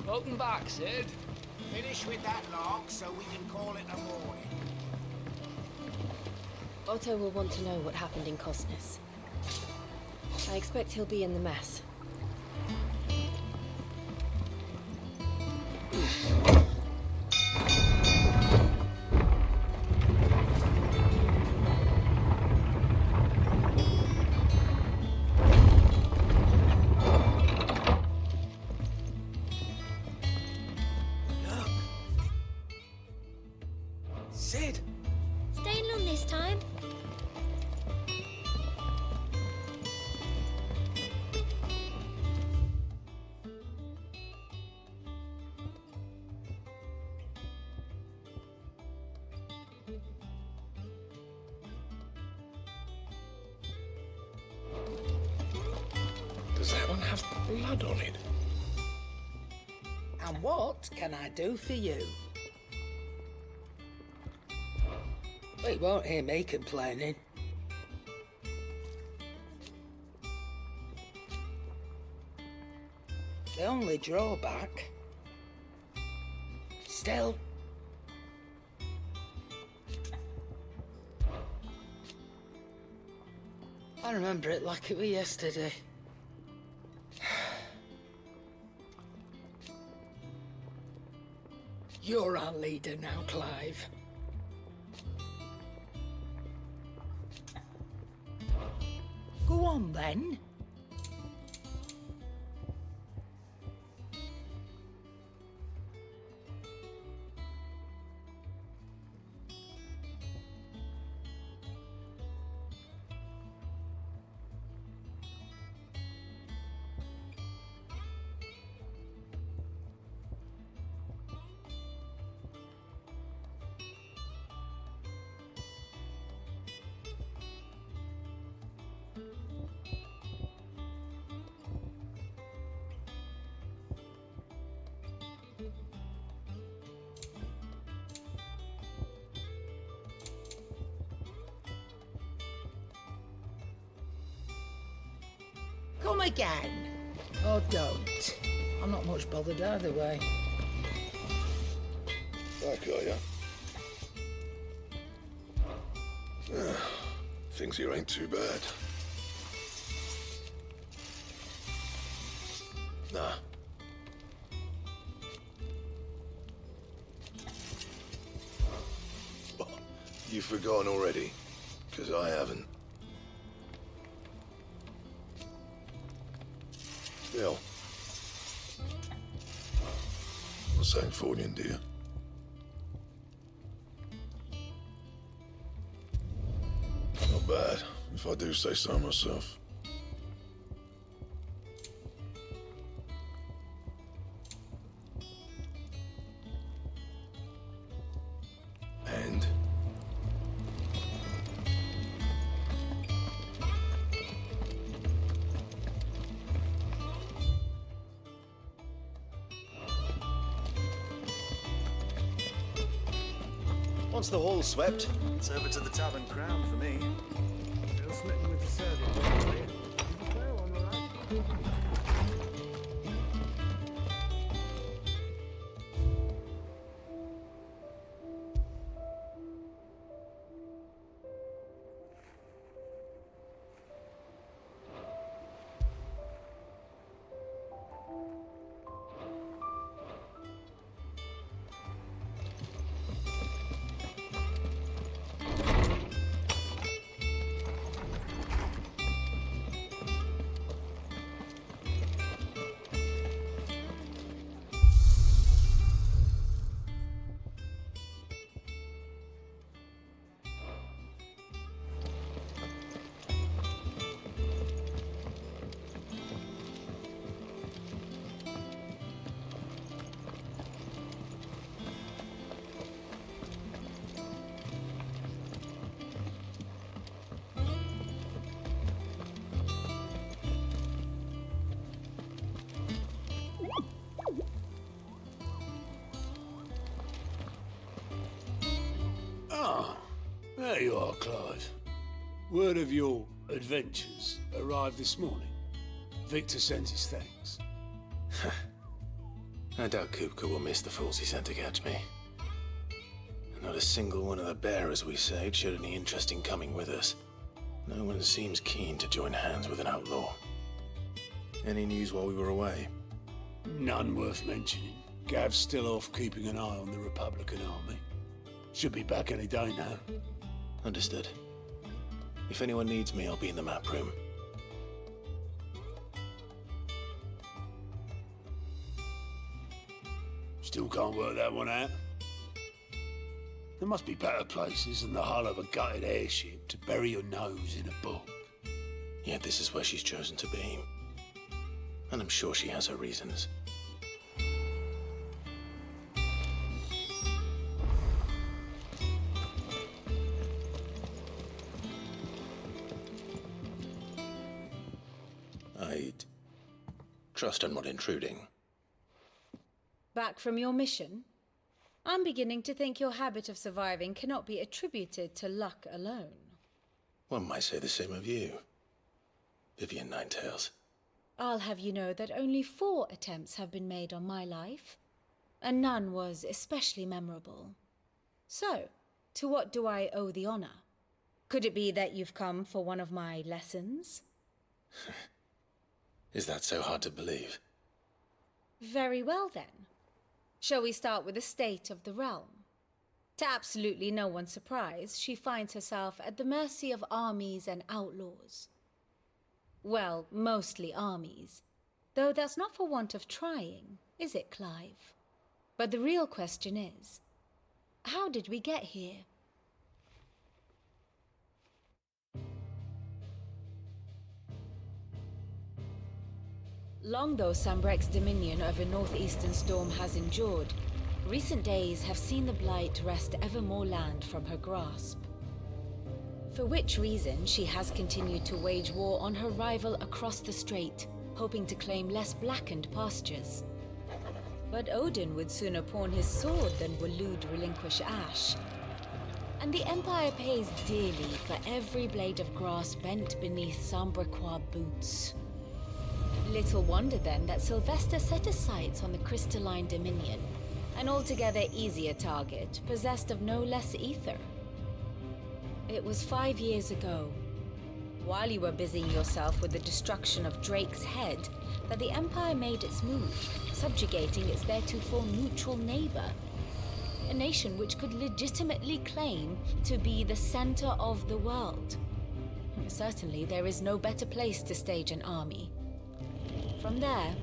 Welcome back, Sid. Finish with that log so we can call it a morning. Otto will want to know what happened in Cosnus. I expect he'll be in the mess. Sid! Staying long this time? Does that one have blood on it? And what can I do for you? Well, you won't hear me complaining. The only drawback... Still... I remember it like it was yesterday. You're our leader now, Clive. Go on, then. Come again. Or don't. I'm not much bothered either way. Back, are ya? Things here ain't too bad. Nah. You've forgotten already? 'Cause I haven't. Still. Not saying Fornian, do you? Not bad, if I do say so myself. And? Once the hall's swept, it's over to the Tavern Crown for me. Still smitten with the serving. Well, I'm alright. There you are, Clive. Word of your adventures arrived this morning. Victor sends his thanks. I doubt Kupka will miss the fools he sent to catch me. And not a single one of the bearers we saved showed any interest in coming with us. No one seems keen to join hands with an outlaw. Any news while we were away? None worth mentioning. Gav's still off keeping an eye on the Republican army. Should be back any day now. Understood. If anyone needs me, I'll be in the map room. Still can't work that one out. There must be better places than the hull of a gutted airship to bury your nose in a book. Yet this is where she's chosen to be. And I'm sure she has her reasons. I'd trust I'm not intruding. Back from your mission? I'm beginning to think your habit of surviving cannot be attributed to luck alone. One might say the same of you, Vivian Ninetails. I'll have you know that only 4 attempts have been made on my life, and none was especially memorable. So, to what do I owe the honor? Could it be that you've come for one of my lessons? Is that so hard to believe? Very well then. Shall we start with the state of the realm? To absolutely no one's surprise, she finds herself at the mercy of armies and outlaws. Well, mostly armies. Though that's not for want of trying, is it, Clive? But the real question is, how did we get here? Long though Sambrek's dominion over northeastern Storm has endured, recent days have seen the Blight wrest ever more land from her grasp. For which reason she has continued to wage war on her rival across the strait, hoping to claim less blackened pastures. But Odin would sooner pawn his sword than Waloed relinquish Ash. And the Empire pays dearly for every blade of grass bent beneath Sambrequois boots. Little wonder then that Sylvester set his sights on the crystalline dominion, an altogether easier target, possessed of no less ether. It was 5 years ago, while you were busying yourself with the destruction of Drake's head, that the Empire made its move, subjugating its theretofore neutral neighbor, a nation which could legitimately claim to be the center of the world. Certainly, there is no better place to stage an army. From there,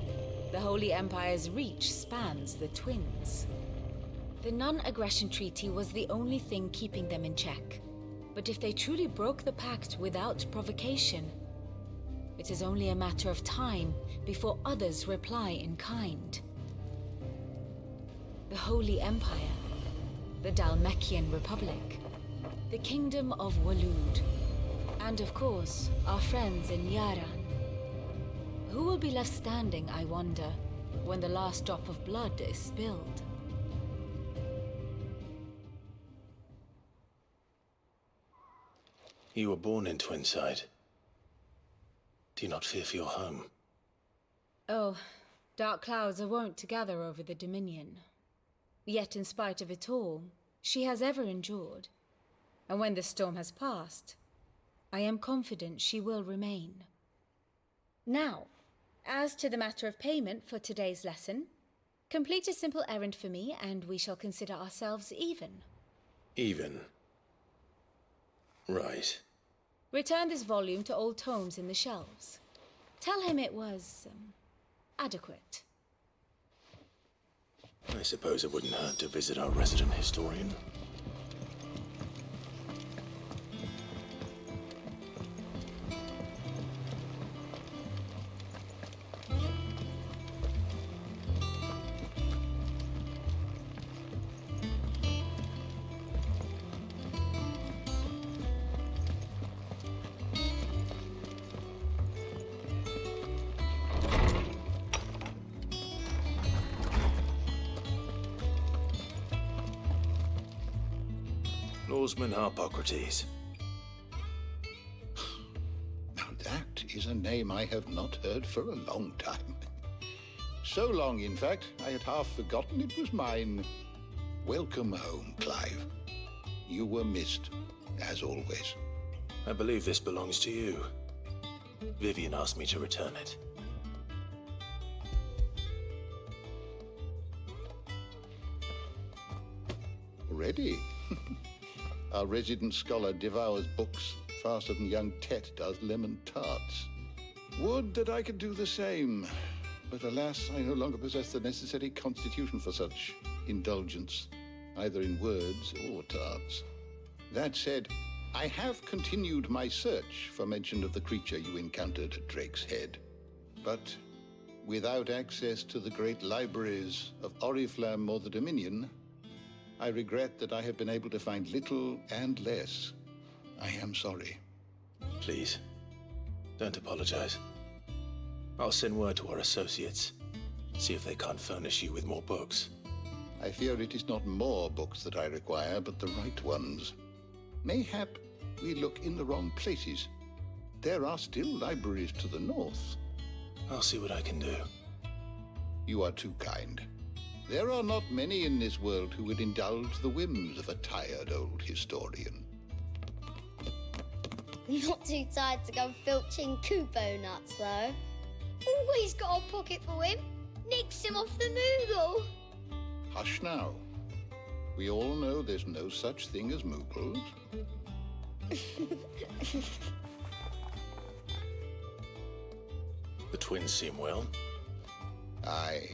the Holy Empire's reach spans the Twins. The non-aggression treaty was the only thing keeping them in check. But if they truly broke the pact without provocation, it is only a matter of time before others reply in kind. The Holy Empire, the Dhalmekian Republic, the Kingdom of Waloed, and of course, our friends in Yaran. Who will be left standing, I wonder, when the last drop of blood is spilled? You were born in Twinside. Do you not fear for your home? Oh, dark clouds are wont to gather over the Dominion. Yet in spite of it all, she has ever endured. And when the storm has passed, I am confident she will remain. Now, as to the matter of payment for today's lesson, complete a simple errand for me and we shall consider ourselves even. Even? Right. Return this volume to old tomes in the shelves. Tell him it was adequate. I suppose it wouldn't hurt to visit our resident historian. Lawsman Harpocrates. Now that is a name I have not heard for a long time. So long, in fact, I had half forgotten it was mine. Welcome home, Clive. You were missed, as always. I believe this belongs to you. Vivian asked me to return it. Already? Our resident scholar devours books faster than young Tet does lemon tarts. Would that I could do the same. But alas, I no longer possess the necessary constitution for such indulgence, either in words or tarts. That said, I have continued my search for mention of the creature you encountered at Drake's Head. But without access to the great libraries of Oriflamme or the Dominion, I regret that I have been able to find little and less. I am sorry. Please, don't apologize. I'll send word to our associates. See if they can't furnish you with more books. I fear it is not more books that I require, but the right ones. Mayhap we look in the wrong places. There are still libraries to the north. I'll see what I can do. You are too kind. There are not many in this world who would indulge the whims of a tired old historian. Not too tired to go filching Kupo nuts, though. Always got a pocket for him. Nicks him off the Moogle. Hush now. We all know there's no such thing as Moogles. The twins seem well. Aye.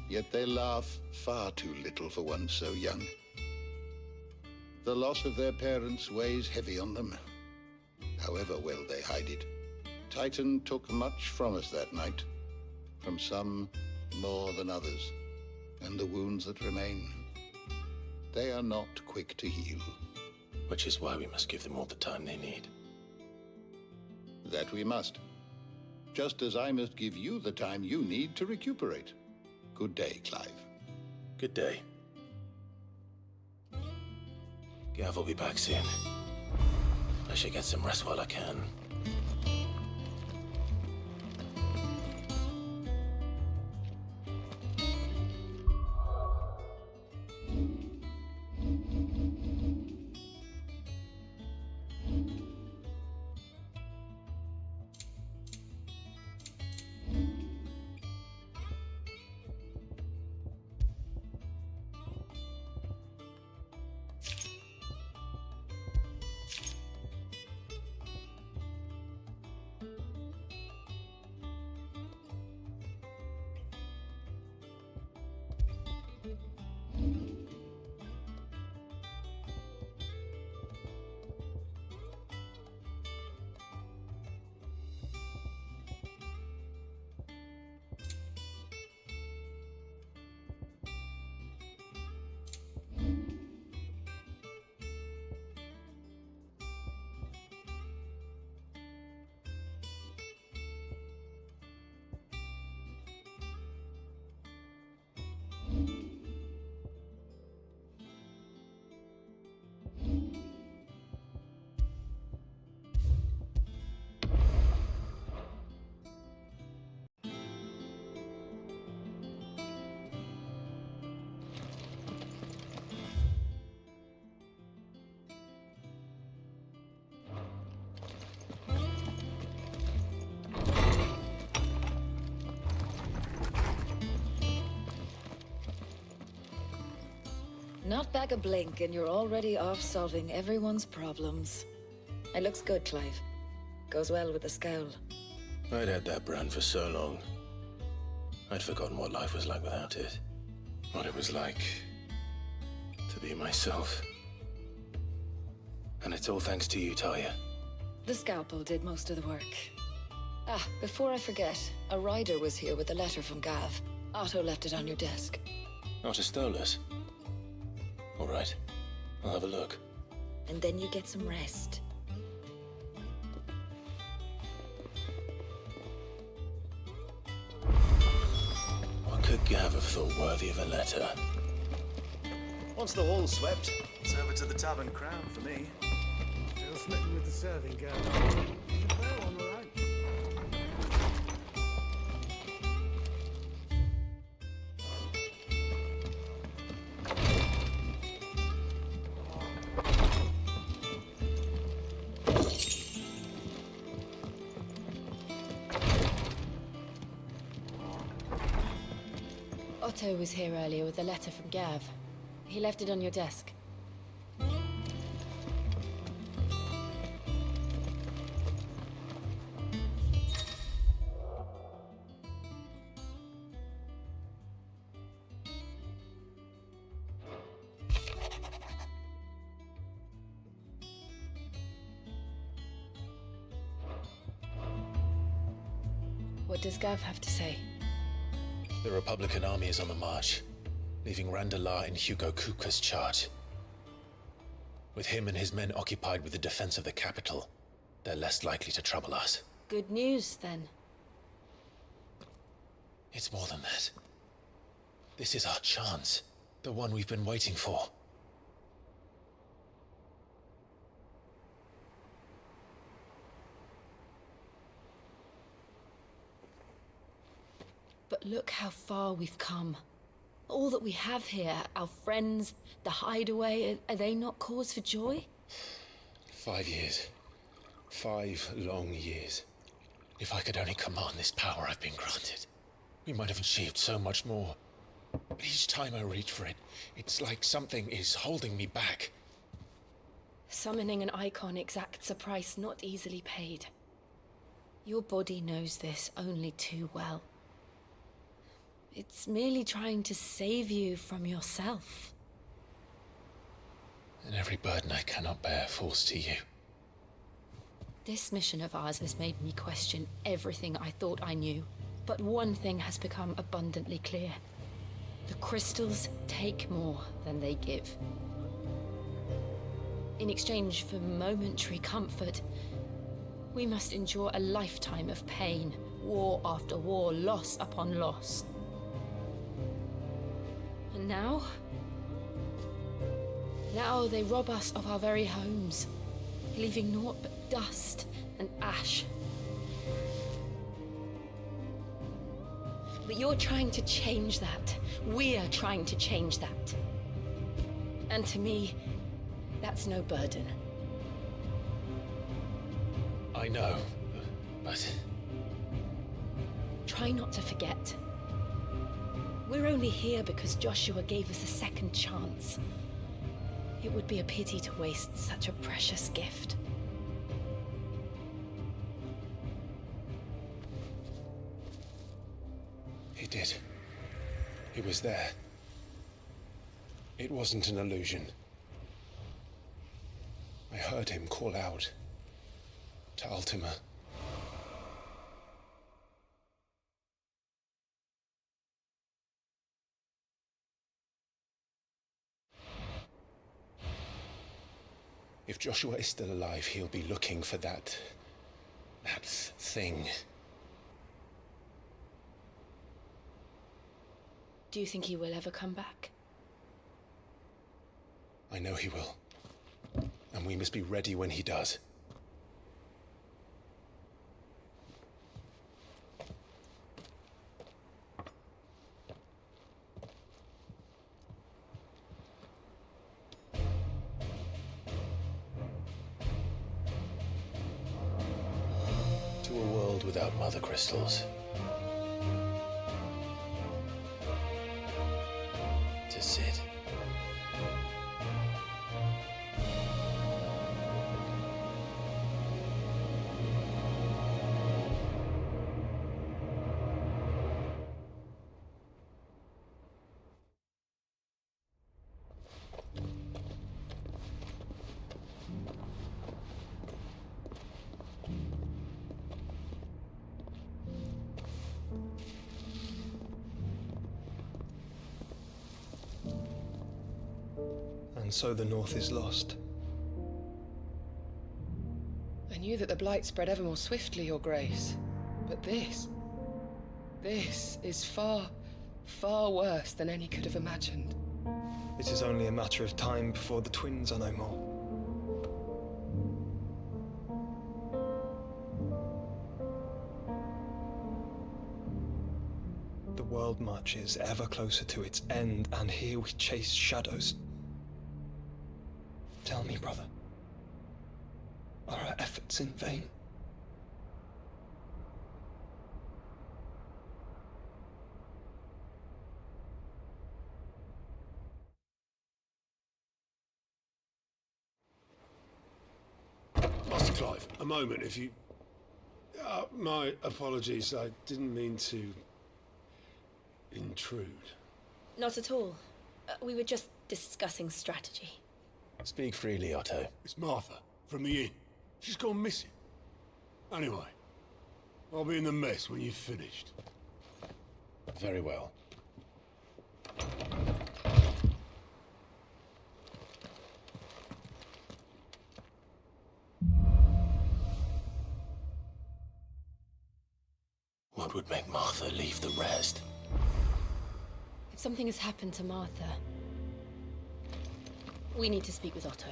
Yet they laugh far too little for one so young. The loss of their parents weighs heavy on them, however well they hide it. Titan took much from us that night, from some more than others, and the wounds that remain, they are not quick to heal. Which is why we must give them all the time they need. That we must. Just as I must give you the time you need to recuperate. Good day, Clive. Good day. Gav will be back soon. I should get some rest while I can. Not back a blink and you're already off solving everyone's problems. It looks good, Clive. Goes well with the scowl. I'd had that brand for so long. I'd forgotten what life was like without it. What it was like to be myself. And it's all thanks to you, Talia. The scalpel did most of the work. Ah, before I forget, a rider was here with a letter from Gav. Otto left it on your desk. Not a Stolas. All right, I'll have a look. And then you get some rest. What could Gav have thought worthy of a letter? Once the hall's swept, it's over to the Tavern Crown for me. Still smitten with the serving girl. There's a bell on the right. Otto was here earlier with a letter from Gav. He left it on your desk. What does Gav have to say? The Republican army is on the march, leaving Randalar in Hugo Kuka's charge. With him and his men occupied with the defense of the capital, they're less likely to trouble us. Good news, then. It's more than that. This is our chance, the one we've been waiting for. But look how far we've come. All that we have here, our friends, the hideaway, are they not cause for joy? 5 years. 5 long years. If I could only command this power I've been granted, we might have achieved so much more. But each time I reach for it, it's like something is holding me back. Summoning an icon exacts a price not easily paid. Your body knows this only too well. It's merely trying to save you from yourself. And every burden I cannot bear falls to you. This mission of ours has made me question everything I thought I knew. But one thing has become abundantly clear. The crystals take more than they give. In exchange for momentary comfort, we must endure a lifetime of pain, war after war, loss upon loss. And now they rob us of our very homes, leaving naught but dust and ash. But you're trying to change that. We're trying to change that. And to me, that's no burden. I know, but... Try not to forget. We're only here because Joshua gave us a second chance. It would be a pity to waste such a precious gift. He did. He was there. It wasn't an illusion. I heard him call out to Ultima. If Joshua is still alive, he'll be looking for that thing. Do you think he will ever come back? I know he will. And we must be ready when he does. To a world without mother crystals. To sit. And so the North is lost. I knew that the Blight spread ever more swiftly, Your Grace. But this is far, far worse than any could have imagined. It is only a matter of time before the twins are no more. The world marches ever closer to its end, and here we chase shadows. Tell me, brother, are our efforts in vain? Clive, a moment, if you... my apologies, I didn't mean to... intrude. Not at all. We were just discussing strategy. Speak freely, Otto. It's Martha, from the inn. She's gone missing. Anyway, I'll be in the mess when you've finished. Very well. What would make Martha leave the rest? If something has happened to Martha, we need to speak with Otto.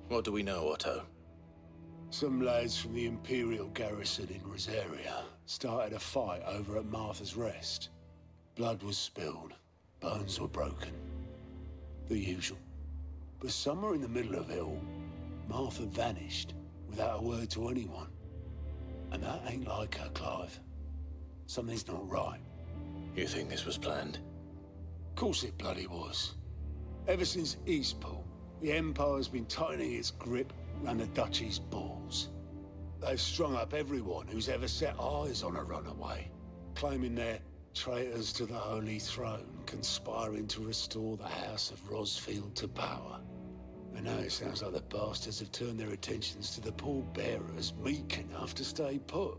What do we know, Otto? Some lads from the Imperial garrison in Rosaria started a fight over at Martha's Rest. Blood was spilled, bones were broken. The usual. But somewhere in the middle of it all, Martha vanished without a word to anyone. And that ain't like her, Clive. Something's not right. You think this was planned? Of course it bloody was. Ever since Eastpool, the Empire's been tightening its grip around the Duchy's balls. They've strung up everyone who's ever set eyes on a runaway, claiming they're traitors to the Holy Throne, conspiring to restore the House of Rosfield to power. And now it sounds like the bastards have turned their attentions to the pallbearers meek enough to stay put.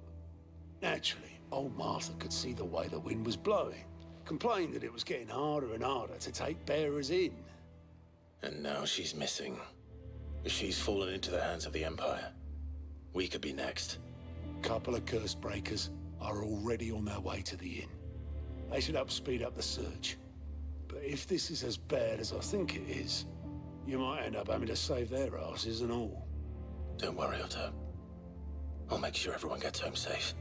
Naturally, old Martha could see the way the wind was blowing, complained that it was getting harder and harder to take bearers in. And now she's missing. She's fallen into the hands of the Empire. We could be next. Couple of curse breakers are already on their way to the inn. They should speed up the search. But if this is as bad as I think it is, you might end up having to save their asses and all. Don't worry, Otto. I'll make sure everyone gets home safe.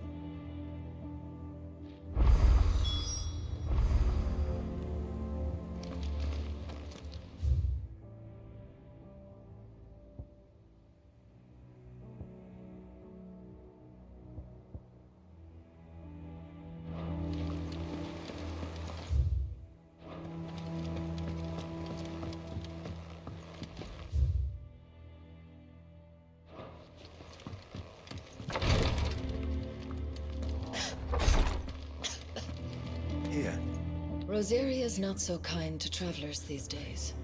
Rosaria's not so kind to travelers these days.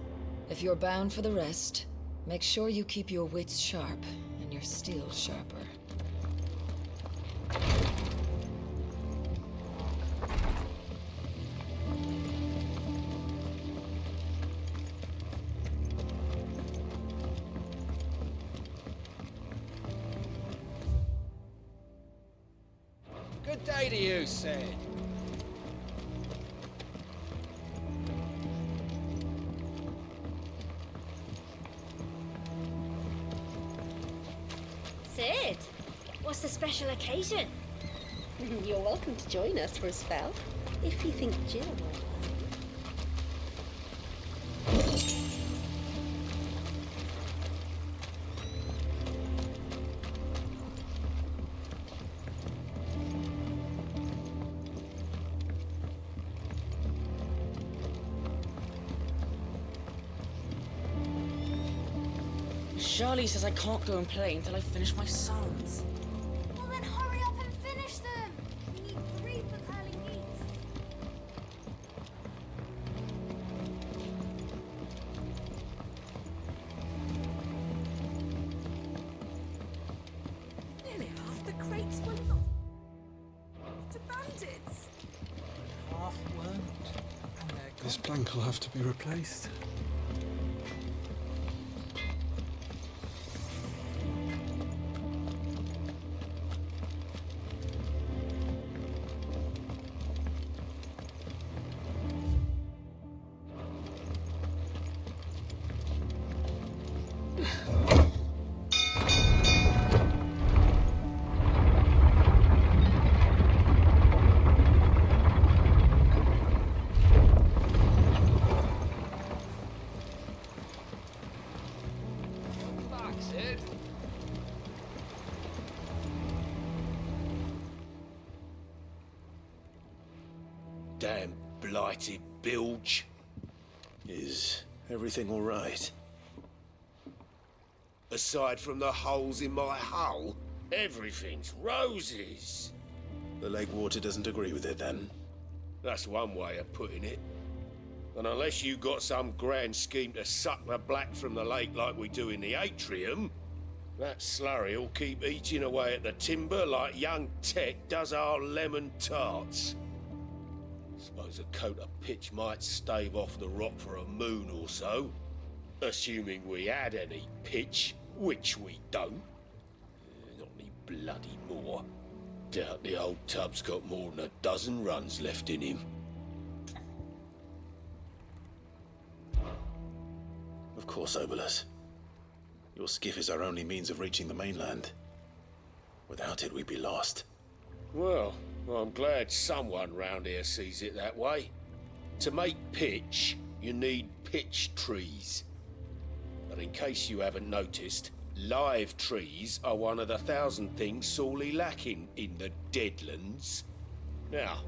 If you're bound for the rest, make sure you keep your wits sharp and your steel sharper. Good day to you, Sid. Sid, what's the special occasion? You're welcome to join us for a spell, if you think Jill will. Charlie says I can't go and play until I finish my songs. Well then hurry up and finish them! We need 3 for curling geese. Nearly half the crates were lost to bandits. Half weren't, and they're This plank will have to be replaced. Damn blighted bilge. Is everything all right? Aside from the holes in my hull, everything's roses. The lake water doesn't agree with it, then? That's one way of putting it. And unless you got some grand scheme to suck the black from the lake like we do in the atrium, that slurry'll keep eating away at the timber like young Tet does our lemon tarts. Suppose a coat of pitch might stave off the rock for a moon or so, assuming we had any pitch, which we don't. Not any bloody more. Doubt the old tub's got more than a dozen runs left in him. Of course, Obolus. Your skiff is our only means of reaching the mainland. Without it, we'd be lost. Well, I'm glad someone round here sees it that way. To make pitch, you need pitch trees. But in case you haven't noticed, live trees are one of the 1,000 things sorely lacking in the Deadlands. Now,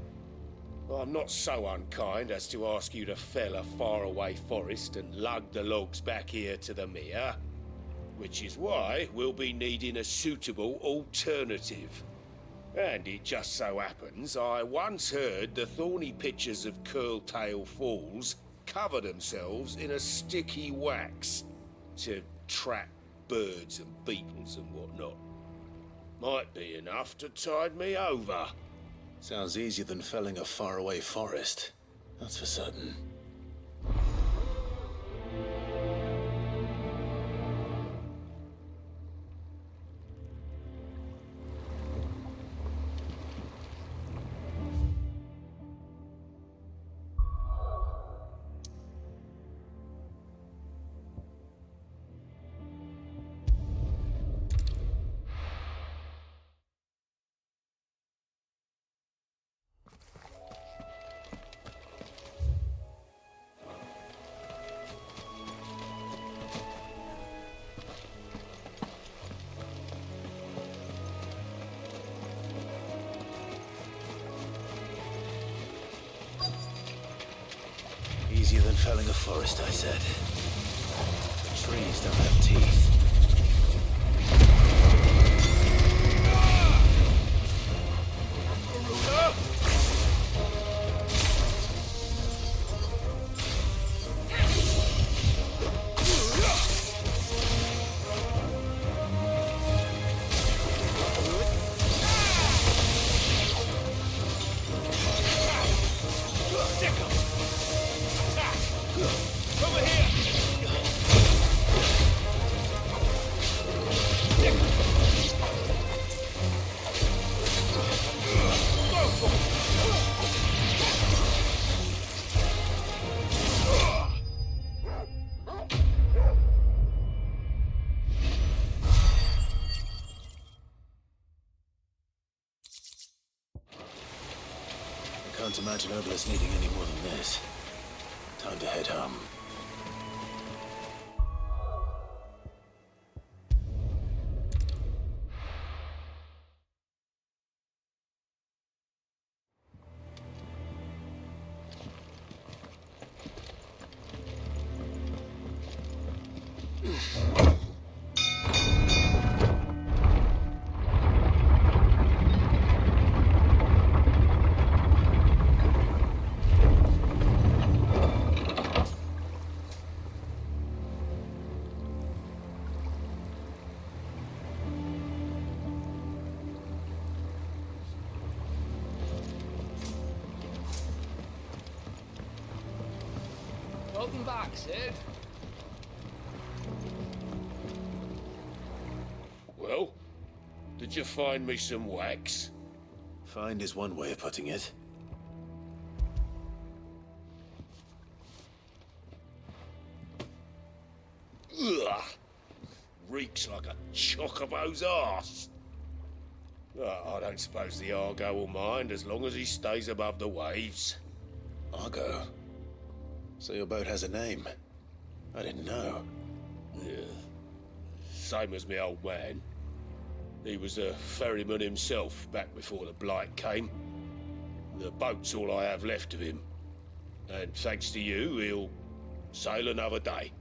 I'm not so unkind as to ask you to fell a faraway forest and lug the logs back here to the mere, which is why we'll be needing a suitable alternative. And it just so happens I once heard the thorny pitchers of Curltail Falls cover themselves in a sticky wax to trap birds and beetles and whatnot. Might be enough to tide me over. Sounds easier than felling a faraway forest. That's for certain. Easier than felling a forest, I said. The trees don't have teeth. Can't imagine Obolus needing any more than this. Time to head home. Welcome back, Sid. Well, did you find me some wax? Find is one way of putting it. Ugh! Reeks like a chocobo's arse. I don't suppose the Argo will mind as long as he stays above the waves. Argo? So your boat has a name? I didn't know. Yeah. Same as my old man. He was a ferryman himself back before the blight came. The boat's all I have left of him. And thanks to you, he'll sail another day.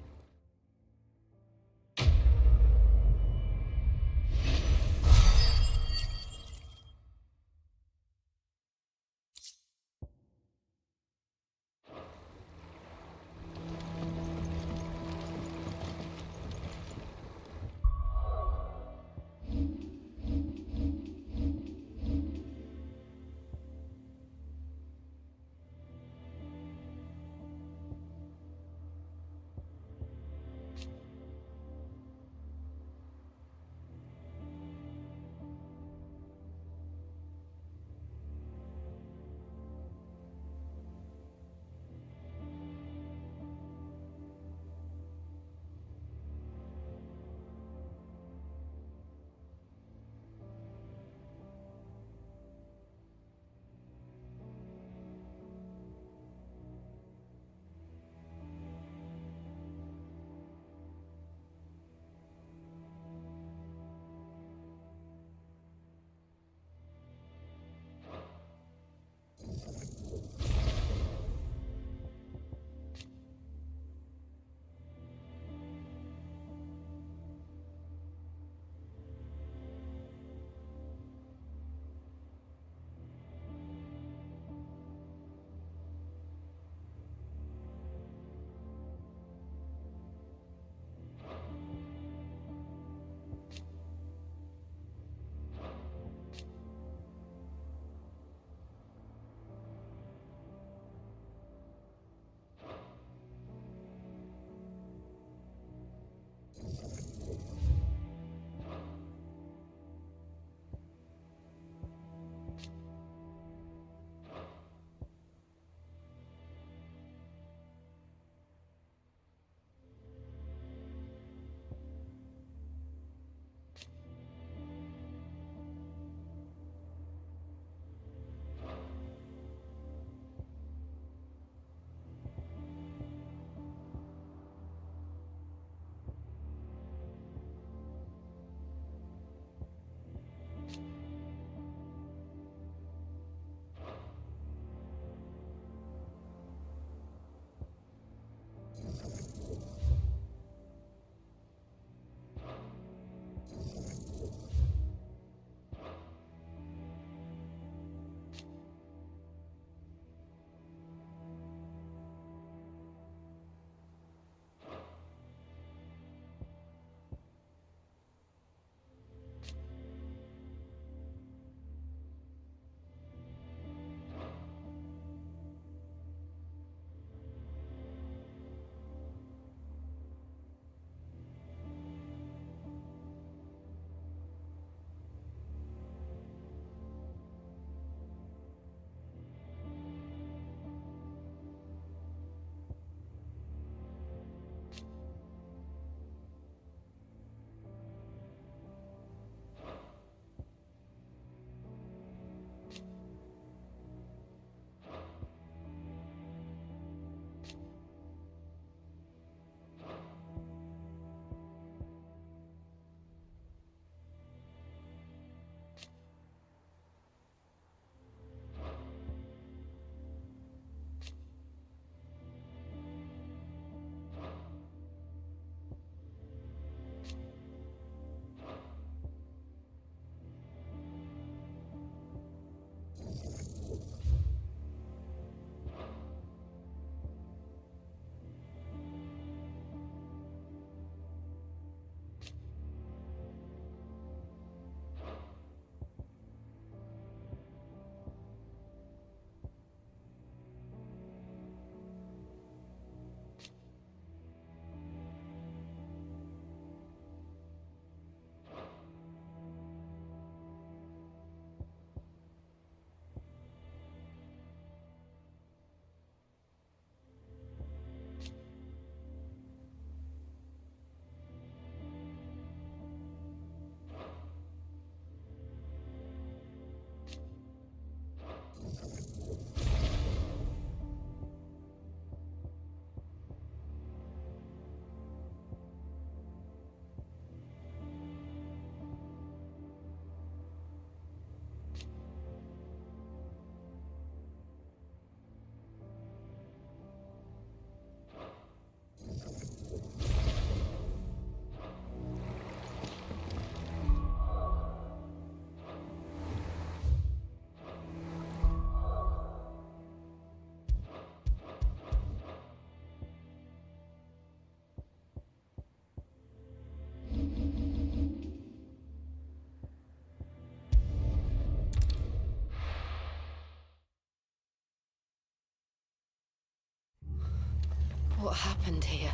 What happened here?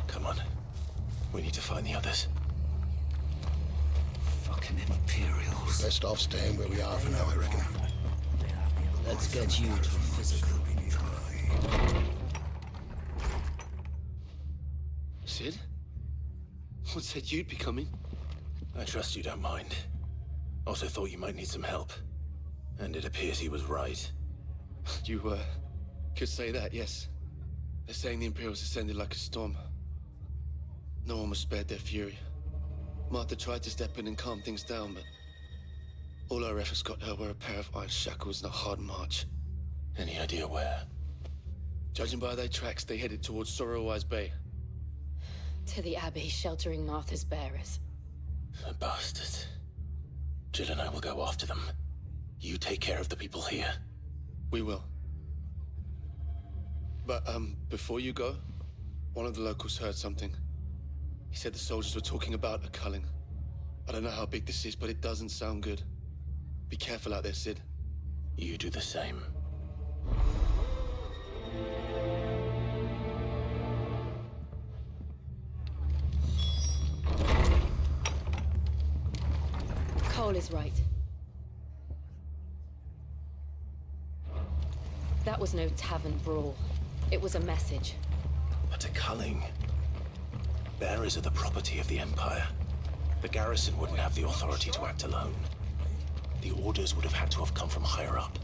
Come on. We need to find the others. Fucking Imperials. Best off staying where we are for now, I reckon. Let's get you to a physical. Sid? What said you'd be coming? I trust you don't mind. Also thought you might need some help. And it appears he was right. You, could say that, yes. They're saying the Imperials ascended like a storm. No one was spared their fury. Martha tried to step in and calm things down, but all our efforts got her were a pair of iron shackles and a hard march. Any idea where? Judging by their tracks, they headed towards Sorrowwise Bay. To the Abbey sheltering Martha's bearers. The bastards. Jill and I will go after them. You take care of the people here. We will. But, before you go, one of the locals heard something. He said the soldiers were talking about a culling. I don't know how big this is, but it doesn't sound good. Be careful out there, Sid. You do the same. Cole is right. That was no tavern brawl. It was a message. But a culling. Bearers are the property of the Empire. The garrison wouldn't have the authority to act alone. The orders would have had to have come from higher up.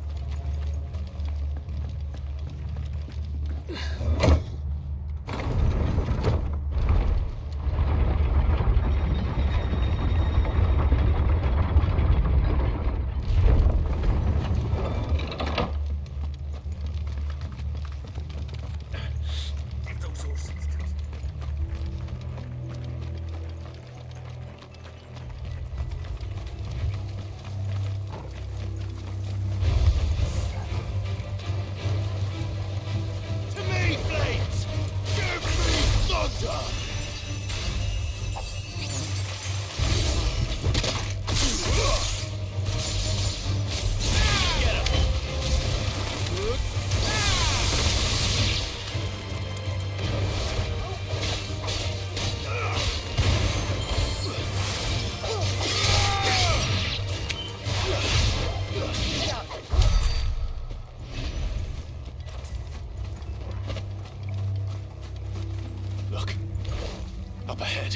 Up ahead.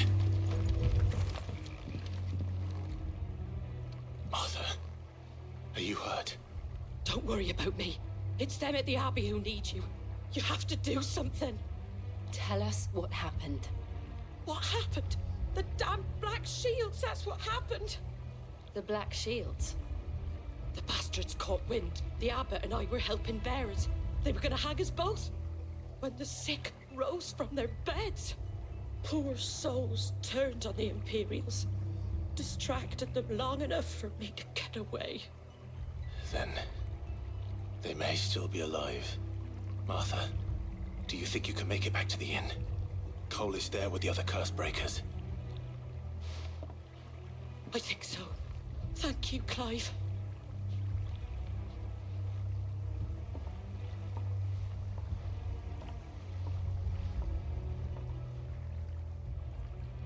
Martha, are you hurt? Don't worry about me. It's them at the Abbey who need you. You have to do something. Tell us what happened. What happened? The damn Black Shields, that's what happened. The Black Shields? The bastards caught wind. The abbot and I were helping bearers. They were gonna hang us both. When the sick rose from their beds, poor souls turned on the Imperials. Distracted them long enough for me to get away. Then they may still be alive. Martha, do you think you can make it back to the inn? Cole is there with the other curse breakers. I think so. Thank you, Clive.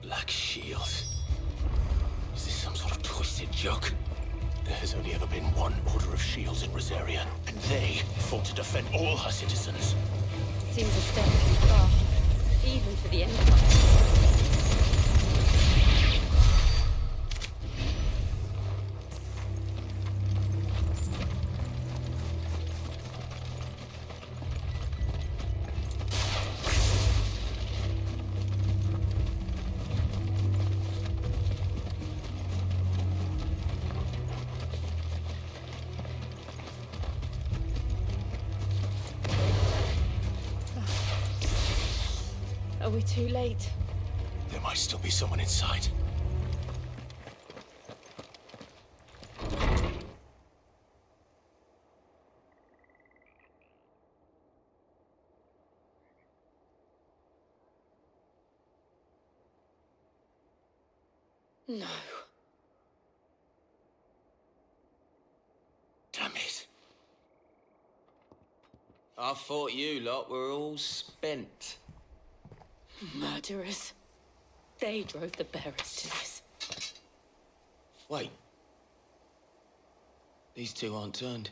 Black Shields. Is this some sort of twisted joke? There has only ever been one Order of Shields in Rosaria, and they fought to defend all her citizens. Seems a step too far, even for the Empire. Are we too late? There might still be someone inside. No. Damn it. I thought you lot were all spent. Murderers. They drove the bearers to this. Wait. These two aren't turned.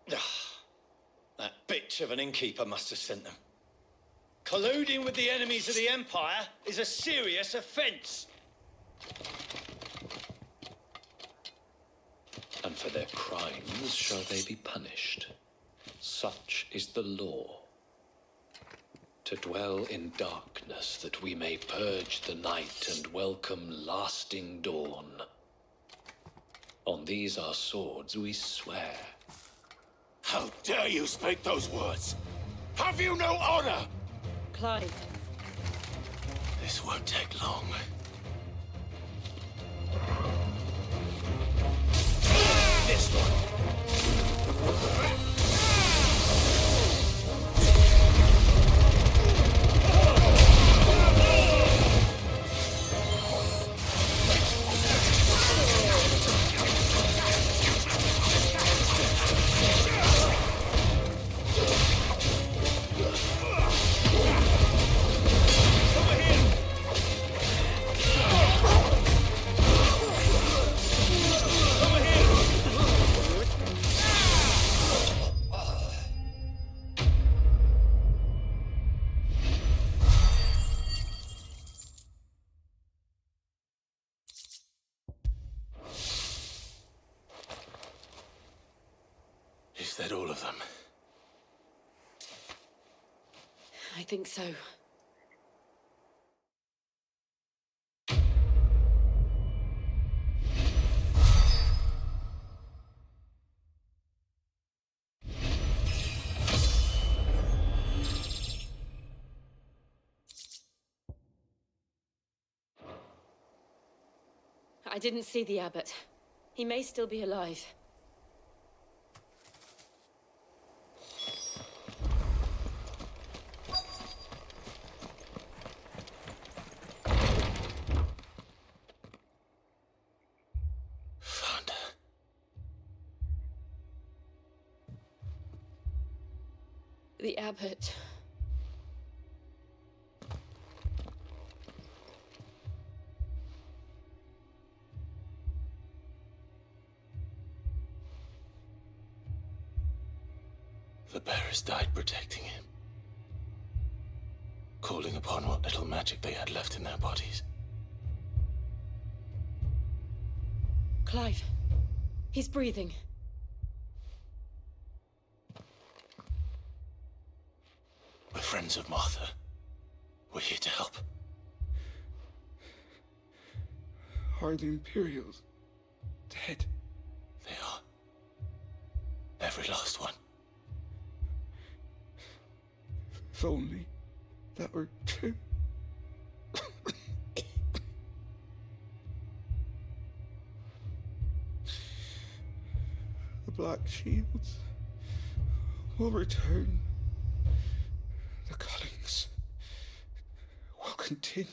That bitch of an innkeeper must have sent them. Colluding with the enemies of the Empire is a serious offense. And for their crimes shall they be punished. Such is the law. To dwell in darkness that we may purge the night and welcome lasting dawn. On these our swords we swear. How dare you speak those words? Have you no honor? Clive. This won't take long. This one. Is that all of them? I think so. I didn't see the abbot. He may still be alive. Found her. The abbot. The bearers died protecting him. Calling upon what little magic they had left in their bodies. Clive. He's breathing. We're friends of Martha. We're here to help. Are the Imperials dead? They are. Every last one. If only that were true. The Black Shields will return. The cuttings will continue.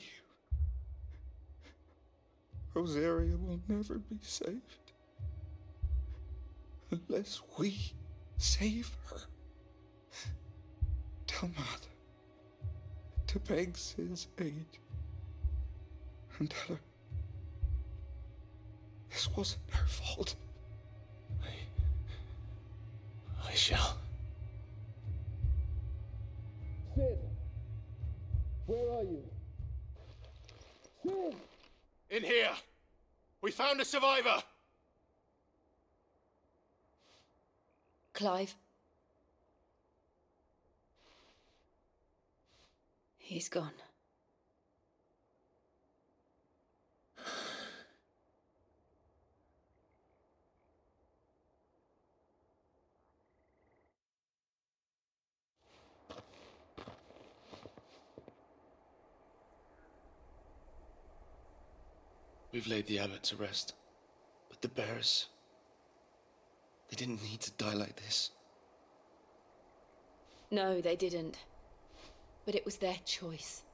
Rosaria will never be saved unless we save her. Tell Matt to beg Sid's aid and tell her this wasn't her fault. I shall. Sid, where are you? Sid! In here! We found a survivor! Clive. He's gone. We've laid the abbot to rest, but the bearers, they didn't need to die like this. No, they didn't. But it was their choice.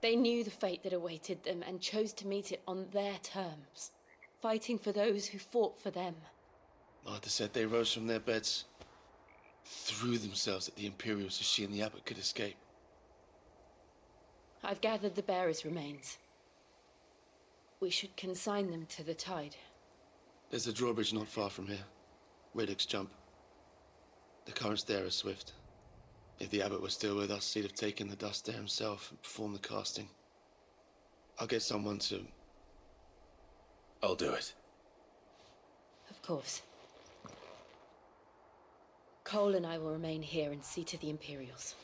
They knew the fate that awaited them and chose to meet it on their terms, fighting for those who fought for them. Martha said they rose from their beds, threw themselves at the Imperials so she and the abbot could escape. I've gathered the bearers' remains. We should consign them to the tide. There's a drawbridge not far from here. Riddick's Jump. The currents there are swift. If the abbot was still with us, he'd have taken the dust there himself and performed the casting. I'll get someone to... I'll do it. Of course. Cole and I will remain here and see to the Imperials.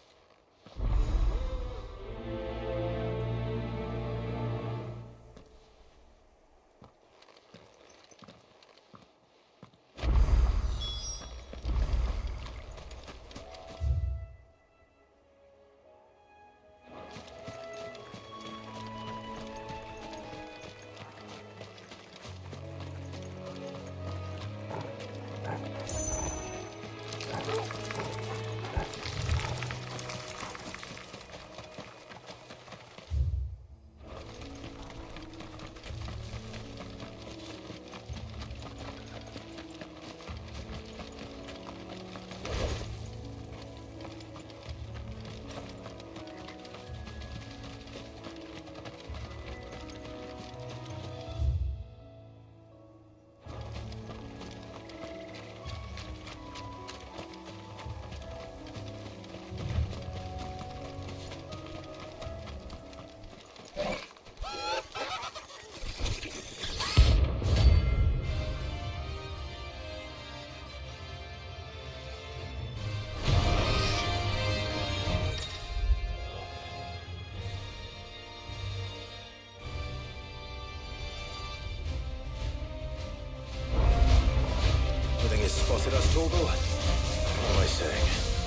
Spotted us, Torgal? What am I saying?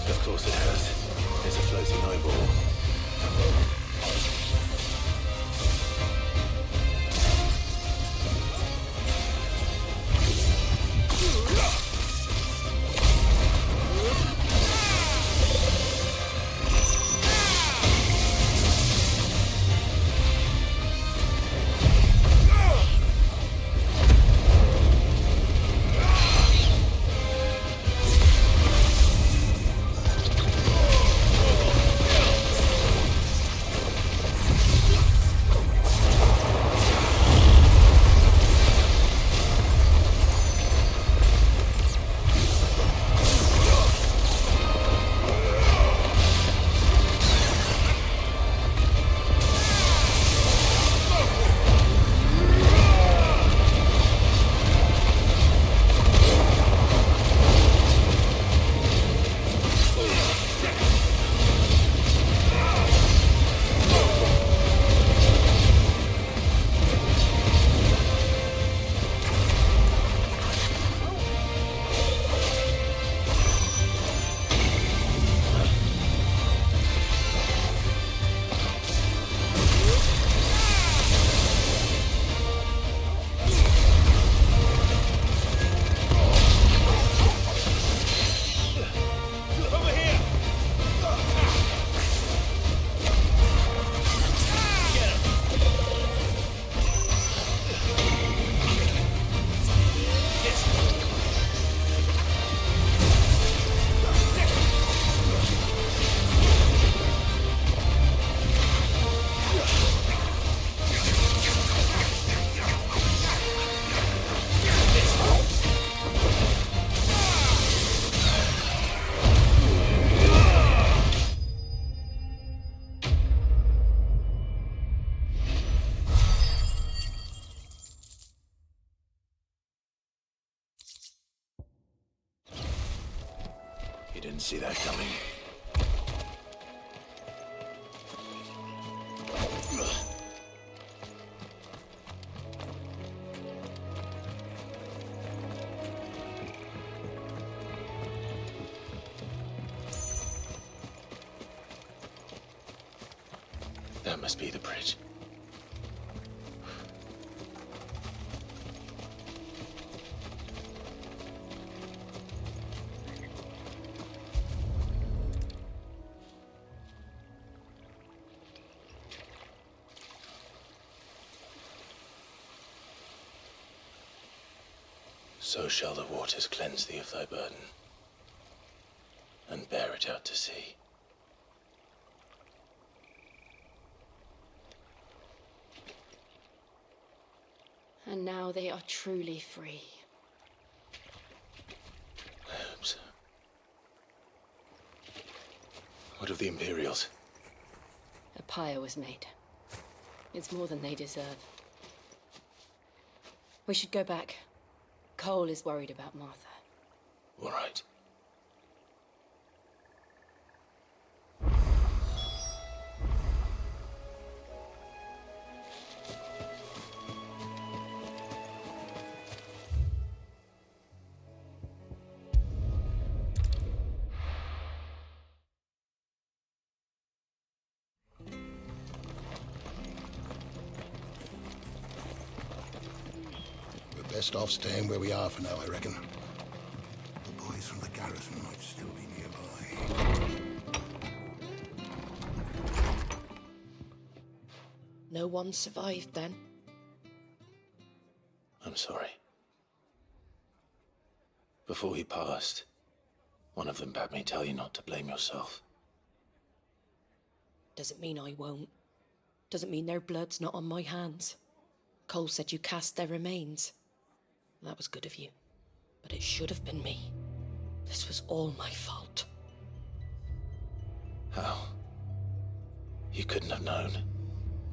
Of course it has. It's a floating eyeball. Didn't see that coming. That must be the bridge. So shall the waters cleanse thee of thy burden, and bear it out to sea. And now they are truly free. I hope so. What of the Imperials? A pyre was made. It's more than they deserve. We should go back. Cole is worried about Martha. All right. We're best off staying where we are for now, I reckon. The boys from the garrison might still be nearby. No one survived then? I'm sorry. Before he passed, one of them bade me tell you not to blame yourself. Doesn't mean I won't. Doesn't mean their blood's not on my hands. Cole said you cast their remains. That was good of you. But it should have been me. This was all my fault. How? You couldn't have known.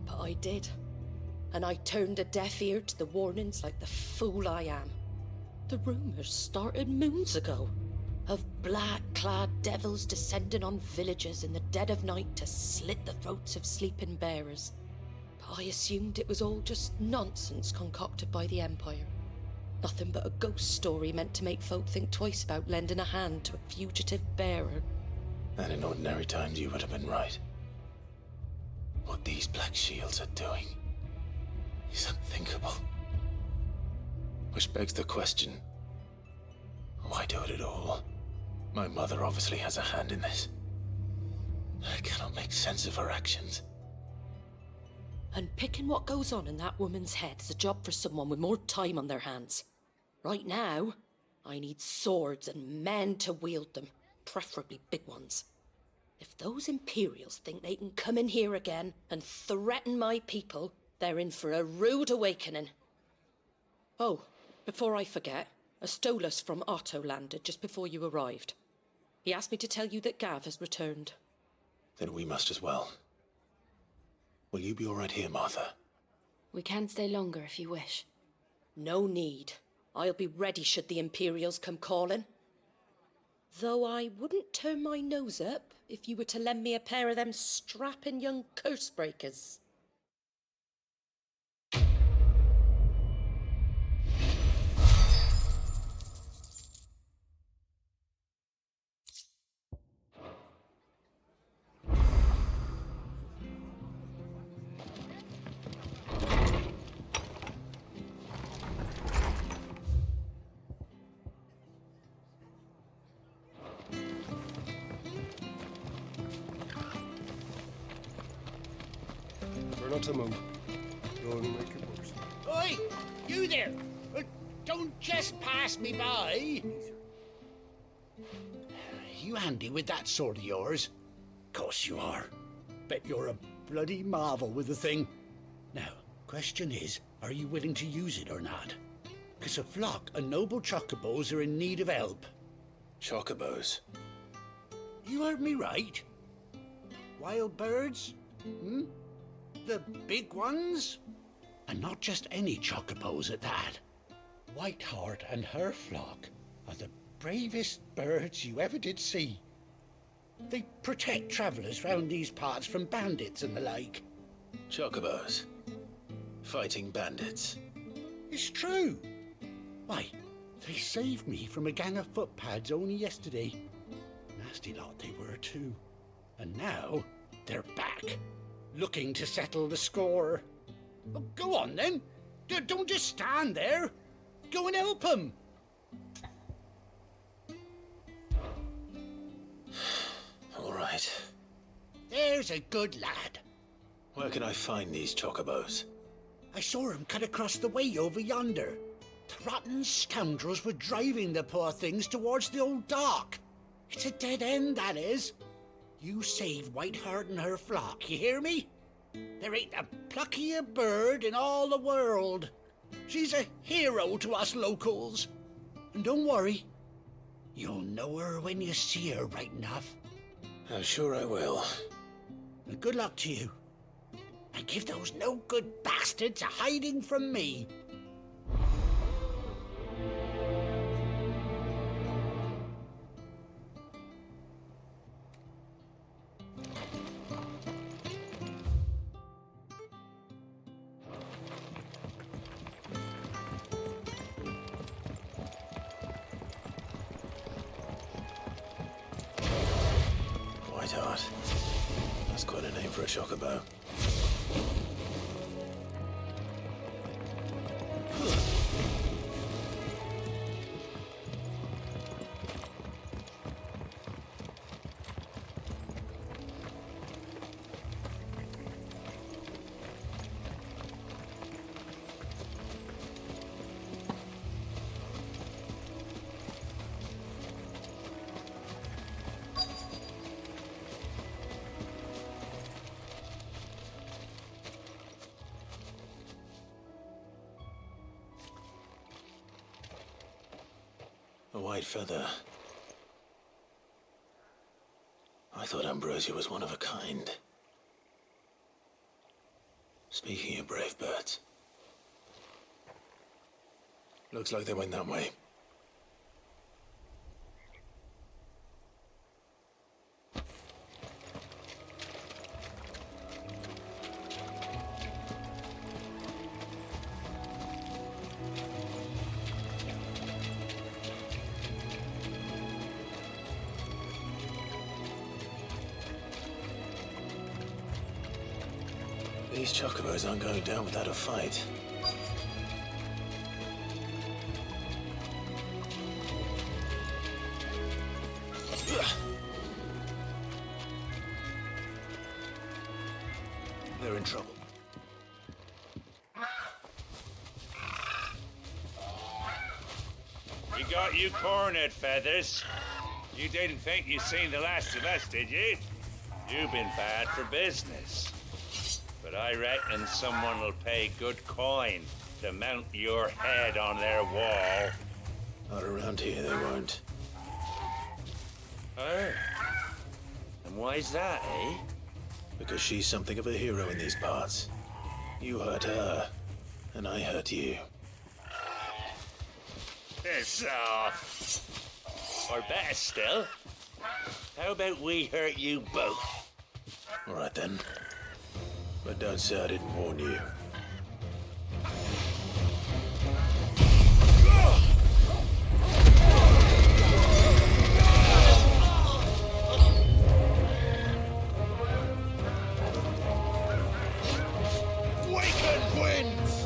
But I did. And I turned a deaf ear to the warnings like the fool I am. The rumors started moons ago. Of black-clad devils descending on villages in the dead of night to slit the throats of sleeping bearers. But I assumed it was all just nonsense concocted by the Empire. Nothing but a ghost story meant to make folk think twice about lending a hand to a fugitive bearer. And in ordinary times you would have been right. What these Black Shields are doing is unthinkable. Which begs the question, why do it at all? My mother obviously has a hand in this. I cannot make sense of her actions. And picking what goes on in that woman's head is a job for someone with more time on their hands. Right now, I need swords and men to wield them, preferably big ones. If those Imperials think they can come in here again and threaten my people, they're in for a rude awakening. Oh, before I forget, a Stolas from Otto landed just before you arrived. He asked me to tell you that Gav has returned. Then we must as well. Will you be all right here, Martha? We can stay longer if you wish. No need. I'll be ready should the Imperials come calling. Though I wouldn't turn my nose up if you were to lend me a pair of them strapping young curse breakers. We're not to move. Don't make it worse. Oi! You there! Don't just pass me by! You handy with that sword of yours? Course you are. Bet you're a bloody marvel with the thing. Now, question is, are you willing to use it or not? 'Cause a flock of noble chocobos are in need of help. Chocobos? You heard me right. Wild birds? Hmm? The big ones? And not just any chocobos at that. Whiteheart and her flock are the bravest birds you ever did see. They protect travellers round these parts from bandits and the like. Chocobos? Fighting bandits? It's true. Why, they saved me from a gang of footpads only yesterday. Nasty lot they were too. And now they're back, looking to settle the score. Oh, go on then. Don't just stand there. Go and help them. All right. There's a good lad. Where can I find these chocobos? I saw him cut across the way over yonder. The rotten scoundrels were driving the poor things towards the old dock. It's a dead end, that is. You save Whiteheart and her flock, you hear me? There ain't a pluckier bird in all the world. She's a hero to us locals. And don't worry, you'll know her when you see her, right enough. I'm sure I will. And good luck to you. And give those no-good bastards a hiding from me. Whiteheart. That's quite a name for a chocobo. A white feather. I thought Ambrosia was one of a kind. Speaking of brave birds. Looks like they went that way. These chocobos aren't going down without a fight. They're in trouble. We got you cornered, Feathers. You didn't think you'd seen the last of us, did you? You've been bad for business. But I reckon someone will pay good coin to mount your head on their wall. Not around here, they won't. Oh? And why's that, eh? Because she's something of a hero in these parts. You hurt her, and I hurt you. Piss off. Or better still, how about we hurt you both? All right then. But don't say I didn't warn you. Waken winds!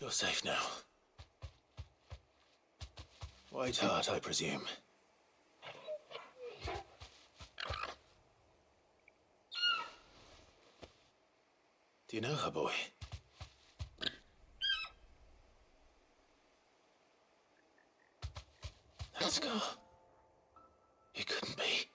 You're safe now. Whiteheart, I presume. Do you know her, boy? That scar. It couldn't be.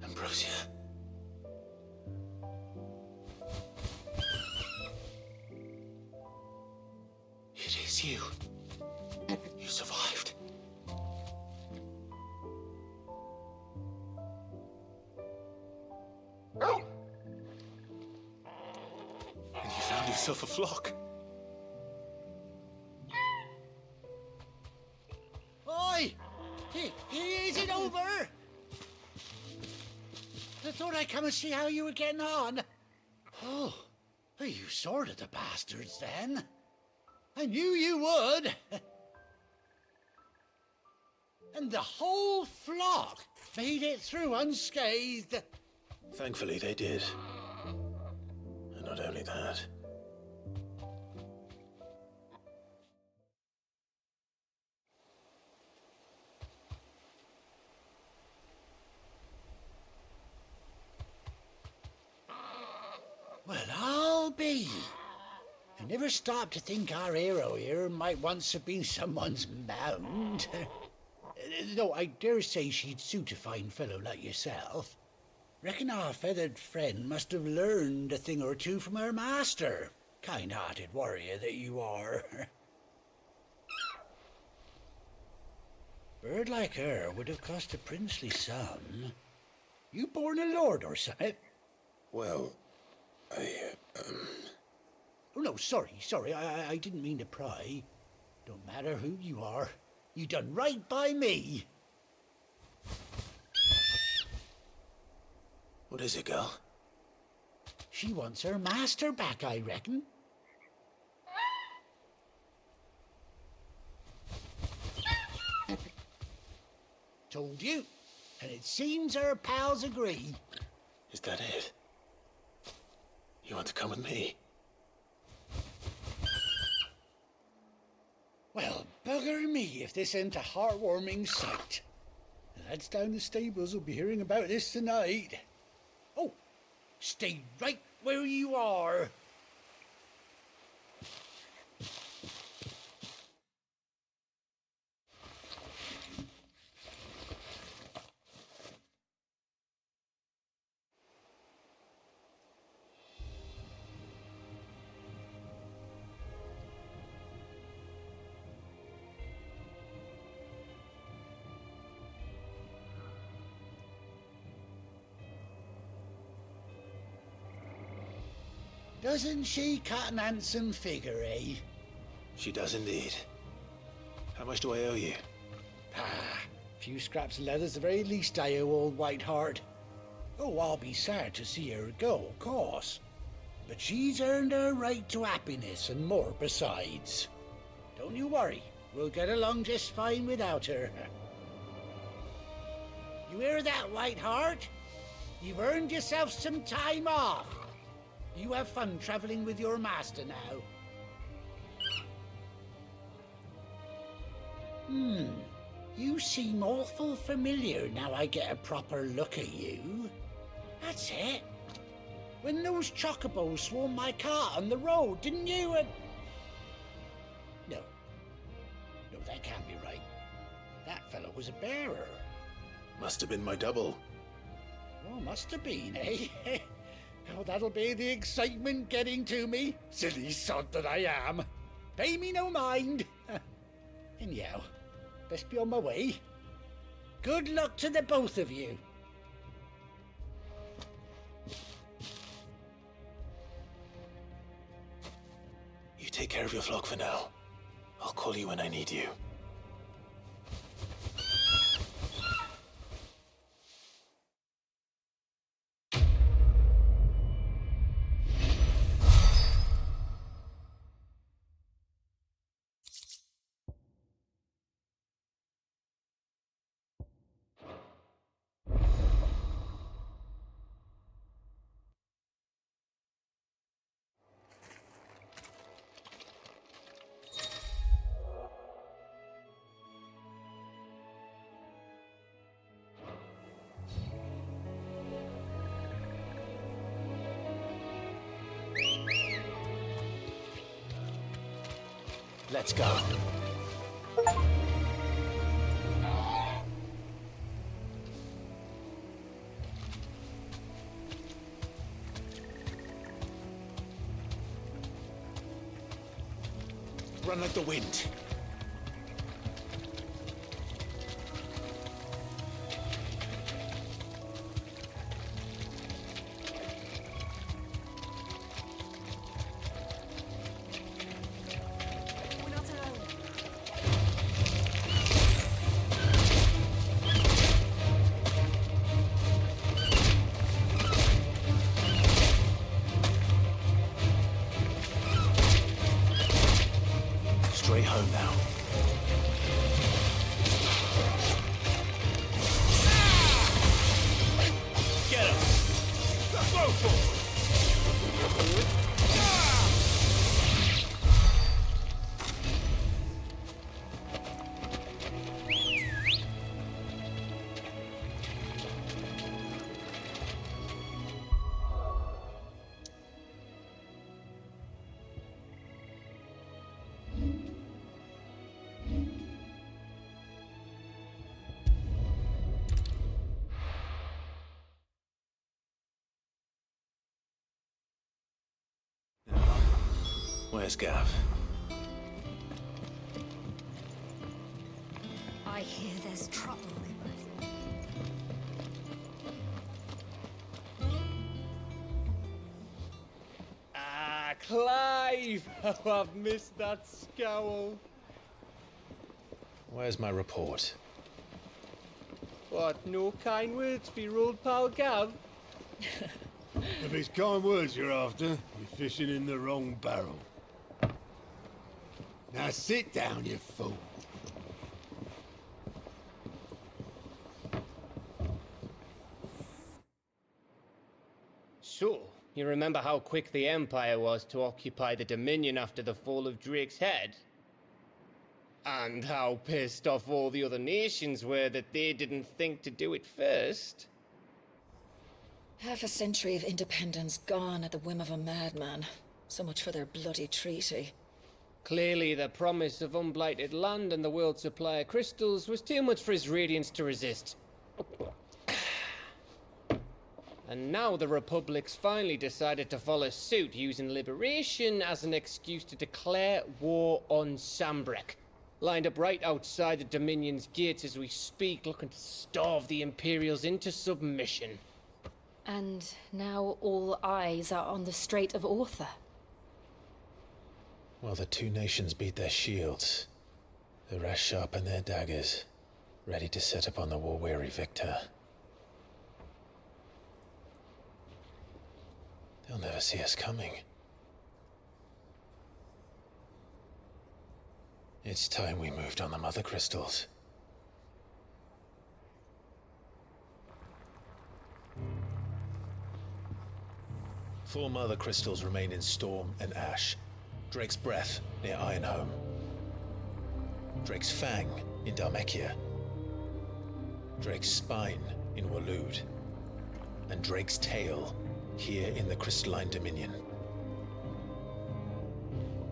Ambrosia. It is you. You survived. And you found yourself a flock. Oi! Is it over? I thought I'd come and see how you were getting on. Oh, you sorted the bastards then. I knew you would. And the whole flock made it through unscathed. Thankfully, they did. And not only that. Well, I'll be. I never stopped to think our hero here might once have been someone's mound. Though I dare say she'd suit a fine fellow like yourself. Reckon our feathered friend must have learned a thing or two from her master. Kind-hearted warrior that you are. Bird like her would have cost a princely sum. You born a lord or something? Well, Oh, no, sorry. I didn't mean to pry. Don't matter who you are. You done right by me. What is it, girl? She wants her master back, I reckon. Told you. And it seems her pals agree. Is that it? You want to come with me? Well, bugger me if this ain't a heartwarming sight. The lads down the stables will be hearing about this tonight. Oh, stay right where you are. Doesn't she cut an handsome figure, eh? She does indeed. How much do I owe you? A few scraps of leather's the very least I owe old Whiteheart. Oh, I'll be sad to see her go, of course. But she's earned her right to happiness and more besides. Don't you worry, we'll get along just fine without her. You hear that, Whiteheart? You've earned yourself some time off. You have fun traveling with your master now. You seem awful familiar now I get a proper look at you. That's it. When those chocobos swarmed my car on the road, didn't you? No, that can't be right. That fellow was a bearer. Must have been my double. Oh, must have been, eh? Oh, that'll be the excitement getting to me. Silly sod that I am. Pay me no mind. Anyhow, best be on my way. Good luck to the both of you. You take care of your flock for now. I'll call you when I need you. Let's go. Run like the wind. Straight home now. Get him! Go forward! Where's Gav? I hear there's trouble. Ah, Clive! Oh, I've missed that scowl. Where's my report? What, no kind words for your old pal Gav? If it's kind words you're after, you're fishing in the wrong barrel. Now sit down, you fool. So, you remember how quick the Empire was to occupy the Dominion after the fall of Drake's head? And how pissed off all the other nations were that they didn't think to do it first? Half a century of independence gone at the whim of a madman. So much for their bloody treaty. Clearly, the promise of unblighted land and the world's supply of crystals was too much for his radiance to resist. And now the Republic's finally decided to follow suit, using liberation as an excuse to declare war on Sambrek. Lined up right outside the Dominion's gates as we speak, looking to starve the Imperials into submission. And now all eyes are on the Strait of Author. While the two nations beat their shields, the rest sharpen their daggers, ready to set upon the war-weary victor. They'll never see us coming. It's time we moved on the Mother Crystals. Four Mother Crystals remain in Storm and Ash. Drake's Breath near Ironhome. Drake's Fang in Dhalmekia. Drake's Spine in Waloed. And Drake's Tail here in the Crystalline Dominion.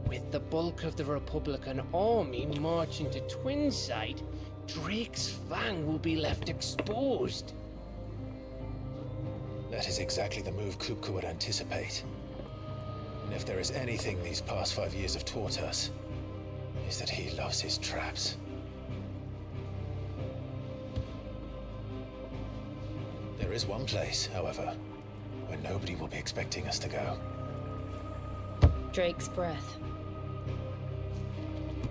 With the bulk of the Republican army marching to Twinside, Drake's Fang will be left exposed. That is exactly the move Kupka would anticipate. And if there is anything these past 5 years have taught us, is that he loves his traps. There is one place, however, where nobody will be expecting us to go. Drake's Breath.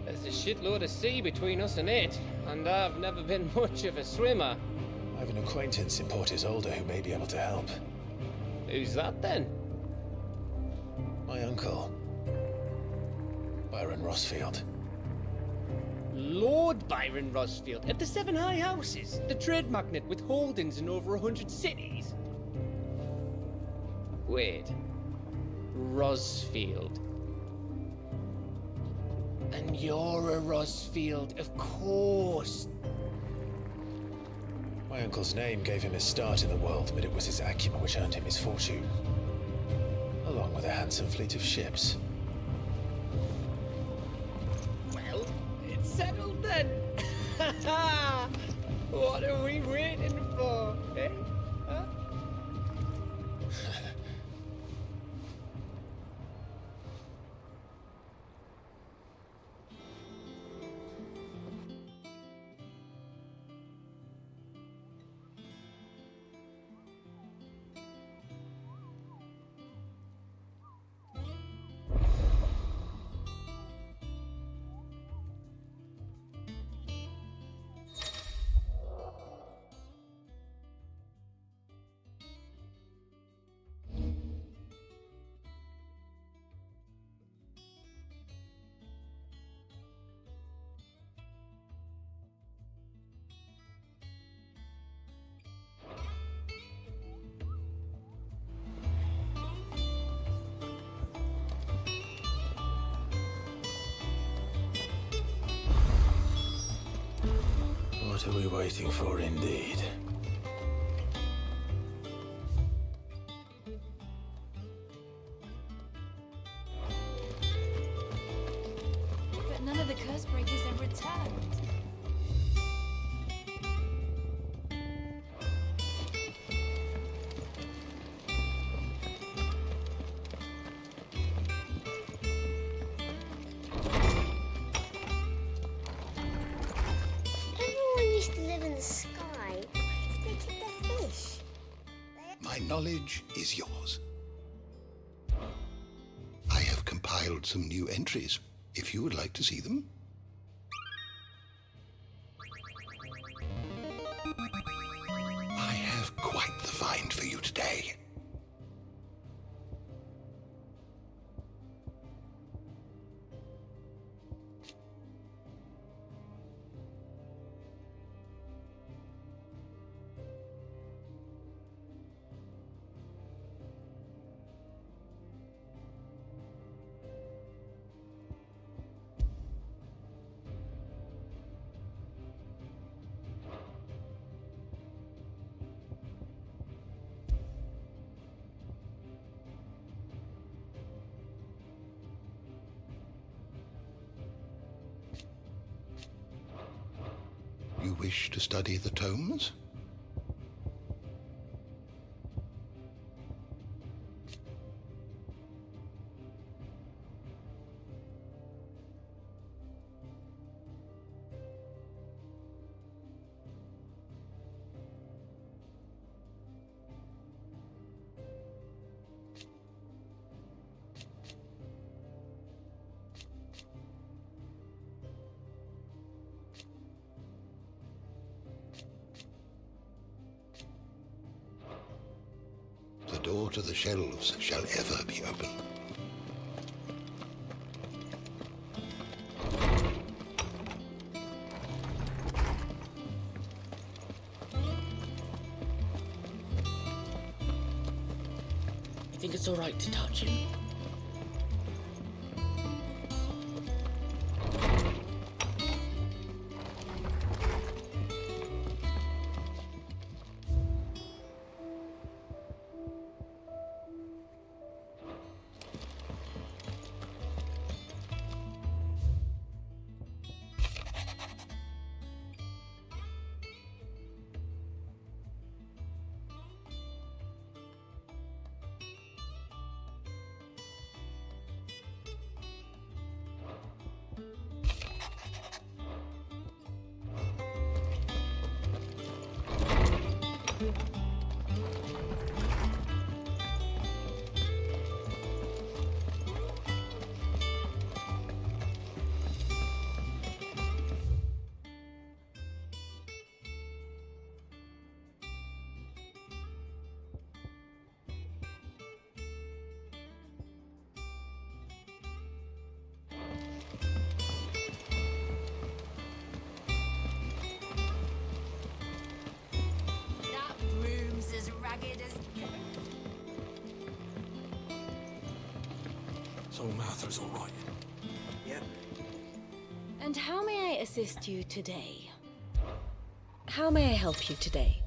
There's a shitload of sea between us and it, and I've never been much of a swimmer. I have an acquaintance in Port Isolde who may be able to help. Who's that then? My uncle, Byron Rosfield. Lord Byron Rosfield of the Seven High Houses, the trade magnate with holdings in over 100 cities. Wait, Rosfield. And you're a Rosfield, of course. My uncle's name gave him his start in the world, but it was his acumen which earned him his fortune, along with a handsome fleet of ships. What are we waiting for, eh? Huh? What are we waiting for, indeed? But none of the curse breakers have returned. Everyone used to live in the sky. Where did they keep their fish? My knowledge is yours. I have compiled some new entries, if you would like to see them. I have quite the find for you today. You wish to study the tomes? The door to the shelves shall ever be open. You think it's all right to touch him? That room's as ragged as... So Martha's all right. Yep. And how may I assist you today? How may I help you today?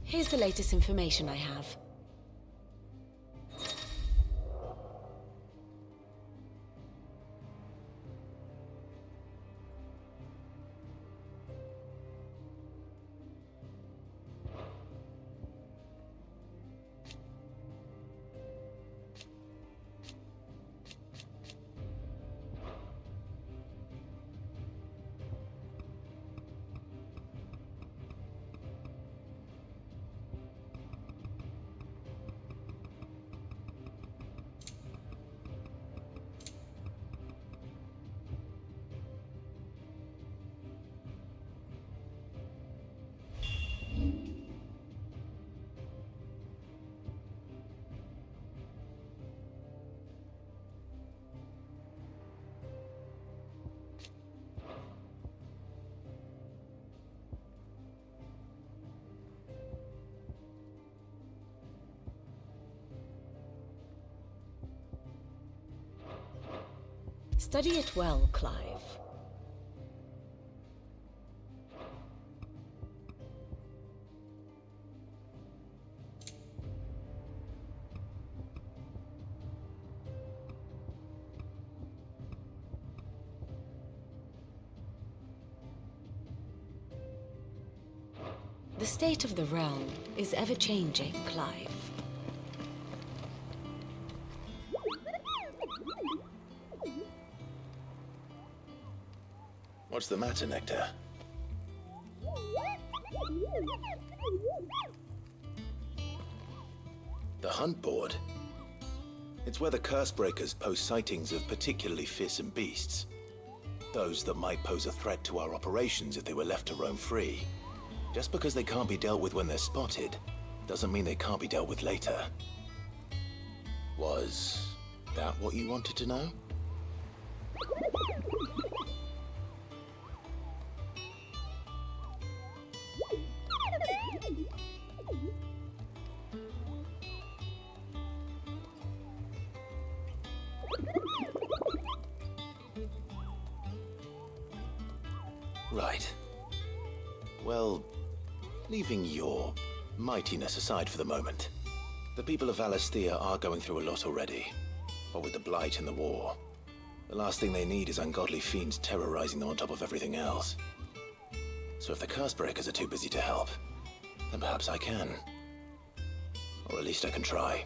Here's the latest information I have. Study it well, Clive. The state of the realm is ever-changing, Clive. What's the matter, Nectar? The hunt board? It's where the Cursebreakers post sightings of particularly fearsome beasts. Those that might pose a threat to our operations if they were left to roam free. Just because they can't be dealt with when they're spotted, doesn't mean they can't be dealt with later. Was that what you wanted to know? Right. Well, leaving your mightiness aside for the moment, the people of Alastia are going through a lot already. What with the Blight and the war, the last thing they need is ungodly fiends terrorizing them on top of everything else. So if the Cursebreakers are too busy to help, then perhaps I can. Or at least I can try.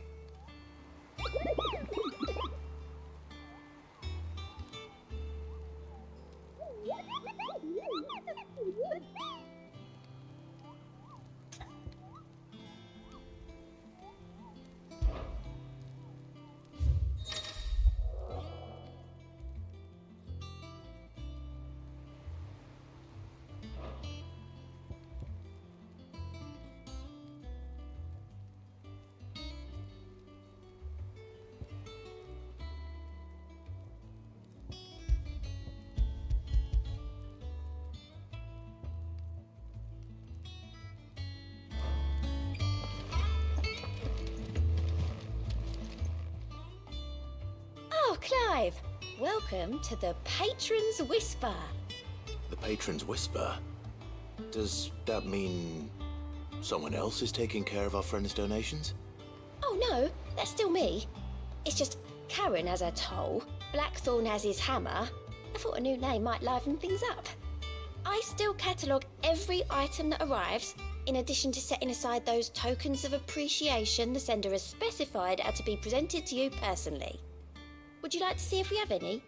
Oh, Clive! Welcome to the Patron's Whisper. The Patron's Whisper? Does that mean someone else is taking care of our friend's donations? Oh no, that's still me. It's just Karen has her toll, Blackthorn has his hammer. I thought a new name might liven things up. I still catalogue every item that arrives, in addition to setting aside those tokens of appreciation the sender has specified are to be presented to you personally. Would you like to see if we have any?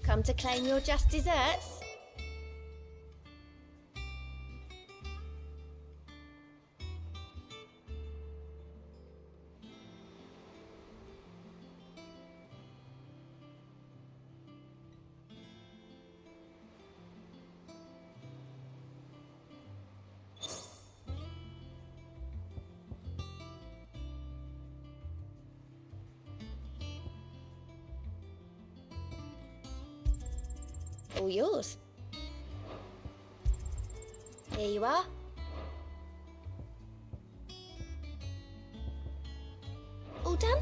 Come to claim your just desserts? All yours. Here you are. All done?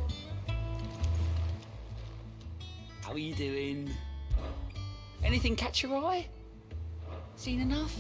How are you doing? Anything catch your eye? Seen enough?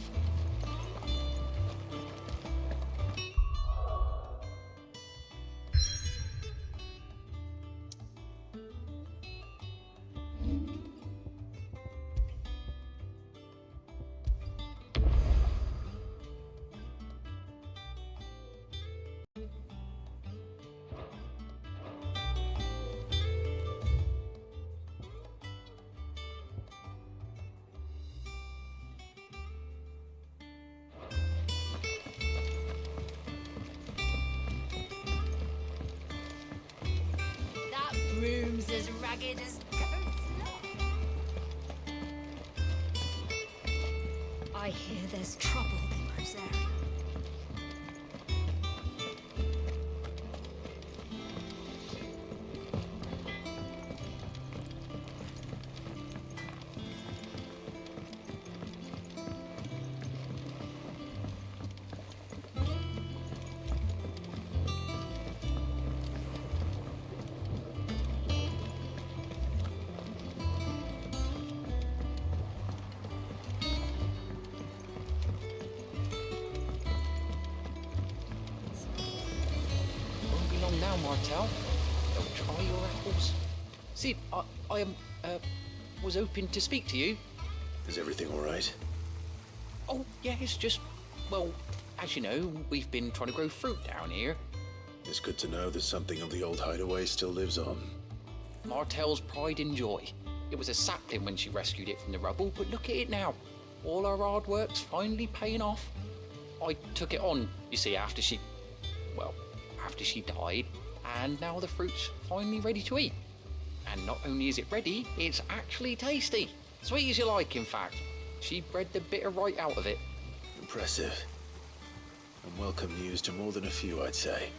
Room's as ragged as goat's luck. I hear there's trouble in Rosaria. come now, Martel. Don't try your apples. Sid, I was hoping to speak to you. Is everything all right? Oh, yeah, it's just, well, as you know, we've been trying to grow fruit down here. It's good to know that something of the old hideaway still lives on. Martel's pride and joy. It was a sapling when she rescued it from the rubble, but look at it now. All our hard work's finally paying off. I took it on, you see, after she died, and now the fruit's finally ready to eat. And not only is it ready, it's actually tasty. Sweet as you like, in fact. She bred the bitter right out of it. Impressive. And welcome news to more than a few, I'd say.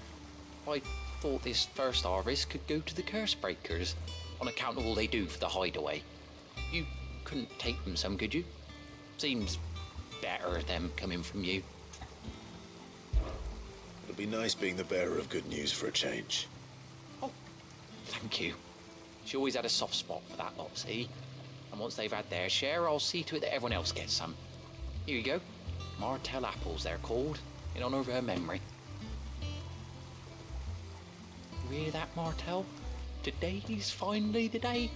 I thought this first harvest could go to the curse breakers, on account of all they do for the hideaway. You couldn't take them some, could you? Seems better them coming from you. It'll be nice being the bearer of good news for a change. Oh, thank you. She always had a soft spot for that lot, see? And once they've had their share, I'll see to it that everyone else gets some. Here you go. Martel apples, they're called, in honor of her memory. You hear that, Martel? Today's finally the day.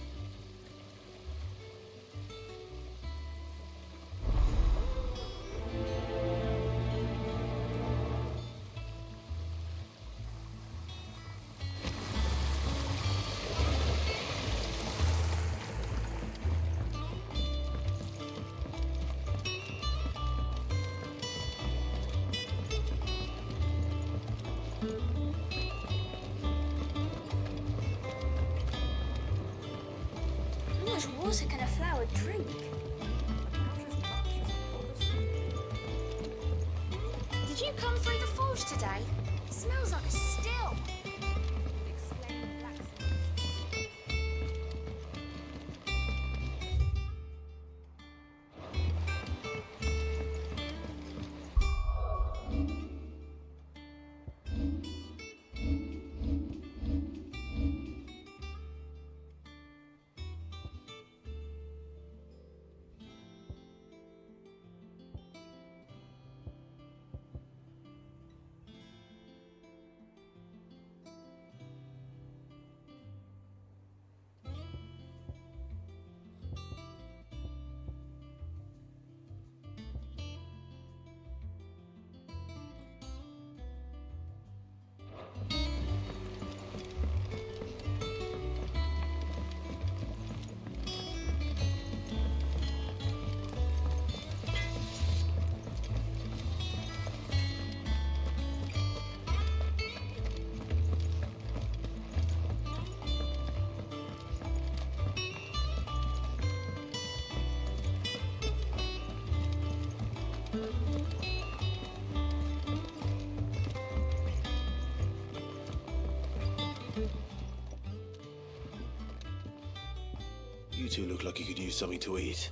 How much water can a flower drink? Did you come through the forge today? It smells like a still. Exclaimed blacksmith. You two look like you could use something to eat.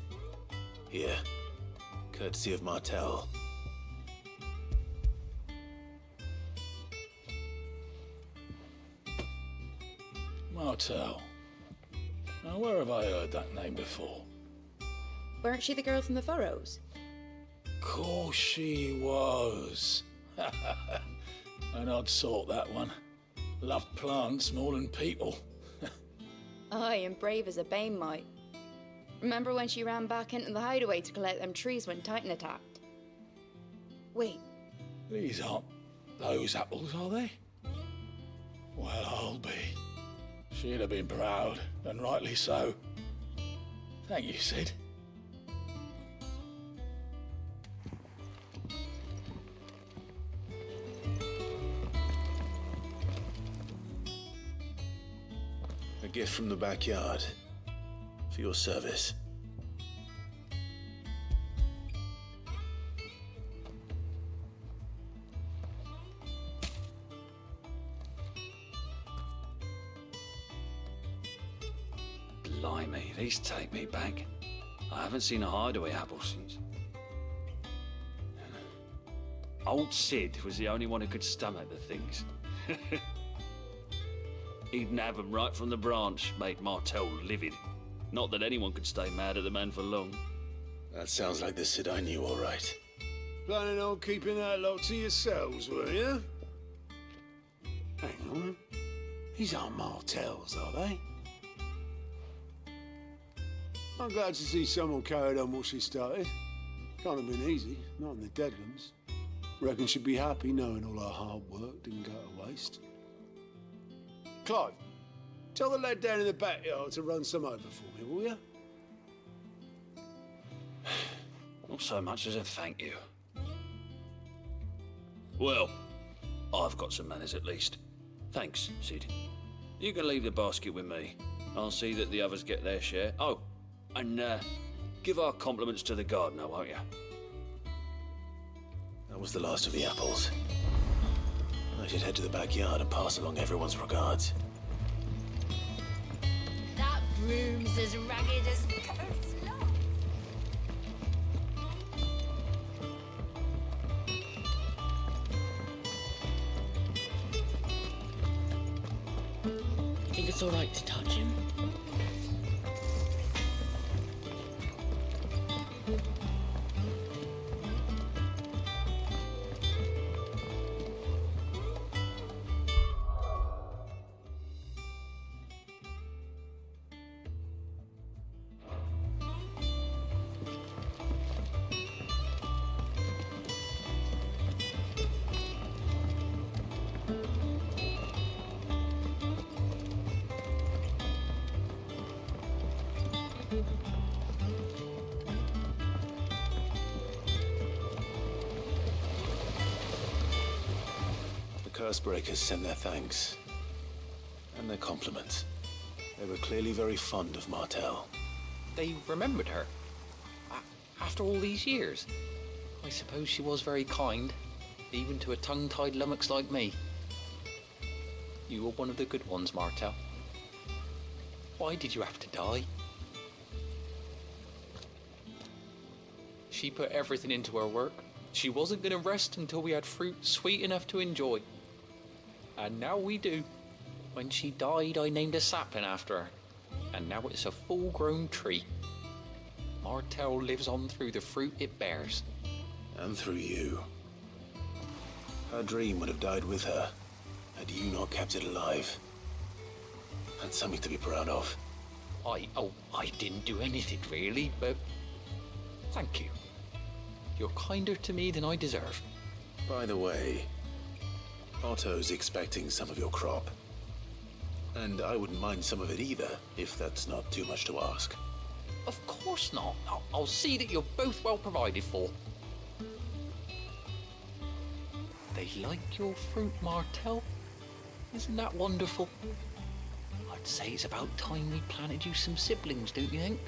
Here, courtesy of Martel. Martel. Now, where have I heard that name before? Weren't she the girl from the Furrows? Course she was. An odd sort, that one. Loved plants more than people. Aye, and brave as a bane might. Remember when she ran back into the hideaway to collect them trees when Titan attacked? Wait. These aren't those apples, are they? Well, I'll be. She'd have been proud, and rightly so. Thank you, Sid. A gift from the backyard. For your service. Blimey, these take me back. I haven't seen a hideaway apple since. Old Sid was the only one who could stomach the things. He'd nab them right from the branch, made Martel livid. Not that anyone could stay mad at the man for long. That sounds like the Sid I knew, all right. Planning on keeping that lot to yourselves, were you? Hang on. These aren't Martells, are they? I'm glad to see someone carried on what she started. Can't have been easy, not in the Deadlands. Reckon she'd be happy knowing all her hard work didn't go to waste. Clive, tell the lad down in the backyard to run some over for me, will you? Not so much as a thank you. Well, I've got some manners at least. Thanks, Sid. You can leave the basket with me. I'll see that the others get their share. Oh, and give our compliments to the gardener, won't you? That was the last of the apples. I should head to the backyard and pass along everyone's regards. That broom's as ragged as Kurt's law. You think it's all right to touch him? Cursebreakers sent their thanks. And their compliments. They were clearly very fond of Martell. They remembered her. After all these years. I suppose she was very kind, even to a tongue-tied lummox like me. You were one of the good ones, Martell. Why did you have to die? She put everything into her work. She wasn't going to rest until we had fruit sweet enough to enjoy. And now we do. When she died, I named a sapling after her. And now it's a full-grown tree. Martell lives on through the fruit it bears. And through you. Her dream would have died with her, had you not kept it alive. That's something to be proud of. I didn't do anything really, but thank you. You're kinder to me than I deserve. By the way, Otto's expecting some of your crop. And I wouldn't mind some of it either, if that's not too much to ask. Of course not. I'll see that you're both well provided for. They like your fruit, Martell. Isn't that wonderful? I'd say it's about time we planted you some siblings, don't you think?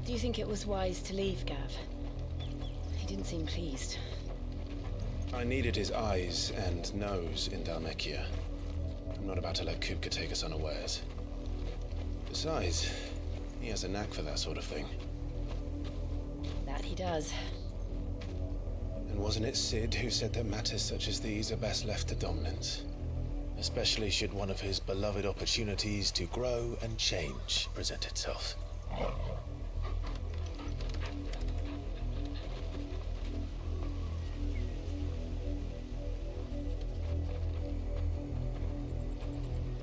Do you think it was wise to leave, Gav? He didn't seem pleased. I needed his eyes and nose in Dhalmekia. I'm not about to let Kupka take us unawares. Besides, he has a knack for that sort of thing. That he does. And wasn't it Sid who said that matters such as these are best left to dominance? Especially should one of his beloved opportunities to grow and change present itself.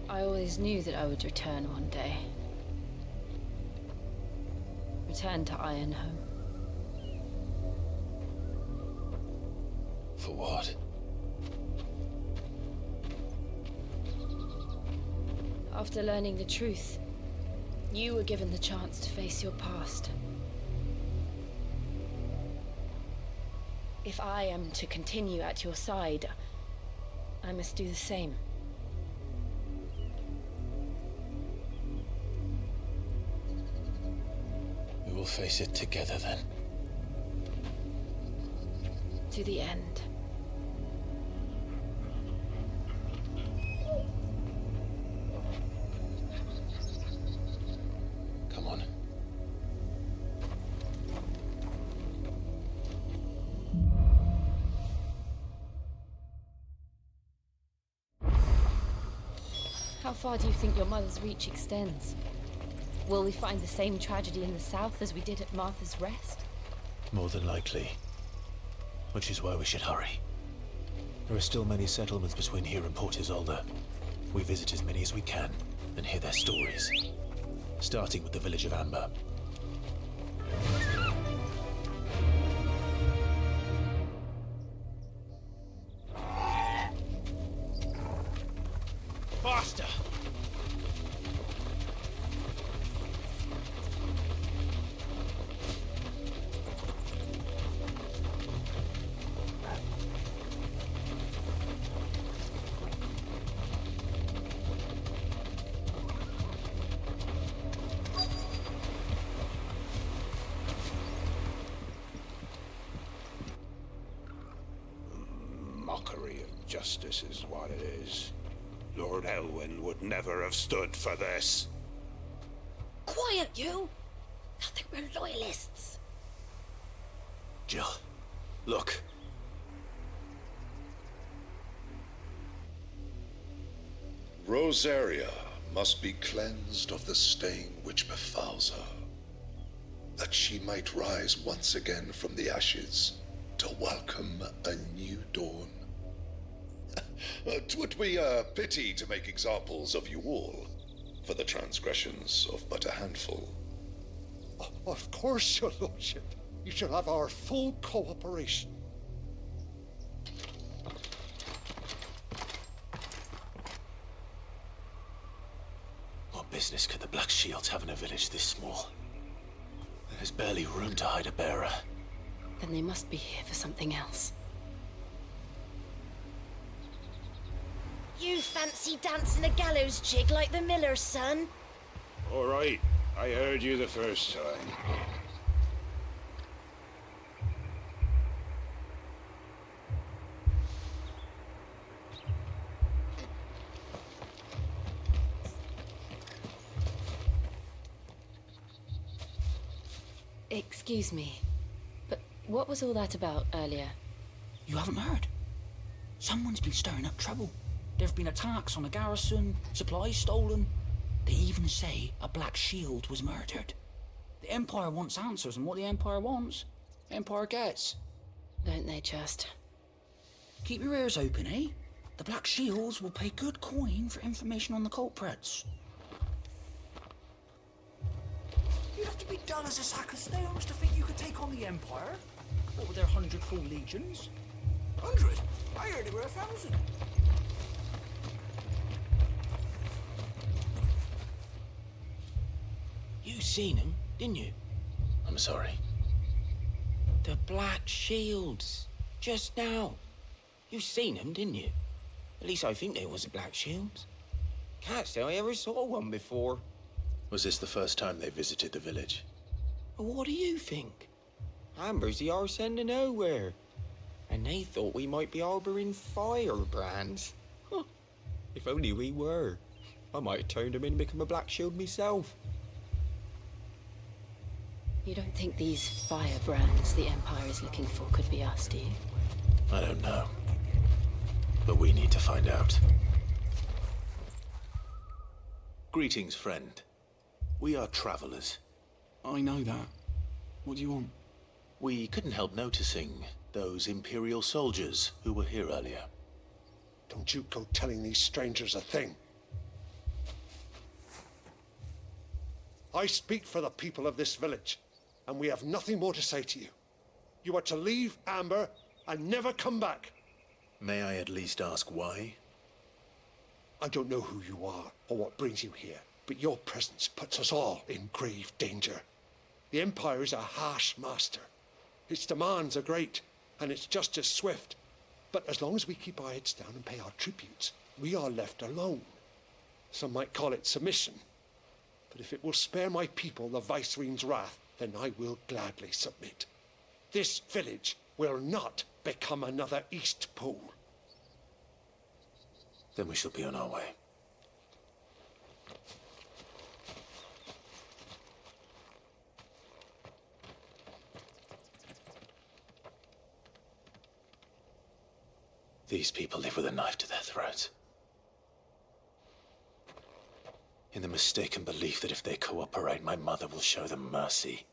I always knew that I would return one day. Return to Ironhome. For what? After learning the truth, you were given the chance to face your past. If I am to continue at your side, I must do the same. face it together then. To the end. Come on. How far do you think your mother's reach extends? Will we find the same tragedy in the south as we did at Martha's Rest? More than likely. Which is why we should hurry. There are still many settlements between here and Port Isolde. We visit as many as we can and hear their stories. Starting with the village of Amber. Faster! Mockery of justice is what it is. Lord Elwyn would never have stood for this. Quiet, you! Nothing, we're loyalists. Jill, look. Rosaria must be cleansed of the stain which befouls her, that she might rise once again from the ashes to welcome a new dawn. 'Twould be a pity to make examples of you all, for the transgressions of but a handful. Of course, your lordship. You shall have our full cooperation. What business could the Black Shields have in a village this small? There's barely room to hide a bearer. Then they must be here for something else. You fancy dancing a gallows jig like the miller's son? All right, I heard you the first time. Excuse me, but what was all that about earlier? You haven't heard? Someone's been stirring up trouble. There've been attacks on the garrison, supplies stolen. They even say a Black Shield was murdered. The Empire wants answers, and what the Empire wants, the Empire gets. Don't they just? Keep your ears open, eh? The Black Shields will pay good coin for information on the culprits. You'd have to be dull as a sack of stones to think you could take on the Empire. What with their 100 full legions? 100? I heard they were 1,000. You seen him, didn't you? I'm sorry. The Black Shields. Just now. You seen him, didn't you? At least I think there was a Black Shields. Can't say I ever saw one before. Was this the first time they visited the village? What do you think? Amber's the arse end of nowhere. And they thought we might be harbouring firebrands. Huh. If only we were. I might have turned them in and become a Black Shield myself. You don't think these firebrands the Empire is looking for could be us, do you? I don't know. But we need to find out. Greetings, friend. We are travelers. I know that. What do you want? We couldn't help noticing those Imperial soldiers who were here earlier. Don't you go telling these strangers a thing. I speak for the people of this village, and we have nothing more to say to you. You are to leave Amber and never come back. May I at least ask why? I don't know who you are or what brings you here, but your presence puts us all in grave danger. The Empire is a harsh master. Its demands are great, and its justice swift. But as long as we keep our heads down and pay our tributes, we are left alone. Some might call it submission. But if it will spare my people the Viceroy's wrath, then I will gladly submit. This village will not become another East Pool. Then we shall be on our way. These people live with a knife to their throats. In the mistaken belief that if they cooperate, my mother will show them mercy.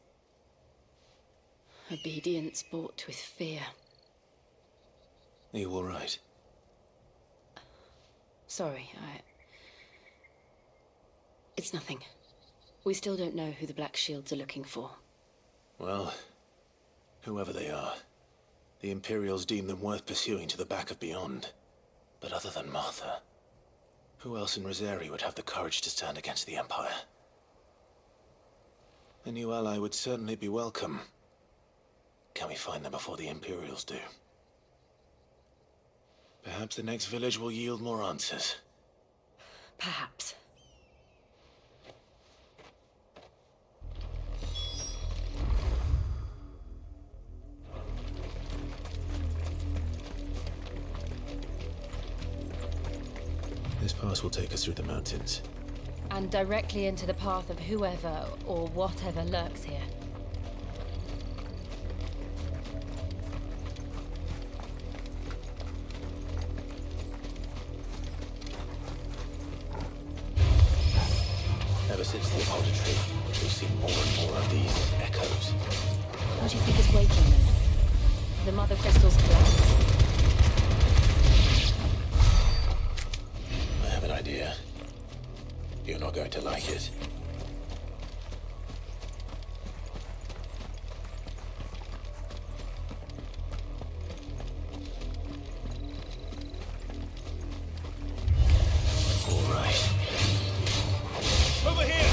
Obedience bought with fear. Are you all right? Sorry, It's nothing. We still don't know who the Black Shields are looking for. Well, whoever they are, the Imperials deem them worth pursuing to the back of beyond. But other than Martha, who else in Rosari would have the courage to stand against the Empire? A new ally would certainly be welcome. Can we find them before the Imperials do? Perhaps the next village will yield more answers. Perhaps. This pass will take us through the mountains. And directly into the path of whoever or whatever lurks here. Ever since the auditory, we've seen more and more of these echoes. What do you think is waking them? The mother crystal's collapse. I have an idea. You're not going to like it. All right. Over here!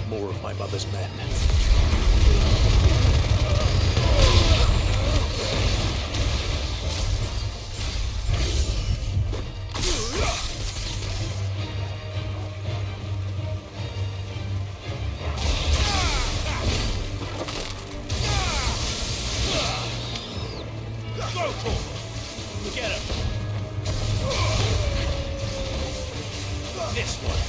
More of my mother's men. Go for it! Get him! This one!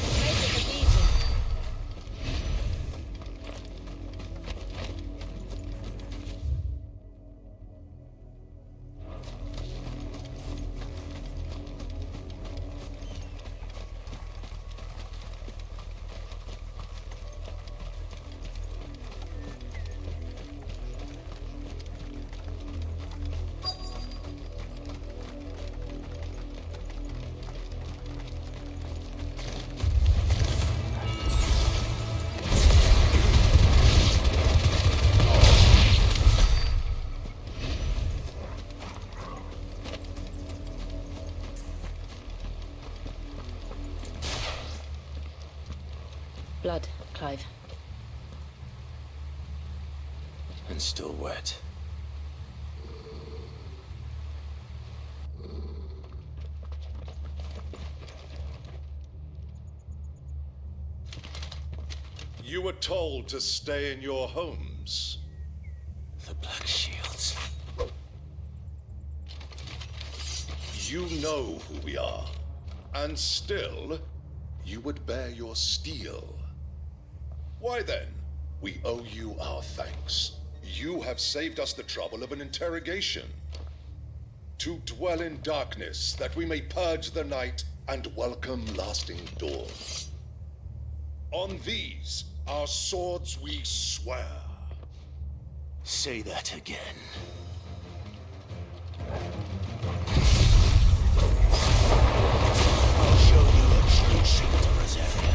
Blood, Clive. And still wet. You were told to stay in your homes. The Black Shields. You know who we are. And still, you would bear your steel. Why then, we owe you our thanks. You have saved us the trouble of an interrogation. To dwell in darkness, that we may purge the night and welcome lasting dawn. On these, our swords we swear. Say that again. I'll show you a true secret of Rosaria.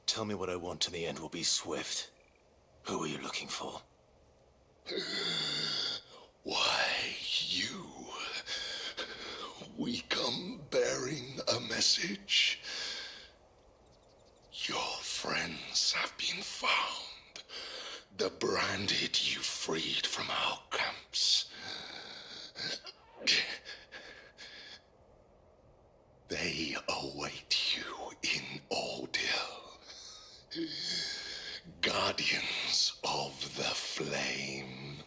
Tell me what I want and the end will be swift. Who are you looking for? Why, you. We come bearing a message. Your friends have been found. The branded you freed from our camps. They await you in Ordeal. Guardians of the Flame.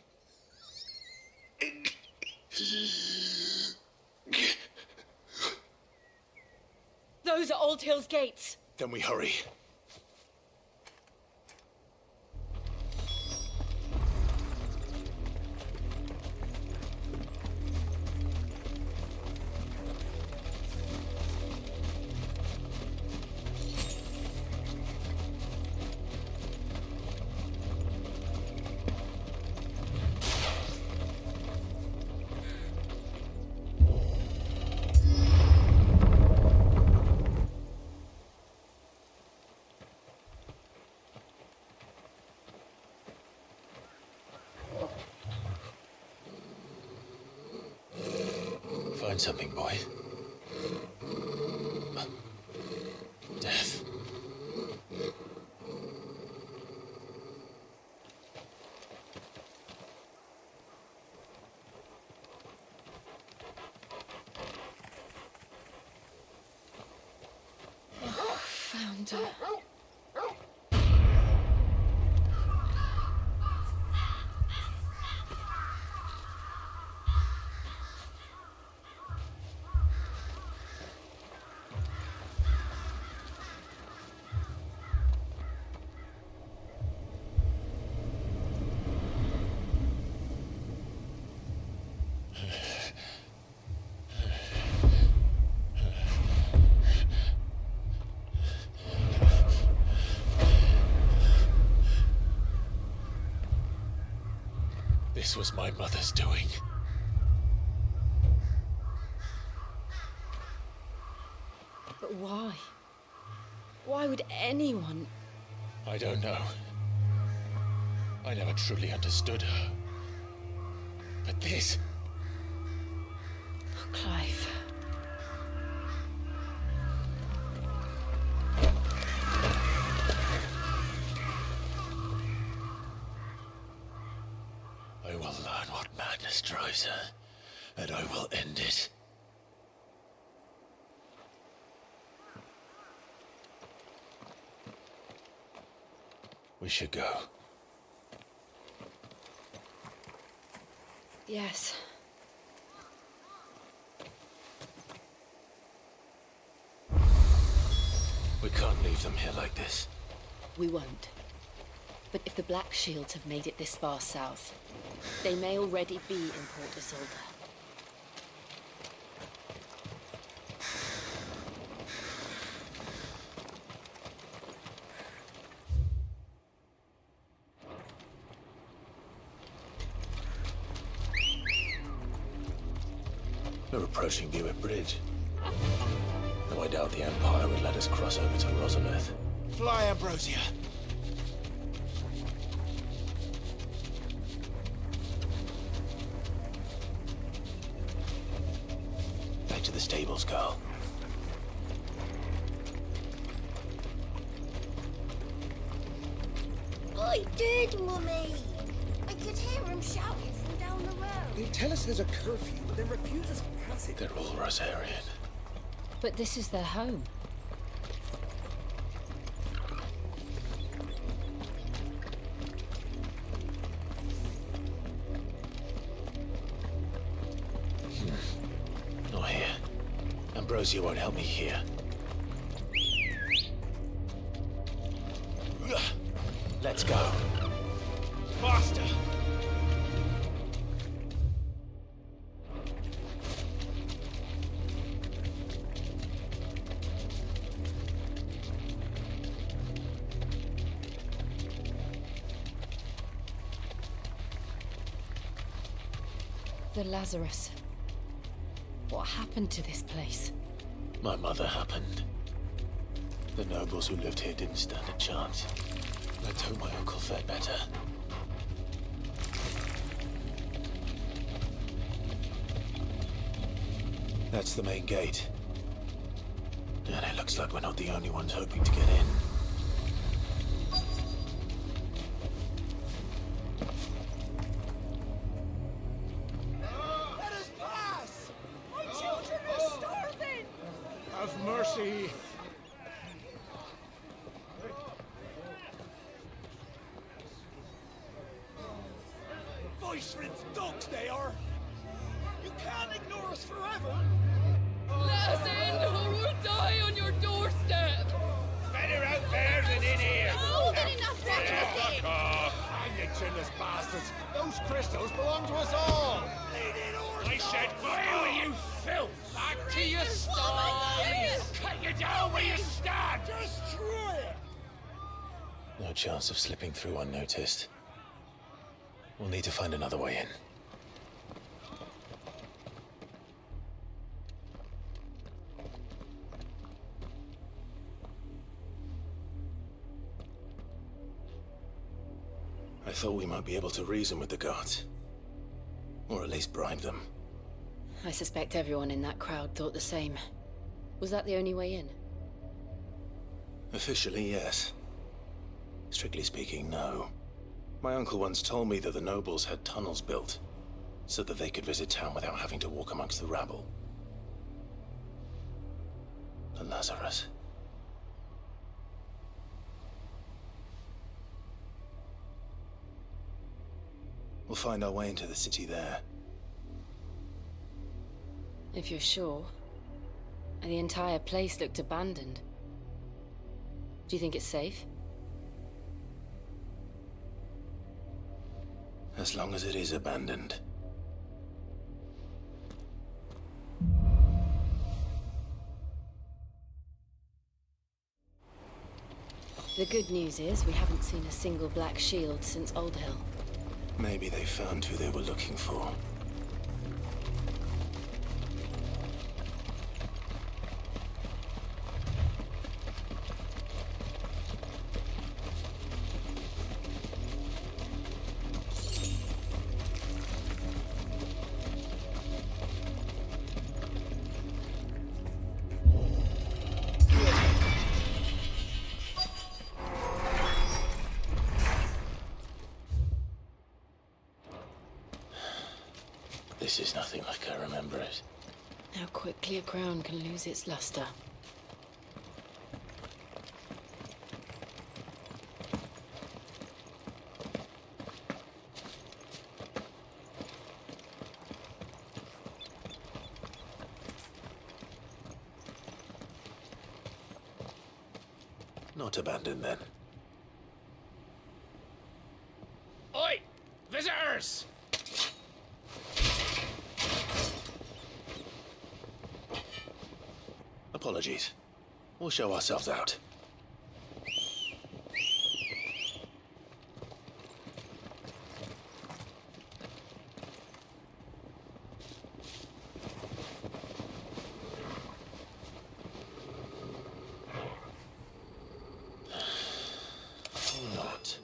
Those are Old Hill's gates. Then we hurry. Find something, boy. Death. Found her. This was my mother's doing. But why? Why would anyone? I don't know. I never truly understood her. But this... Oh, Clive. I will learn what madness drives her, and I will end it. We should go. Yes. We can't leave them here like this. We won't. But if the Black Shields have made it this far south, they may already be in Port Isolde. We're approaching Buick Bridge. Though I doubt the Empire would let us cross over to Rosameth. Fly, Ambrosia. stables, Carl. I did, Mummy. I could hear him shouting from down the road. They tell us there's a curfew, but they refuse us passage. They're all Rosarian. But this is their home. Not here. Ambrosia won't help me here. Let's go. Faster! The Lazarus. What happened to this place? My mother happened. The nobles who lived here didn't stand a chance. Let's hope my uncle fared better. That's the main gate. And it looks like we're not the only ones hoping to get in. Let us pass! My children are starving! Have mercy. Viceroy's dogs they are! You can't ignore us forever! Let us in or we'll die on your doorstep! Better out there than in here! More than enough damage! Fuck off! Hang the chinless bastards! Those crystals belong to us all! I said, where you filth! Back to your stalls! Cut you down where you stand! Destroy it! No chance of slipping through unnoticed. We'll need to find another way in. I thought we might be able to reason with the guards. Or at least bribe them. I suspect everyone in that crowd thought the same. Was that the only way in? Officially, yes. Strictly speaking, no. My uncle once told me that the nobles had tunnels built, so that they could visit town without having to walk amongst the rabble. The Lazarus. We'll find our way into the city there. If you're sure. The entire place looked abandoned. Do you think it's safe? As long as it is abandoned. The good news is we haven't seen a single black shield since Old Hill. Maybe they found who they were looking for. This is nothing like I remember it. How quickly a crown can lose its luster. Not abandoned then. Oi! Visitors! Apologies. We'll show ourselves out. Or not.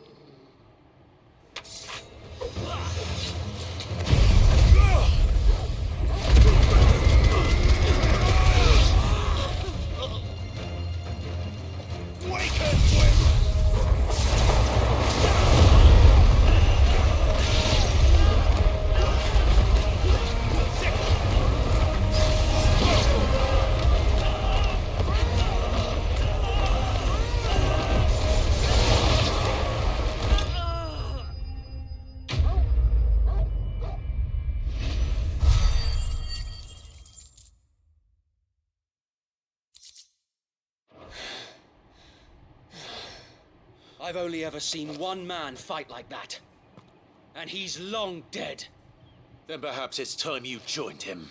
I've only ever seen one man fight like that. And he's long dead. Then perhaps it's time you joined him.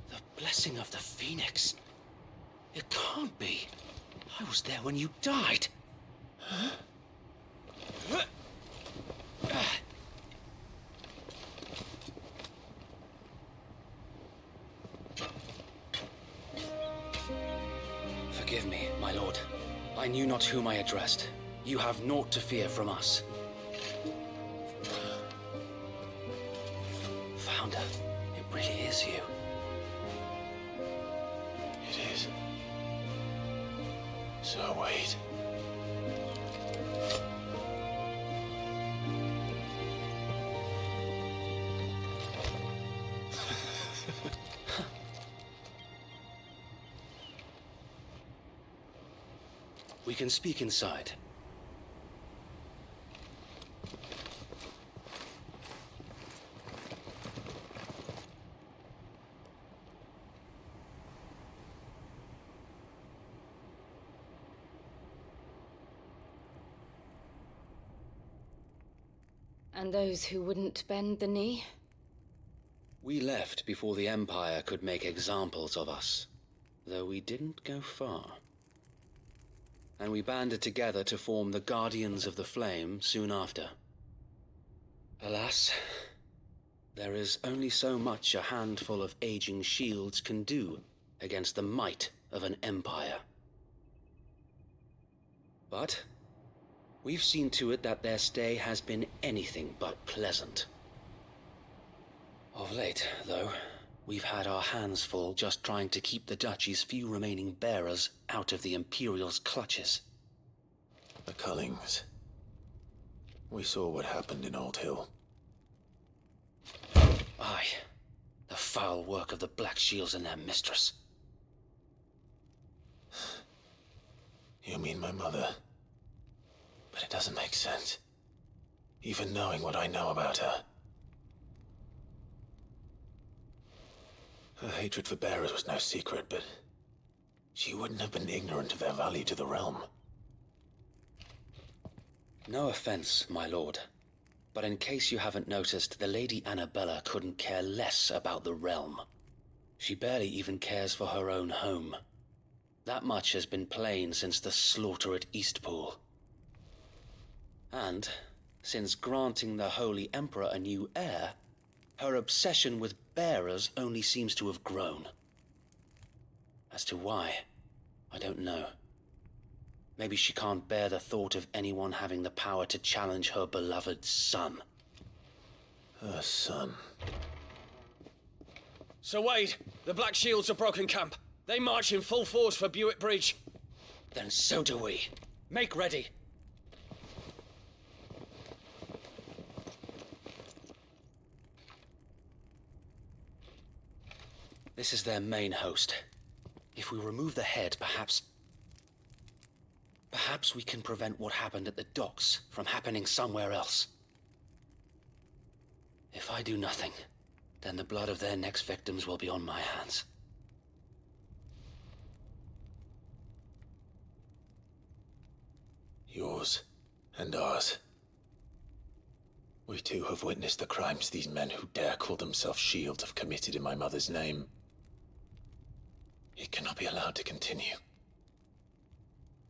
The blessing of the Phoenix. It can't be. I was there when you died. Forgive me, my lord. I knew not whom I addressed. You have naught to fear from us. Founder, it really is you. It is. So wait. We can speak inside. And those who wouldn't bend the knee? We left before the Empire could make examples of us, though we didn't go far. And we banded together to form the Guardians of the Flame soon after. Alas, there is only so much a handful of aging shields can do against the might of an empire. But we've seen to it that their stay has been anything but pleasant. Of late, though, we've had our hands full just trying to keep the Duchy's few remaining bearers out of the Imperial's clutches. The Cullings. We saw what happened in Old Hill. Aye, the foul work of the Black Shields and their mistress. You mean my mother? But it doesn't make sense. Even knowing what I know about her. Her hatred for bearers was no secret, but she wouldn't have been ignorant of their value to the realm. No offense, my lord, but in case you haven't noticed, the Lady Annabella couldn't care less about the realm. She barely even cares for her own home. That much has been plain since the slaughter at Eastpool. And, since granting the Holy Emperor a new heir, her obsession with bearers only seems to have grown. As to why, I don't know. Maybe she can't bear the thought of anyone having the power to challenge her beloved son. Her son. Sir Wade, the Black Shields have broken camp. They march in full force for Buick Bridge. Then so do we. Make ready. This is their main host. If we remove the head, perhaps we can prevent what happened at the docks from happening somewhere else. If I do nothing, then the blood of their next victims will be on my hands. Yours and ours. We too have witnessed the crimes these men who dare call themselves shields have committed in my mother's name. It cannot be allowed to continue.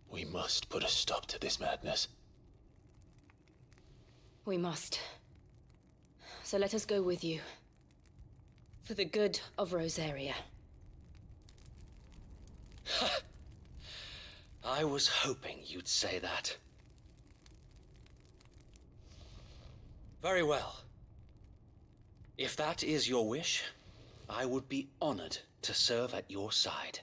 We must put a stop to this madness. We must. So let us go with you. For the good of Rosaria. I was hoping you'd say that. Very well. If that is your wish, I would be honored to serve at your side.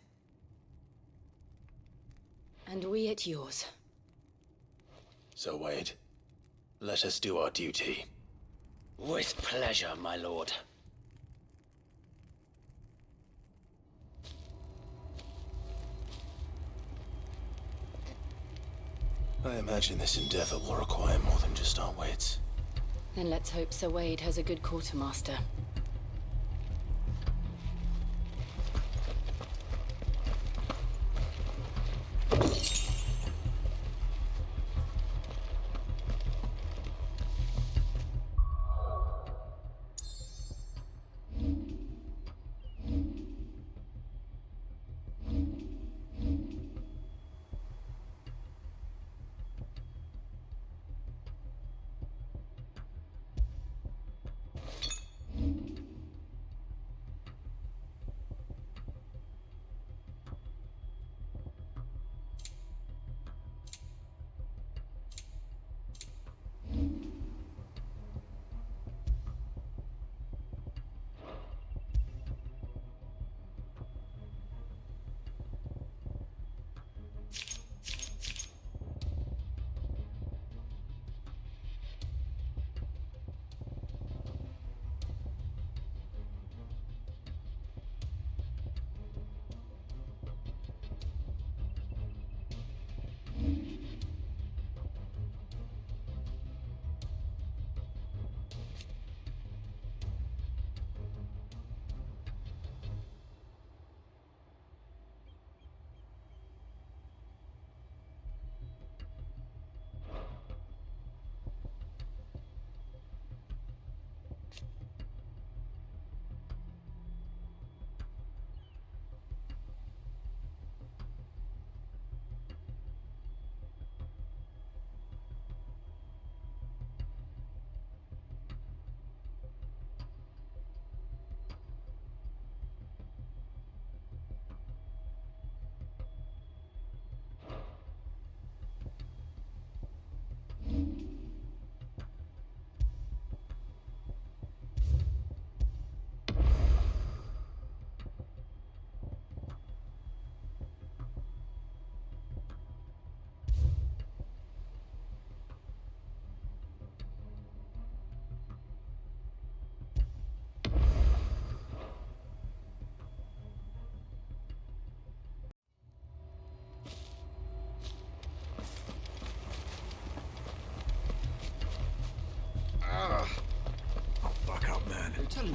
And we at yours. So, Wade, let us do our duty. With pleasure, my lord. I imagine this endeavor will require more than just our wits. Then let's hope Sir Wade has a good quartermaster.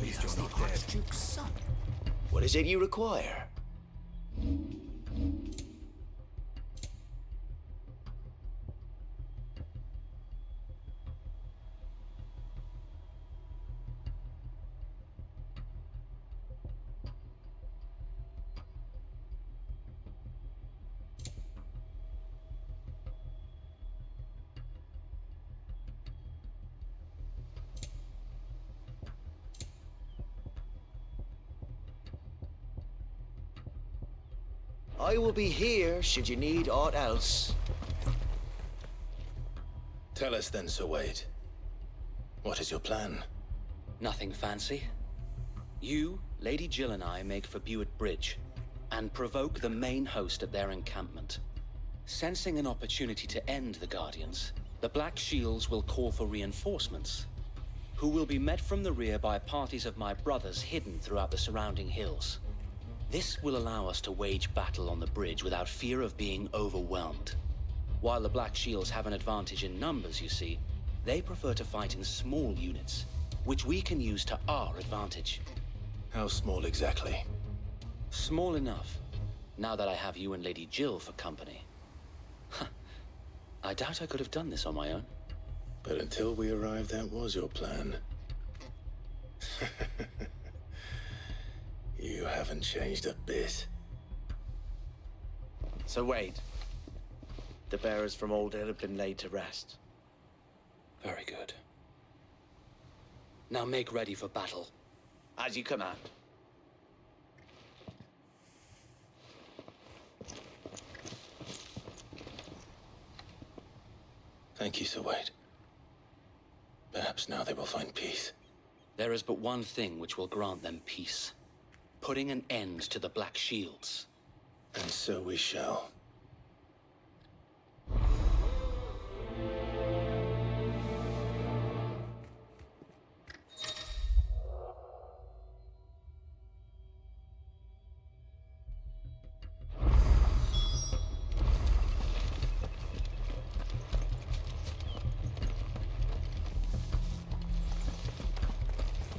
least you're not dead. Archduke's son. What is it you require? I will be here should you need aught else. Tell us then, Sir Wade. What is your plan? Nothing fancy. You, Lady Jill and I make for Buett Bridge and provoke the main host at their encampment. Sensing an opportunity to end the Guardians, the Black Shields will call for reinforcements, who will be met from the rear by parties of my brothers hidden throughout the surrounding hills. This will allow us to wage battle on the bridge without fear of being overwhelmed. While the Black Shields have an advantage in numbers, you see, they prefer to fight in small units, which we can use to our advantage. How small exactly? Small enough, now that I have you and Lady Jill for company. I doubt I could have done this on my own. But until we arrived, that was your plan. You haven't changed a bit. So Wade, the bearers from Old Hill have been laid to rest. Very good. Now make ready for battle. As you command. Thank you, Sir Wade. Perhaps now they will find peace. There is but one thing which will grant them peace. Putting an end to the Black Shields. And so we shall.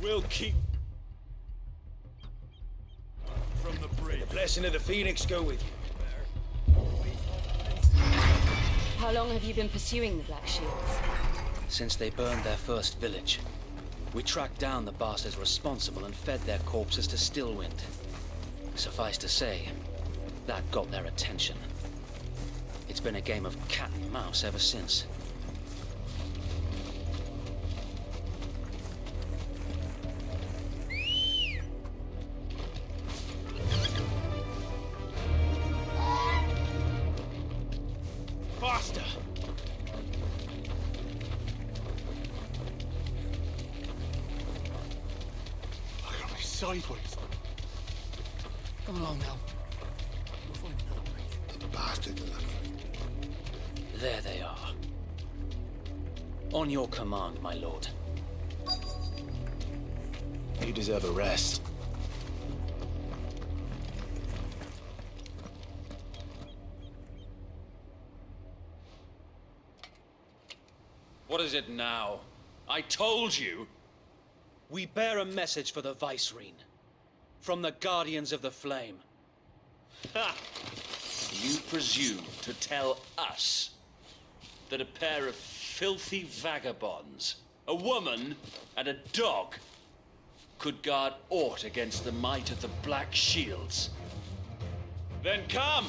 We'll keep from the bridge. The blessing of the Phoenix go with you. How long have you been pursuing the Black Shields? Since they burned their first village. We tracked down the bastards responsible and fed their corpses to Stillwind. Suffice to say, that got their attention. It's been a game of cat and mouse ever since. Faster! I got me sideways. Come along now. We'll find another place. The bastard lucky. There they are. On your command, my lord. You deserve a rest. What is it now? I told you! We bear a message for the Vicereine. From the Guardians of the Flame. Ha! You presume to tell us that a pair of filthy vagabonds, a woman and a dog, could guard aught against the might of the Black Shields? Then come!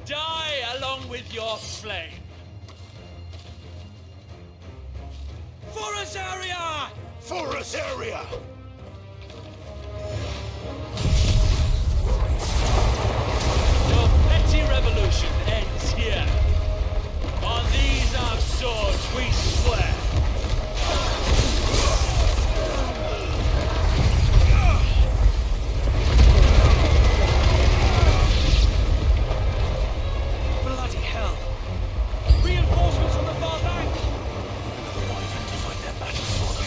Die along with your flame! For Azaria! For Azaria! Your petty revolution ends here. On these our swords we swear. Bloody hell! Reinforcements from the far bank! Another wyvern to fight their battles for them.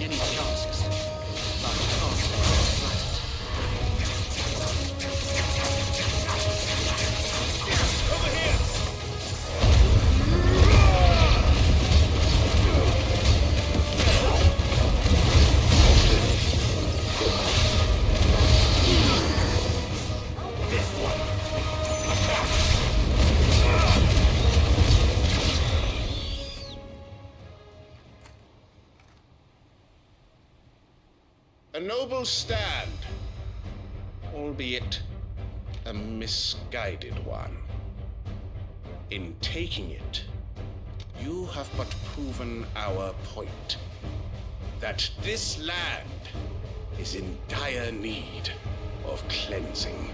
taking any chances. But I can't say I'm flattered. Over here! A noble stand, albeit a misguided one. In taking it, you have but proven our point, that this land is in dire need of cleansing.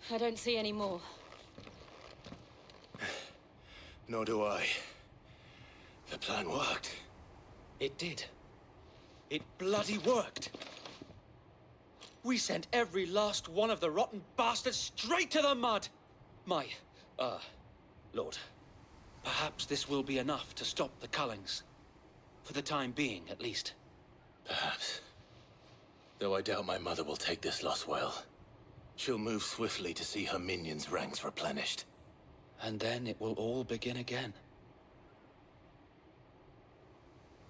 I don't see any more. Nor do I. The plan worked. It did. It bloody worked. We sent every last one of the rotten bastards straight to the mud! Lord, perhaps this will be enough to stop the Cullings. For the time being, at least. Perhaps. Though I doubt my mother will take this loss well. She'll move swiftly to see her minions' ranks replenished. And then it will all begin again.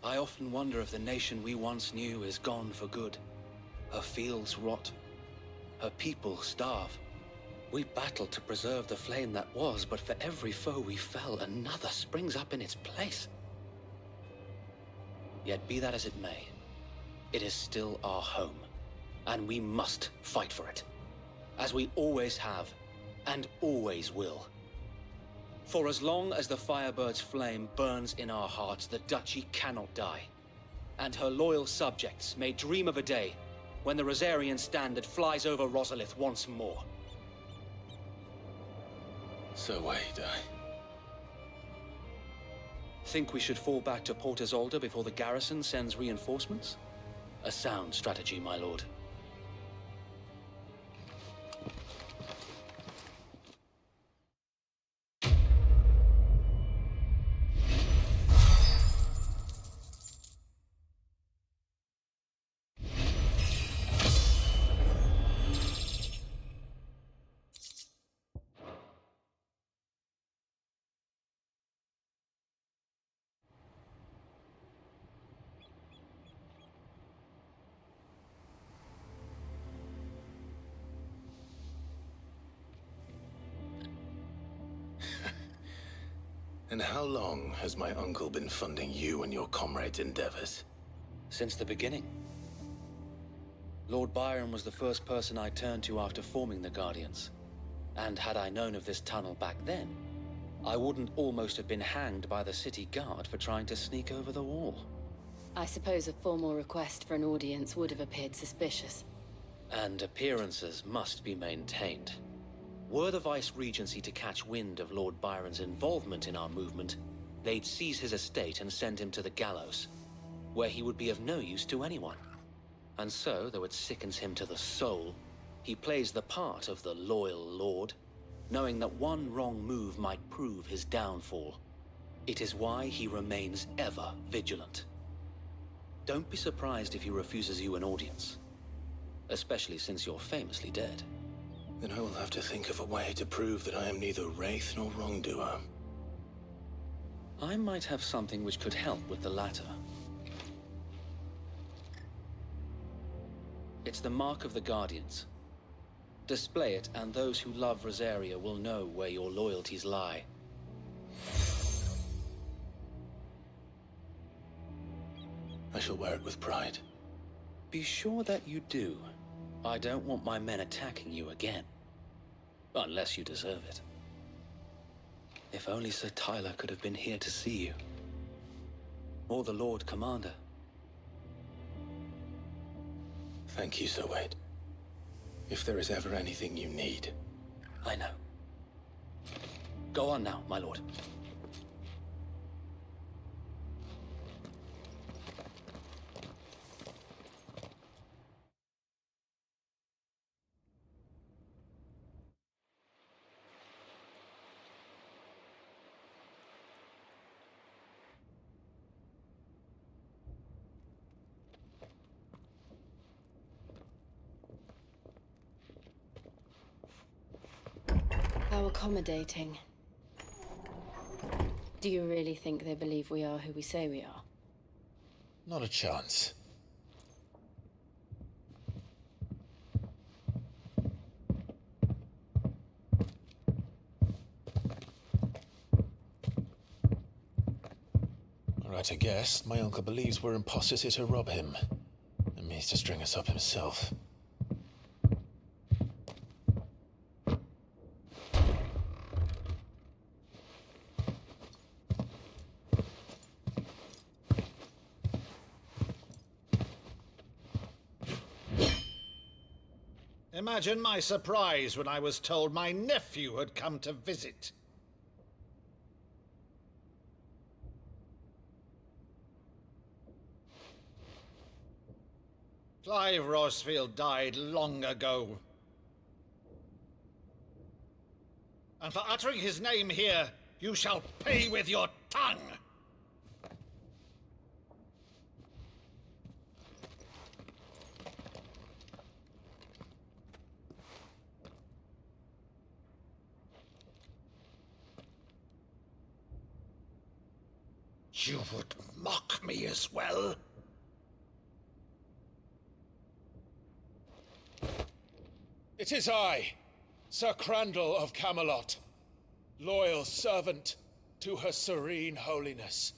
I often wonder if the nation we once knew is gone for good. Her fields rot. Her people starve. We battled to preserve the flame that was, but for every foe we fell, another springs up in its place. Yet be that as it may, it is still our home, and we must fight for it. As we always have, and always will. For as long as the Firebird's flame burns in our hearts, the Duchy cannot die. And her loyal subjects may dream of a day when the Rosarian standard flies over Rosalith once more. So wait, Think we should fall back to Port Isolde before the garrison sends reinforcements? A sound strategy, my lord. And how long has my uncle been funding you and your comrades' endeavors? Since the beginning. Lord Byron was the first person I turned to after forming the Guardians. And had I known of this tunnel back then, I wouldn't almost have been hanged by the city guard for trying to sneak over the wall. I suppose a formal request for an audience would have appeared suspicious. And appearances must be maintained. Were the Vice-Regency to catch wind of Lord Byron's involvement in our movement, they'd seize his estate and send him to the gallows, where he would be of no use to anyone. And so, though it sickens him to the soul, he plays the part of the loyal lord, knowing that one wrong move might prove his downfall. It is why he remains ever vigilant. Don't be surprised if he refuses you an audience, especially since you're famously dead. Then I will have to think of a way to prove that I am neither wraith nor wrongdoer. I might have something which could help with the latter. It's the mark of the Guardians. Display it, and those who love Rosaria will know where your loyalties lie. I shall wear it with pride. Be sure that you do. I don't want my men attacking you again. Unless you deserve it. If only Sir Tyler could have been here to see you. Or the Lord Commander. Thank you, Sir Wade. If there is ever anything you need. I know. Go on now, my lord. How accommodating. Do you really think they believe we are who we say we are? Not a chance. All right, I guess. My uncle believes we're imposters here to rob him. And means to string us up himself. Imagine my surprise when I was told my nephew had come to visit. Clive Rosfield died long ago. And for uttering his name here, you shall pay with your tongue! You would mock me as well? It is I, Sir Crandall of Camelot, loyal servant to Her Serene Holiness,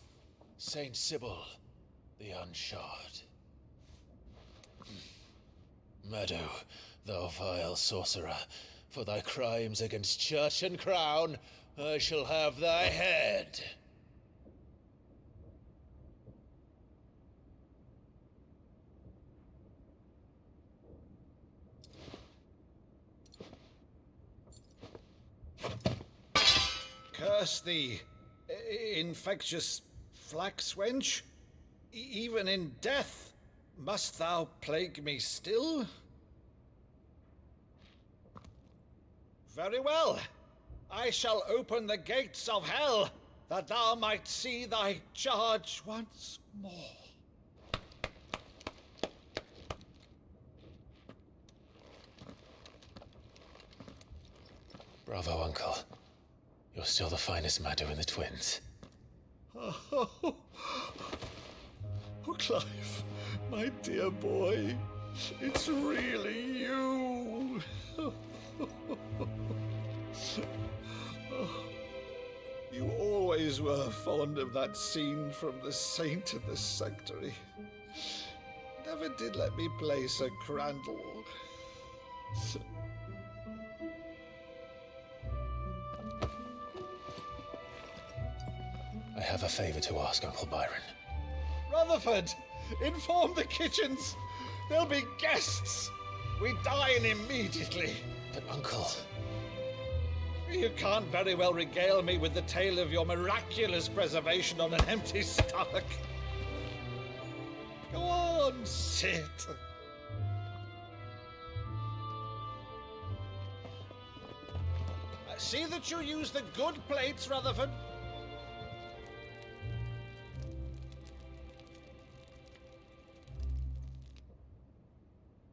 Saint Sybil the Unshod. Meadow, thou vile sorcerer, for thy crimes against church and crown, I shall have thy head. Curse thee, infectious flax wench. Even in death, must thou plague me still? Very well. I shall open the gates of hell, that thou might see thy charge once more. Bravo, Uncle. You're still the finest Maddo in the twins. Oh, Clive, my dear boy, it's really you. You always were fond of that scene from The Saint in the Sanctuary. Never did let me play Sir Crandall. I have a favor to ask, Uncle Byron. Rutherford, inform the kitchens. There'll be guests. We dine immediately. But, Uncle... You can't very well regale me with the tale of your miraculous preservation on an empty stomach. Go on, sit. See that you use the good plates, Rutherford.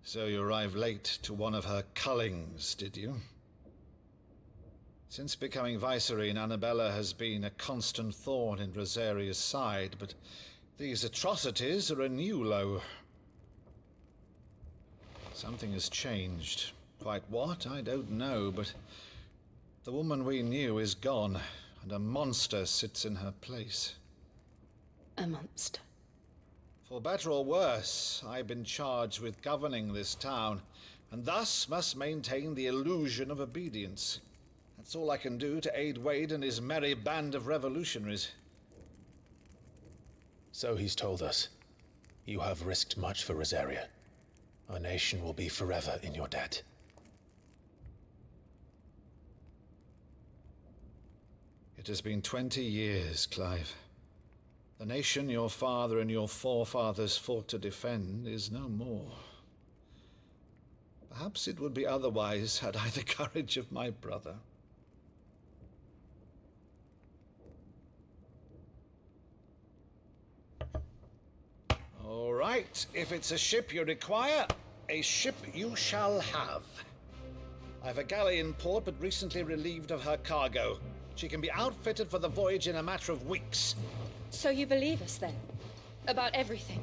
So you arrived late to one of her cullings, did you? Since becoming Vicereine, Annabella has been a constant thorn in Rosaria's side, but these atrocities are a new low. Something has changed. Quite what, I don't know, but the woman we knew is gone, and a monster sits in her place. A monster? For better or worse, I've been charged with governing this town, and thus must maintain the illusion of obedience. That's all I can do to aid Wade and his merry band of revolutionaries. So he's told us. You have risked much for Rosaria. Our nation will be forever in your debt. It has been 20 years, Clive. The nation your father and your forefathers fought to defend is no more. Perhaps it would be otherwise had I the courage of my brother. All right, if it's a ship you require, a ship you shall have. I've a galley in port, but recently relieved of her cargo. She can be outfitted for the voyage in a matter of weeks. So you believe us, then? About everything?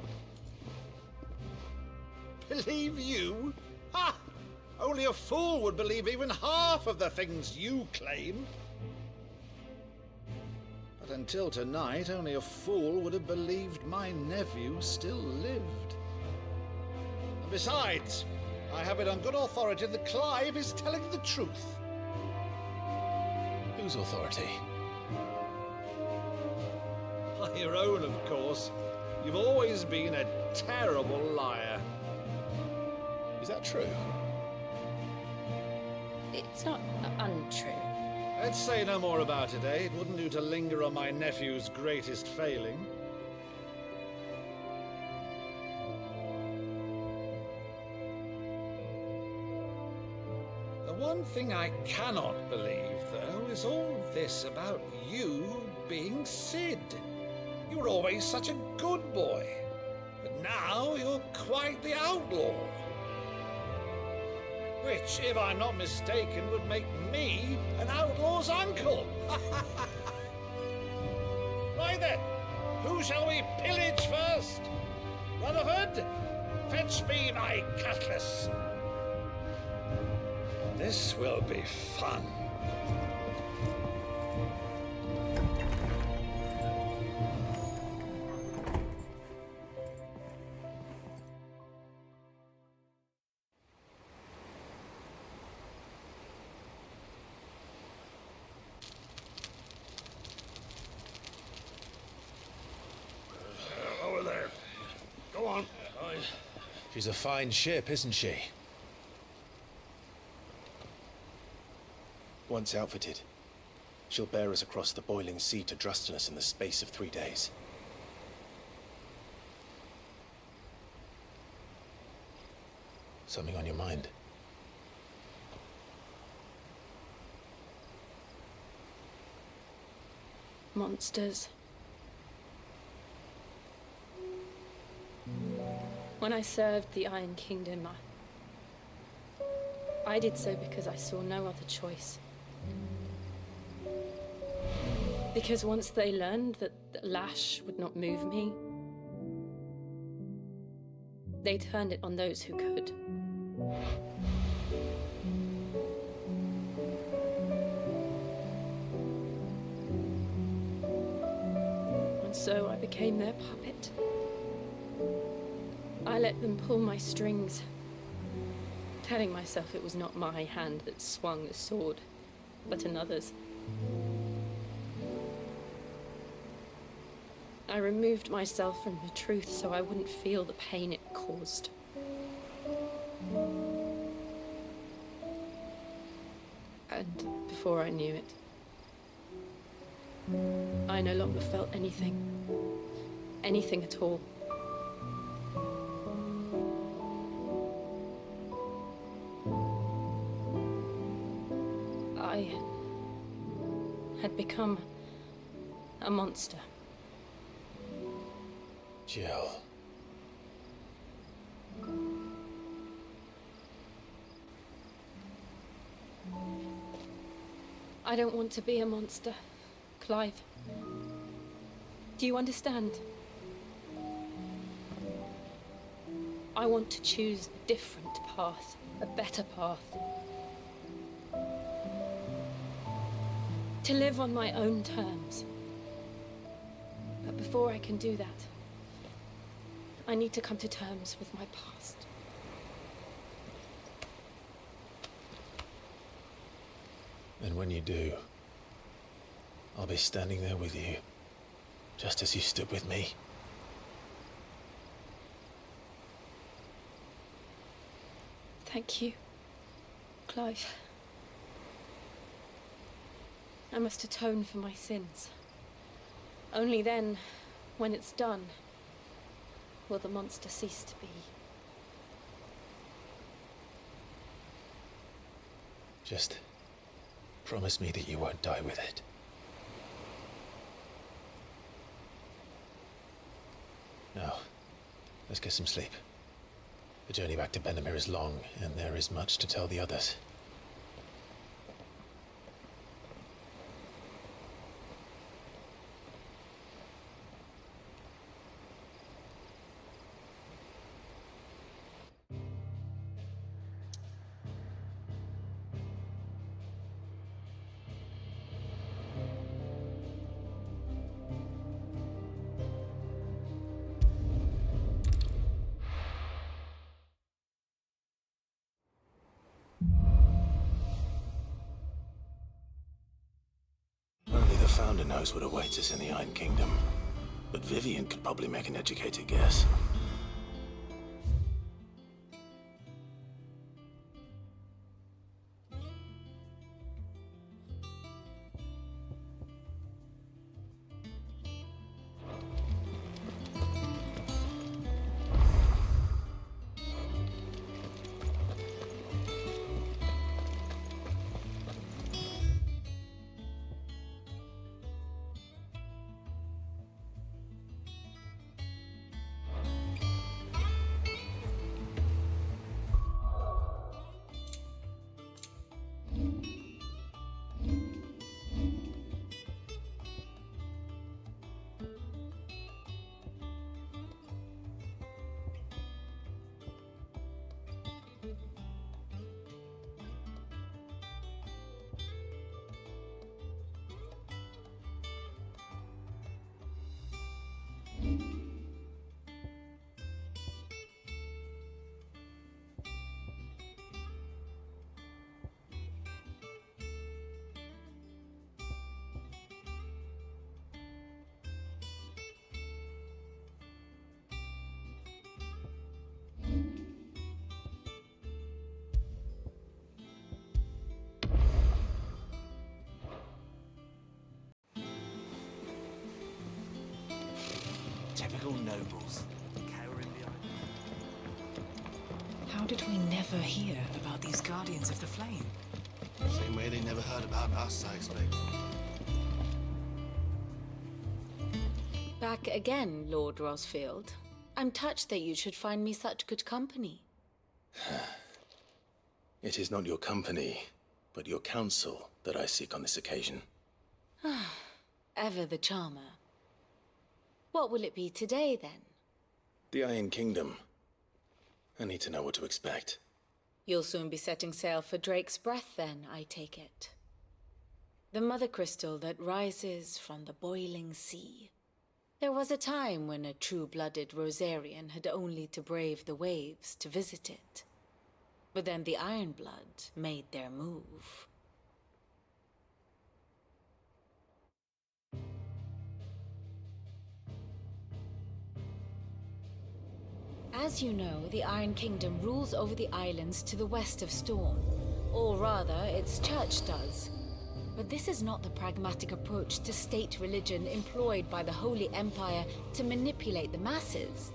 Believe you? Ha! Only a fool would believe even half of the things you claim. But until tonight, only a fool would have believed my nephew still lived. And besides, I have it on good authority that Clive is telling the truth. Whose authority? Your own, of course. You've always been a terrible liar. Is that true? It's not untrue. Let's say no more about it, eh? It wouldn't do to linger on my nephew's greatest failing. The one thing I cannot believe, though, is all this about you being Sid. You were always such a good boy, but now you're quite the outlaw. Which, if I'm not mistaken, would make me an outlaw's uncle. Right then, who shall we pillage first? Rutherford, fetch me my cutlass. This will be fun. Over there. Go on. She's a fine ship, isn't she? Once outfitted, she'll bear us across the boiling sea to Drustinus in the space of 3 days. Something on your mind? Monsters. When I served the Iron Kingdom, I did so because I saw no other choice. Because once they learned that the lash would not move me, they turned it on those who could. And so I became their puppet. I let them pull my strings, telling myself it was not my hand that swung the sword, but another's. I removed myself from the truth so I wouldn't feel the pain it caused. And before I knew it. I no longer felt anything. Anything at all. I had become a monster. Jill. I don't want to be a monster, Clive. Do you understand? I want to choose a different path, a better path. To live on my own terms. But before I can do that, I need to come to terms with my past. And when you do, I'll be standing there with you, just as you stood with me. Thank you, Clive. I must atone for my sins. Only then, when it's done, will the monster cease to be. Just promise me that you won't die with it. Now, let's get some sleep. The journey back to Benamir is long, and there is much to tell the others. Only the Founder knows what awaits us in the Iron Kingdom. But Vivian could probably make an educated guess. Typical nobles, cowering behind. How did we never hear about these Guardians of the Flame? Same way they never heard about us, I expect. Back again, Lord Rosfield. I'm touched that you should find me such good company. It is not your company, but your counsel that I seek on this occasion. Ever the charmer. What will it be today, then? The Iron Kingdom. I need to know what to expect. You'll soon be setting sail for Drake's Breath, then, I take it. The mother crystal that rises from the boiling sea. There was a time when a true-blooded Rosarian had only to brave the waves to visit it. But then the Ironblood made their move. As you know, the Iron Kingdom rules over the islands to the west of Storm. Or rather, its church does. But this is not the pragmatic approach to state religion employed by the Holy Empire to manipulate the masses.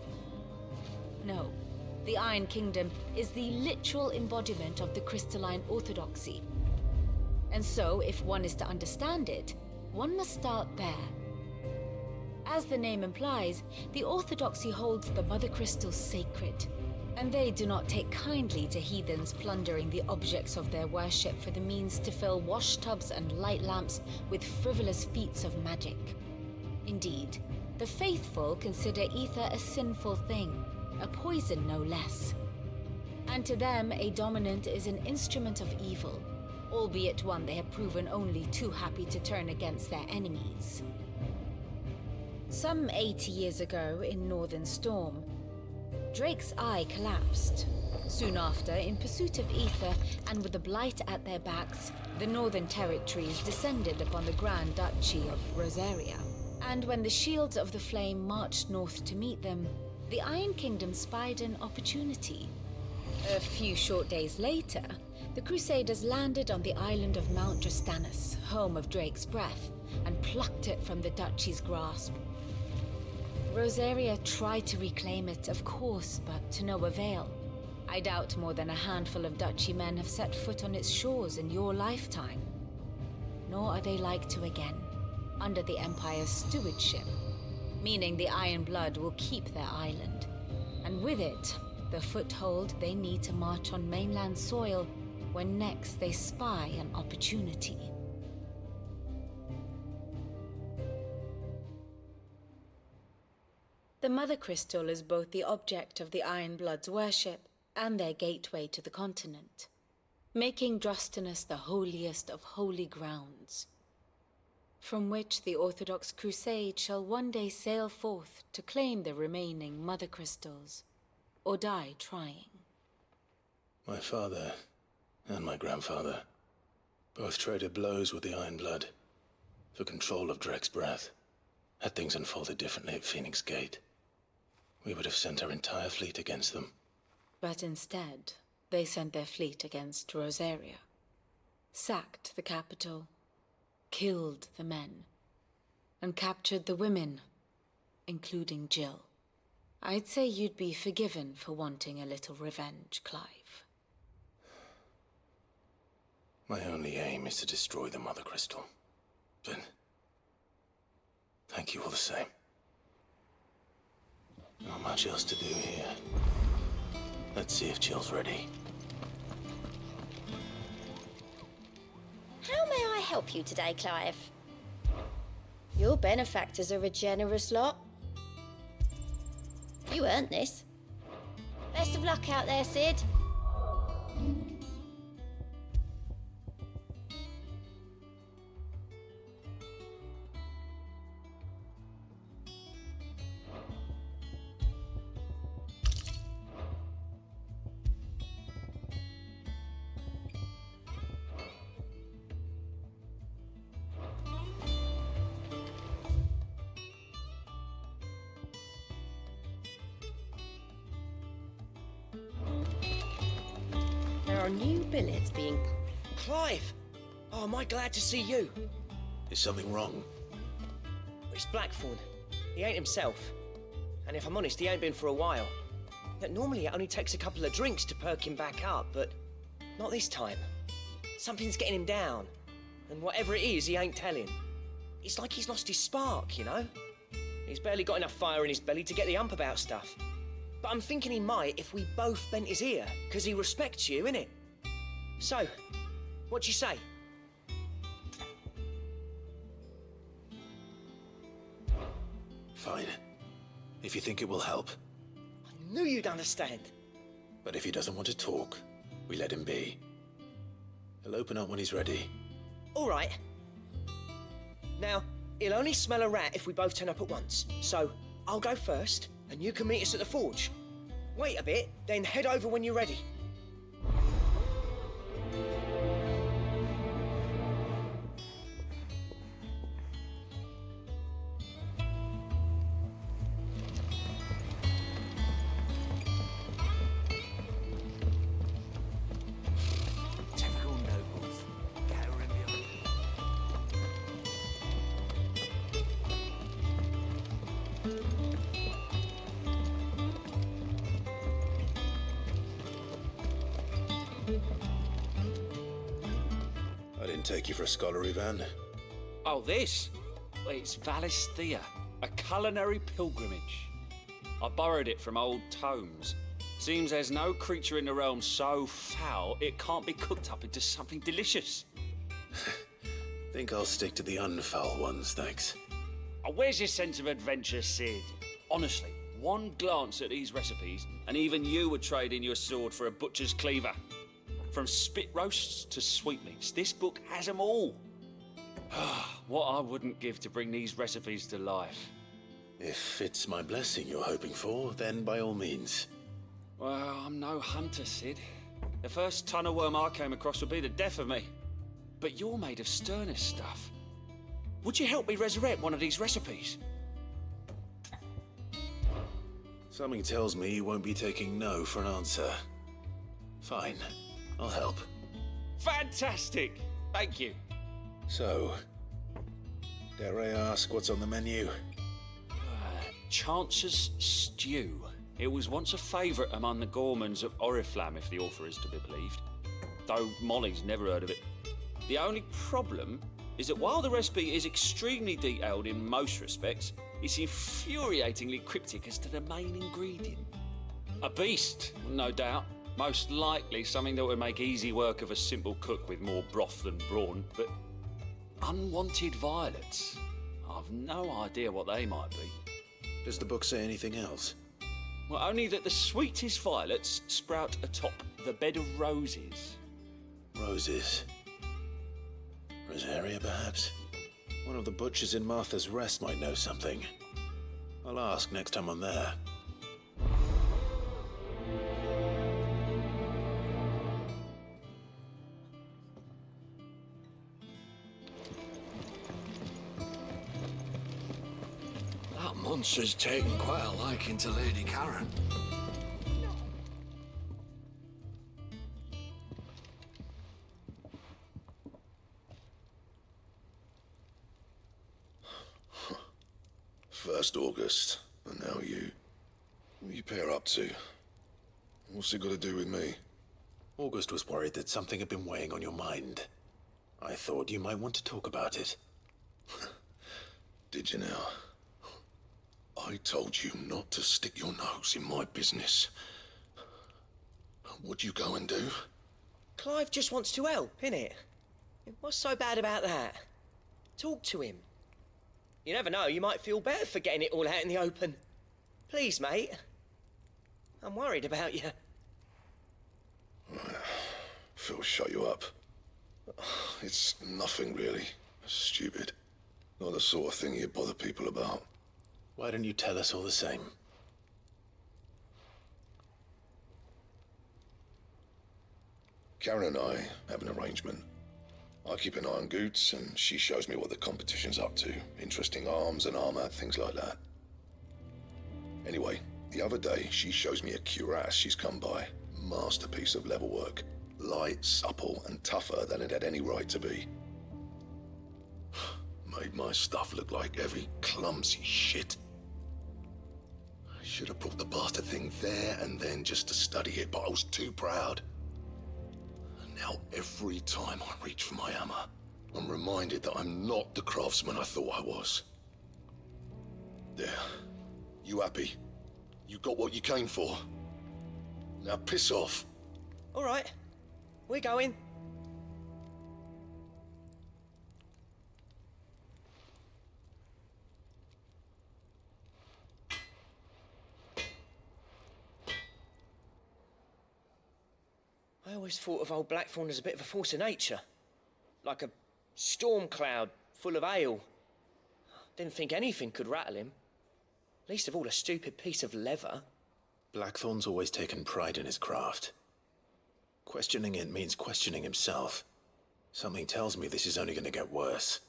No, the Iron Kingdom is the literal embodiment of the crystalline orthodoxy. And so, if one is to understand it, one must start there. As the name implies, the orthodoxy holds the Mother Crystals sacred, and they do not take kindly to heathens plundering the objects of their worship for the means to fill washtubs and light lamps with frivolous feats of magic. Indeed, the faithful consider ether a sinful thing, a poison no less. And to them, a dominant is an instrument of evil, albeit one they have proven only too happy to turn against their enemies. Some 80 years ago in Northern Storm, Drake's eye collapsed. Soon after, in pursuit of ether and with the blight at their backs, the Northern Territories descended upon the Grand Duchy of Rosaria. And when the Shields of the Flame marched north to meet them, the Iron Kingdom spied an opportunity. A few short days later, the Crusaders landed on the island of Mount Drastanus, home of Drake's breath, and plucked it from the duchy's grasp. Rosaria tried to reclaim it, of course, but to no avail. I doubt more than a handful of duchy men have set foot on its shores in your lifetime. Nor are they like to again, under the Empire's stewardship, meaning the Iron Blood will keep their island, and with it, the foothold they need to march on mainland soil when next they spy an opportunity. The Mother Crystal is both the object of the Iron Blood's worship and their gateway to the continent, making Drastanus the holiest of holy grounds, from which the Orthodox Crusade shall one day sail forth to claim the remaining Mother Crystals, or die trying. My father and my grandfather both traded blows with the Iron Blood for control of Drake's breath. Had things unfolded differently at Phoenix Gate, we would have sent our entire fleet against them. But instead, they sent their fleet against Rosaria, sacked the capital, killed the men, and captured the women, including Jill. I'd say you'd be forgiven for wanting a little revenge, Clive. My only aim is to destroy the Mother Crystal. But thank you all the same. Not much else to do here. Let's see if Jill's ready. How may I help you today, Clive? Your benefactors are a generous lot. You earned this. Best of luck out there, Sid. There are new billets being... Clive! Oh, am I glad to see you? Is something wrong? It's Blackthorn. He ain't himself. And if I'm honest, he ain't been for a while. Yet normally it only takes a couple of drinks to perk him back up, but not this time. Something's getting him down. And whatever it is, he ain't telling. It's like he's lost his spark, you know? He's barely got enough fire in his belly to get the ump about stuff. But I'm thinking he might if we both bent his ear, because he respects you, innit? So, what do you say? Fine. If you think it will help. I knew you'd understand. But if he doesn't want to talk, we let him be. He'll open up when he's ready. All right. Now, he'll only smell a rat if we both turn up at once. So, I'll go first, and you can meet us at the forge. Wait a bit, then head over when you're ready. Typical nobles. Cowering behind. take you for a scholarly van? Oh, this? Well, it's Valisthea, a culinary pilgrimage. I borrowed it from old tomes. Seems there's no creature in the realm so foul it can't be cooked up into something delicious. Think I'll stick to the unfoul ones, thanks. Oh, where's your sense of adventure, Sid? Honestly, one glance at these recipes, and even you would trade in your sword for a butcher's cleaver. From spit roasts to sweetmeats, this book has them all. What I wouldn't give to bring these recipes to life. If it's my blessing you're hoping for, then by all means. Well, I'm no hunter, Sid. The first ton of worm I came across would be the death of me. But you're made of sterner stuff. Would you help me resurrect one of these recipes? Something tells me you won't be taking no for an answer. Fine, I'll help. Fantastic! Thank you. So, dare I ask what's on the menu? Chance's Stew. It was once a favourite among the gourmands of Oriflamme, if the author is to be believed. Though Molly's never heard of it. The only problem is that while the recipe is extremely detailed in most respects, it's infuriatingly cryptic as to the main ingredient. A beast, no doubt. Most likely something that would make easy work of a simple cook with more broth than brawn, but unwanted violets. I've no idea what they might be. Does the book say anything else? Well, only that the sweetest violets sprout atop the bed of roses. Roses. Rosaria, perhaps? One of the butchers in Martha's Rest might know something. I'll ask next time I'm there. That monster's taken quite a liking to Lady Karen. First August, and now you. What are you pair up to? What's it got to do with me? August was worried that something had been weighing on your mind. I thought you might want to talk about it. Did you now? I told you not to stick your nose in my business. What'd you go and do? Clive just wants to help, innit? What's so bad about that? Talk to him. You never know, you might feel better for getting it all out in the open. Please, mate. I'm worried about you. Phil, shut you up. It's nothing really. Stupid. Not the sort of thing you bother people about. Why don't you tell us all the same? Karen and I have an arrangement. I keep an eye on Goots, and she shows me what the competition's up to. Interesting arms and armor, things like that. Anyway, the other day, she shows me a cuirass she's come by. Masterpiece of level work. Light, supple, and tougher than it had any right to be. Made my stuff look like every clumsy shit. I should have brought the bastard thing there and then just to study it, but I was too proud. Now, every time I reach for my hammer, I'm reminded that I'm not the craftsman I thought I was. There. You happy? You got what you came for? Now piss off. All right. We're going. I always thought of old Blackthorn as a bit of a force of nature. Like a storm cloud full of ale. Didn't think anything could rattle him. Least of all a stupid piece of leather. Blackthorn's always taken pride in his craft. Questioning it means questioning himself. Something tells me this is only going to get worse.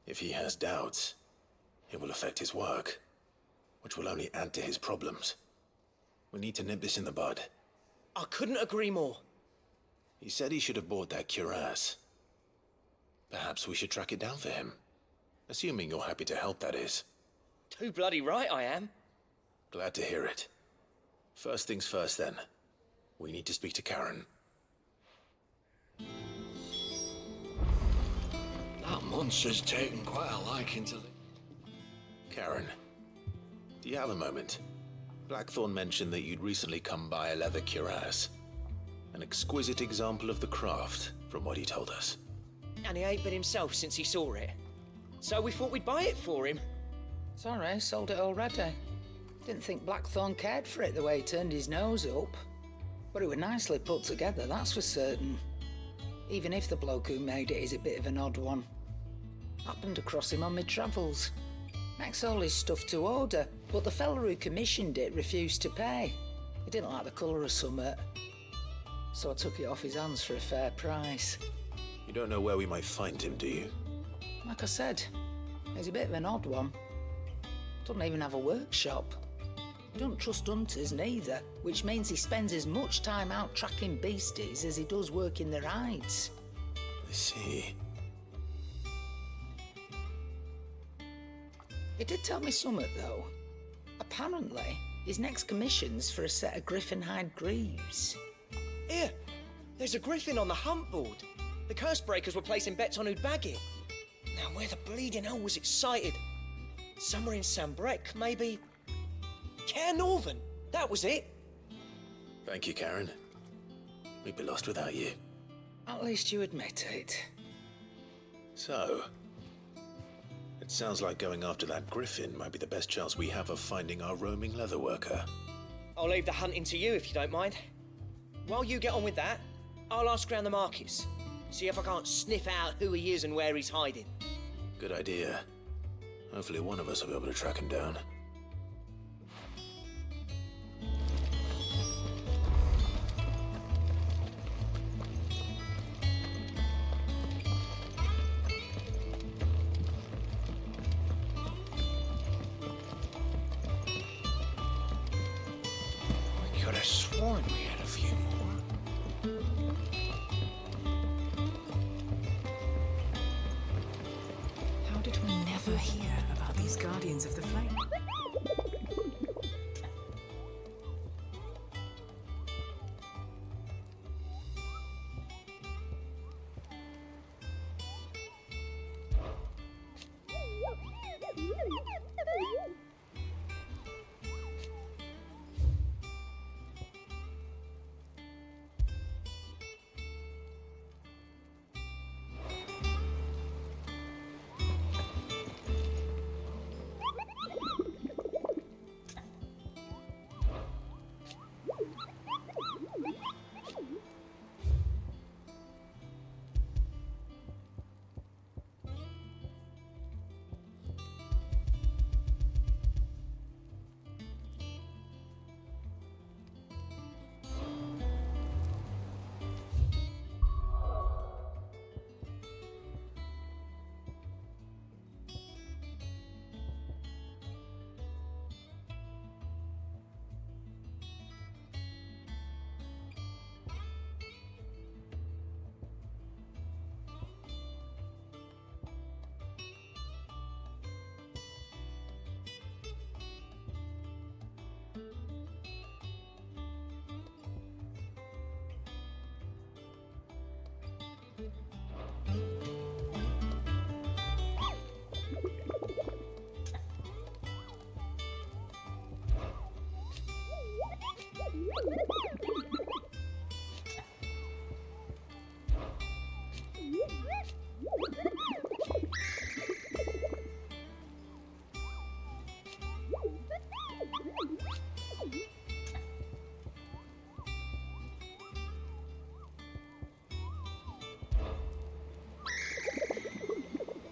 If he has doubts, it will affect his work, which will only add to his problems. We need to nip this in the bud. I couldn't agree more. He said he should have bought that cuirass. Perhaps we should track it down for him. Assuming you're happy to help, that is. Too bloody right I am. Glad to hear it. First things first, then. We need to speak to Karen. monster's taken quite a liking to... Karen, do you have a moment? Blackthorn mentioned that you'd recently come by a leather cuirass. An exquisite example of the craft, from what he told us. And he ain't been himself since he saw it. So we thought we'd buy it for him. Sorry, sold it already. Didn't think Blackthorn cared for it the way he turned his nose up. But it was nicely put together, that's for certain. Even if the bloke who made it is a bit of an odd one. Happened across him on my travels. Makes all his stuff to order, but the fella who commissioned it refused to pay. He didn't like the colour of summit. So I took it off his hands for a fair price. You don't know where we might find him, do you? Like I said, he's a bit of an odd one. Doesn't even have a workshop. He don't trust hunters neither, which means he spends as much time out tracking beasties as he does working their hides. I see. He did tell me something, though. Apparently, his next commission's for a set of griffin hide greaves. Here, there's a griffin on the hunt board. The curse breakers were placing bets on who'd bag it. Now, where the bleeding hell was it sighted? Somewhere in Sambrec, maybe... Cairnorthern, that was it. Thank you, Karen. We'd be lost without you. At least you admit it. So, it sounds like going after that griffin might be the best chance we have of finding our roaming leatherworker. I'll leave the hunting to you if you don't mind. While you get on with that, I'll ask around the markets. See if I can't sniff out who he is and where he's hiding. Good idea. Hopefully one of us will be able to track him down. I could have sworn we had a few more. How did we never hear about these Guardians of the Flame?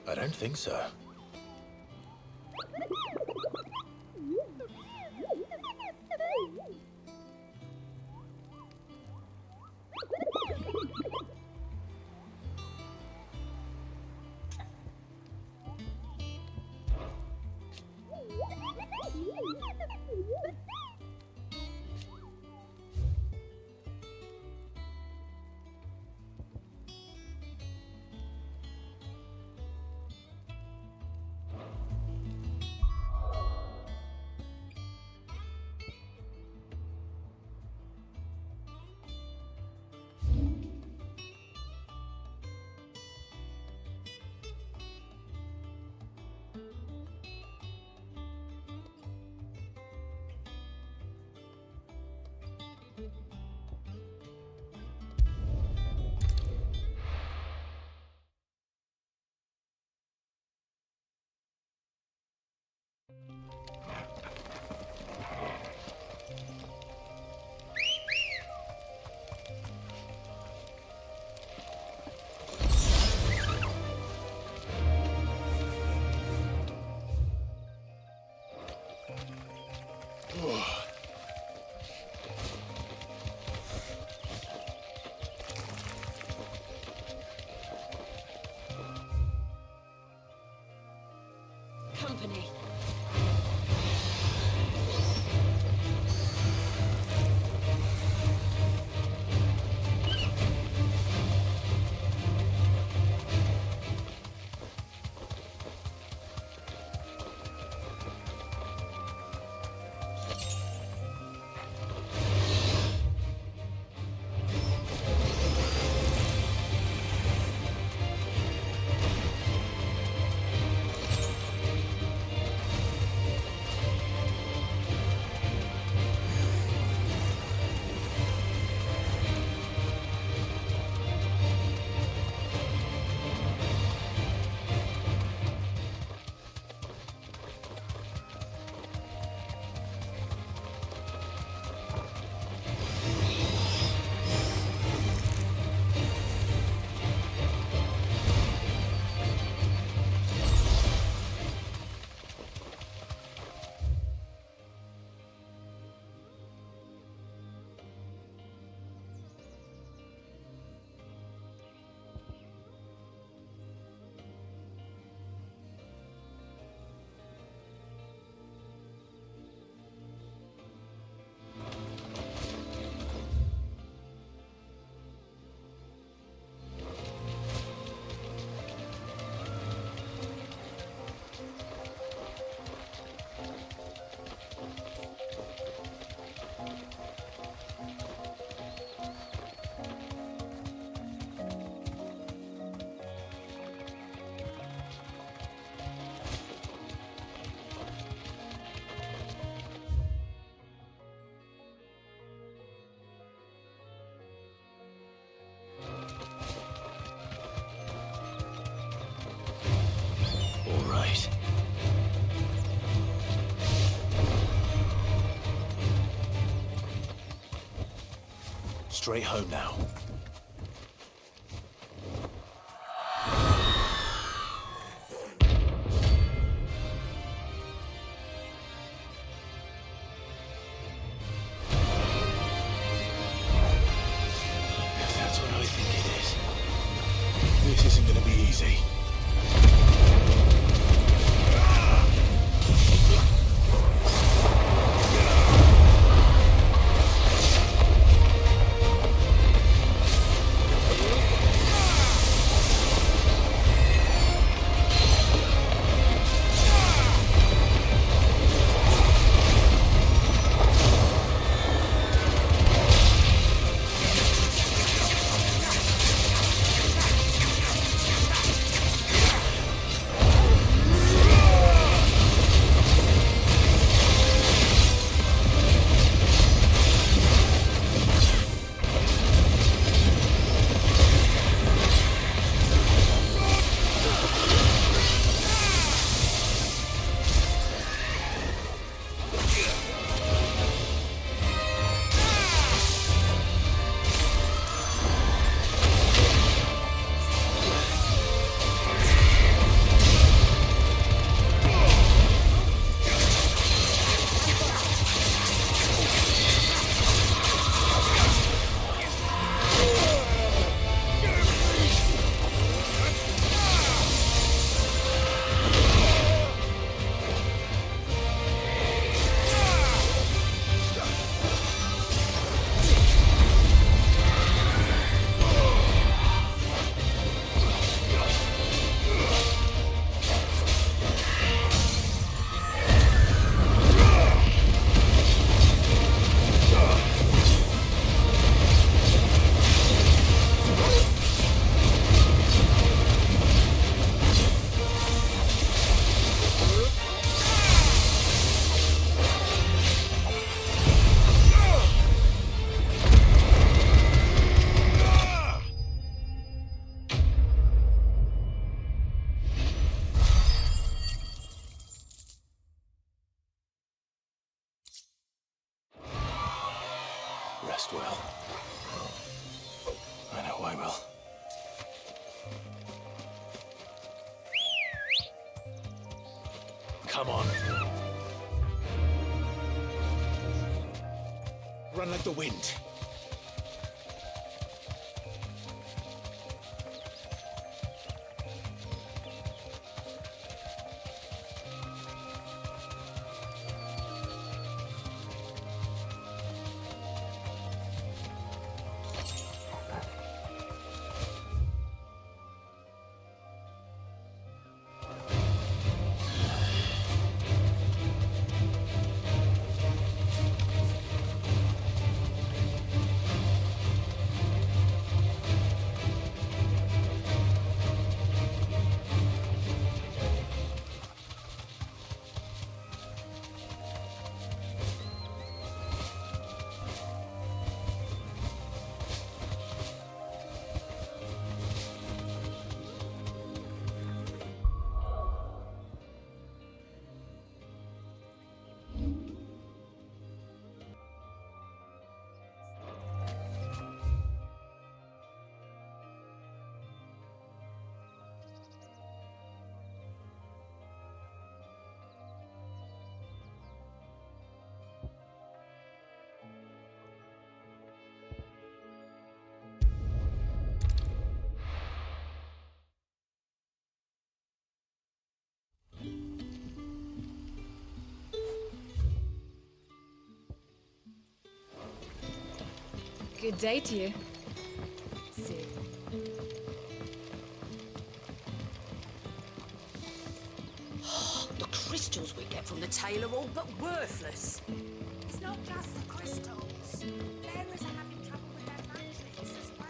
I don't think so. Company. All right. Straight home now. If that's what I think it is, this isn't gonna be easy. Rest well. I know I will. Come on. Run like the wind. Good day to you. See. The crystals we get from the tail are all but worthless. It's not just the crystals. Bearers are having trouble with their magics as well.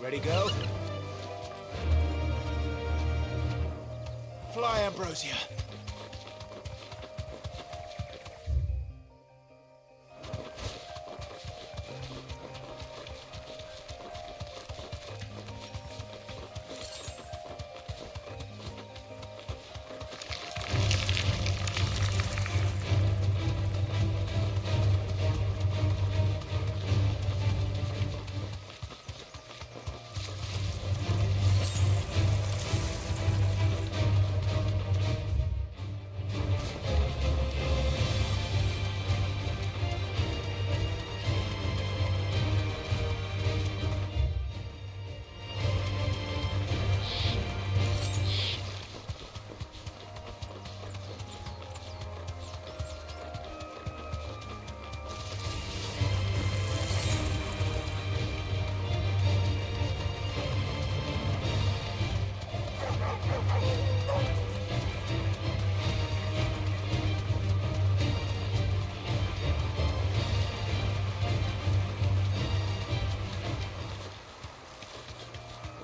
Ready, go? Fly, Ambrosia.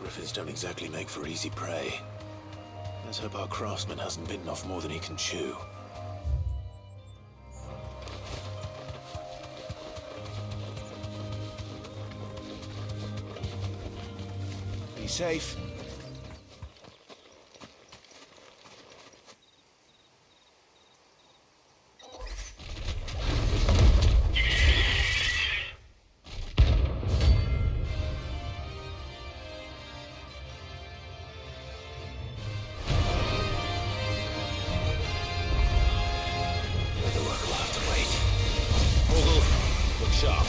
Griffins don't exactly make for easy prey. Let's hope our craftsman hasn't bitten off more than he can chew. Be safe. Sharp.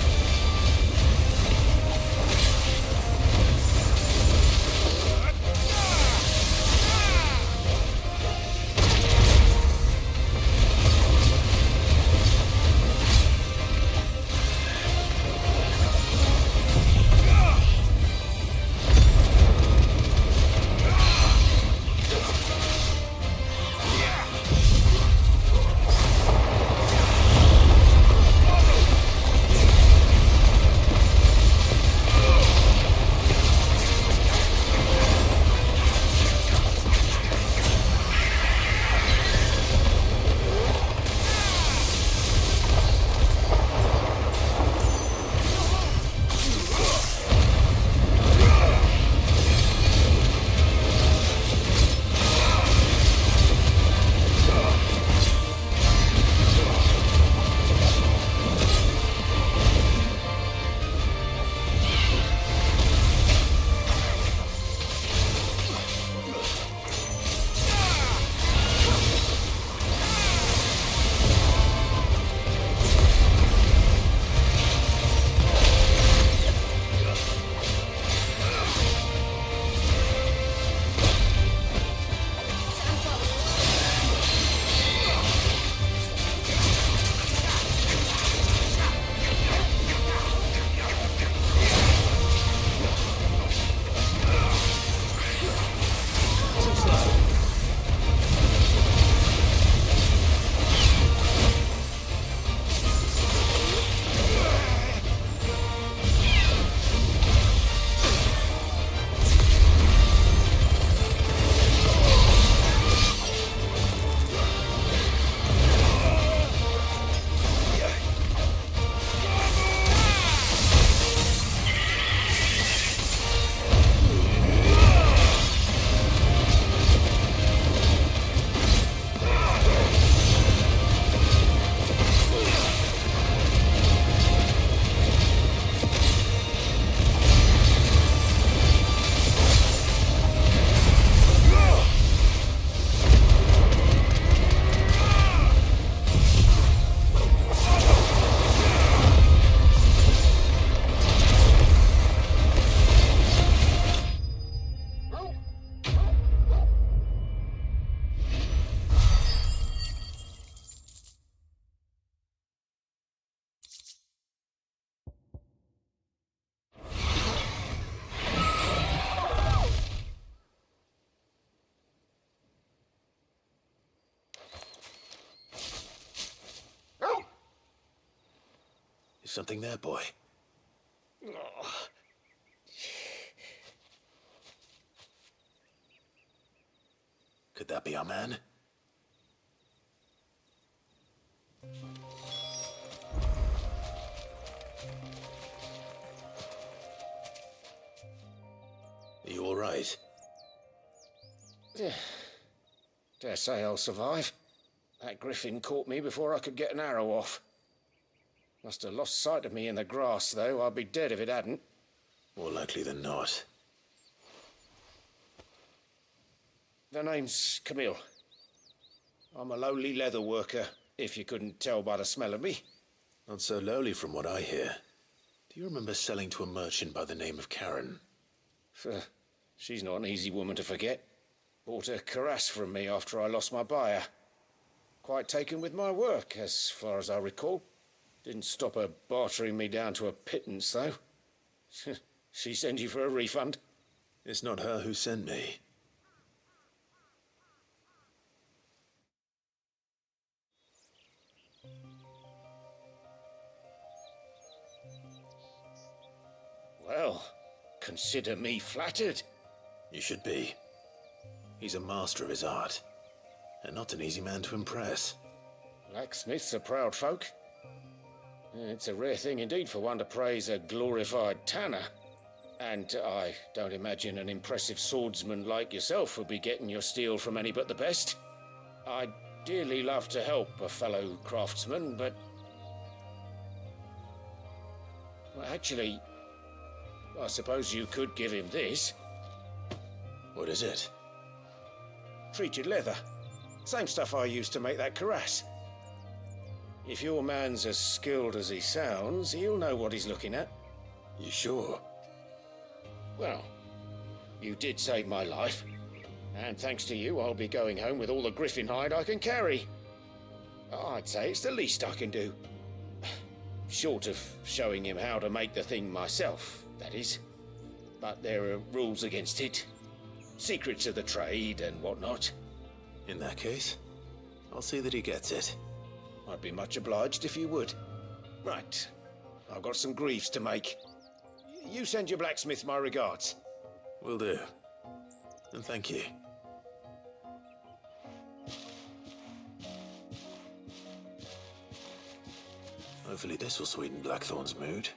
Something there, boy? Oh. Could that be our man? Are you all right? Dare say I'll survive. That griffin caught me before I could get an arrow off. Must have lost sight of me in the grass, though. I'd be dead if it hadn't. More likely than not. The name's Camille. I'm a lowly leather worker, if you couldn't tell by the smell of me. Not so lowly from what I hear. Do you remember selling to a merchant by the name of Karen? She's not an easy woman to forget. Bought a cuirass from me after I lost my buyer. Quite taken with my work, as far as I recall. Didn't stop her bartering me down to a pittance, though. She sent you for a refund? It's not her who sent me. Well, consider me flattered. You should be. He's a master of his art, and not an easy man to impress. Blacksmiths are proud folk. It's a rare thing indeed for one to praise a glorified tanner. And I don't imagine an impressive swordsman like yourself would be getting your steel from any but the best. I'd dearly love to help a fellow craftsman, but... Well, actually, I suppose you could give him this. What is it? Treated leather. Same stuff I used to make that cuirass. If your man's as skilled as he sounds, he'll know what he's looking at. You sure? Well, you did save my life. And thanks to you, I'll be going home with all the griffin hide I can carry. I'd say it's the least I can do. Short of showing him how to make the thing myself, that is. But there are rules against it. Secrets of the trade and whatnot. In that case, I'll see that he gets it. I'd be much obliged if you would. Right. I've got some greaves to make. You send your blacksmith my regards. Will do. And thank you. Hopefully this will sweeten Blackthorn's mood.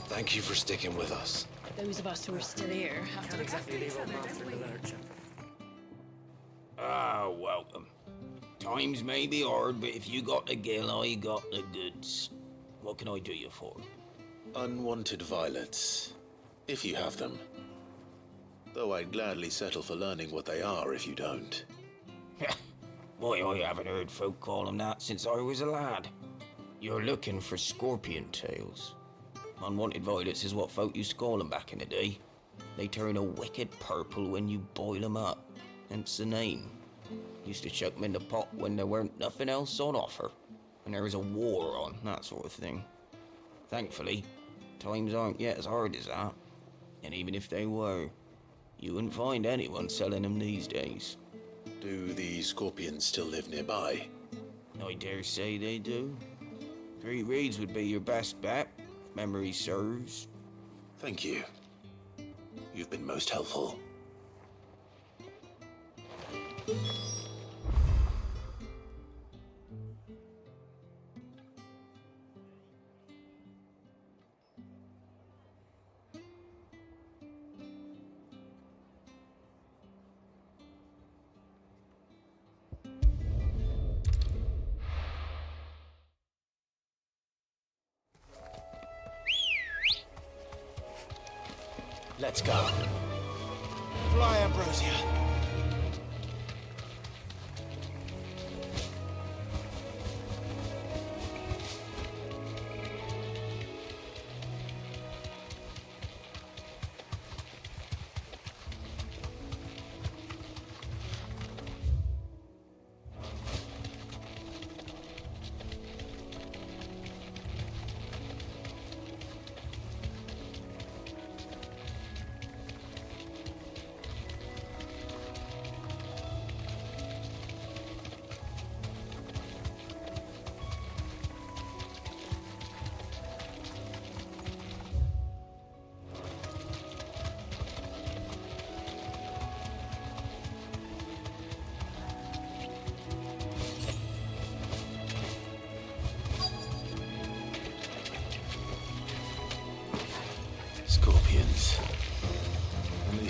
Thank you for sticking with us. Those of us who are still here have to exactly leave old master in the lurch. Ah, welcome. Times may be hard, but if you got the gill, I got the goods. What can I do you for? Unwanted violets, if you have them. Though I'd gladly settle for learning what they are if you don't. Why, I haven't heard folk call them that since I was a lad. You're looking for scorpion tails. Unwanted violets is what folk used to call them back in the day. They turn a wicked purple when you boil them up, hence the name. Used to chuck them in the pot when there weren't nothing else on offer, when there was a war on, that sort of thing. Thankfully, times aren't yet as hard as that. And even if they were, you wouldn't find anyone selling them these days. Do the scorpions still live nearby? I dare say they do. 3 Reeds would be your best bet, if memory serves. Thank you. You've been most helpful. Let's go. Fly, Ambrosia.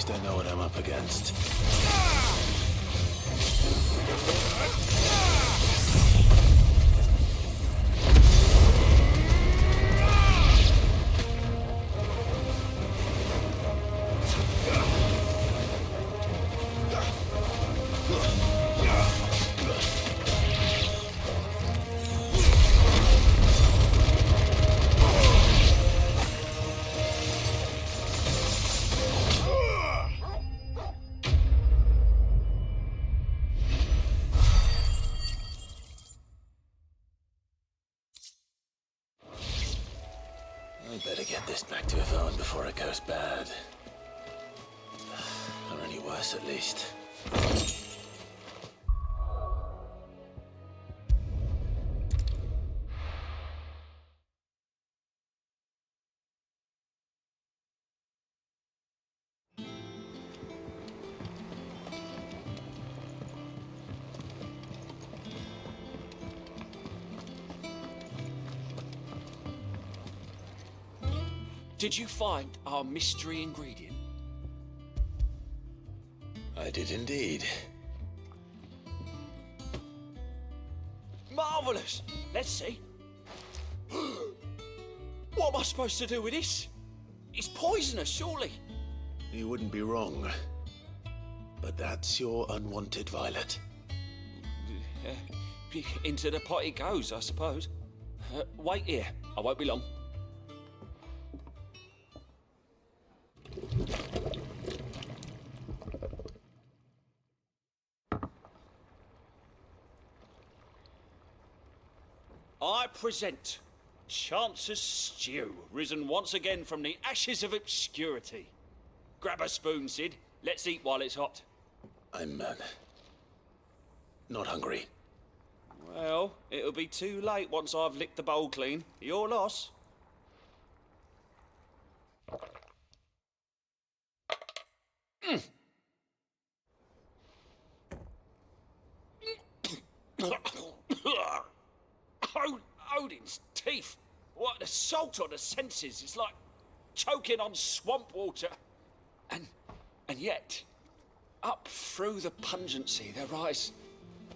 least I know what I'm up against. I better get this back to Yvonne before it goes bad. Or any worse, at least. Did you find our mystery ingredient? I did indeed. Marvellous! Let's see. What am I supposed to do with this? It's poisonous, surely. You wouldn't be wrong. But that's your unwanted violet. Into the pot it goes, I suppose. Wait here. I won't be long. I present Chance's Stew, risen once again from the ashes of obscurity. Grab a spoon, Sid. Let's eat while it's hot. I'm, not hungry. Well, it'll be too late once I've licked the bowl clean. Your loss. Odin's teeth. What the salt on the senses. It's like choking on swamp water. And yet, up through the pungency there rise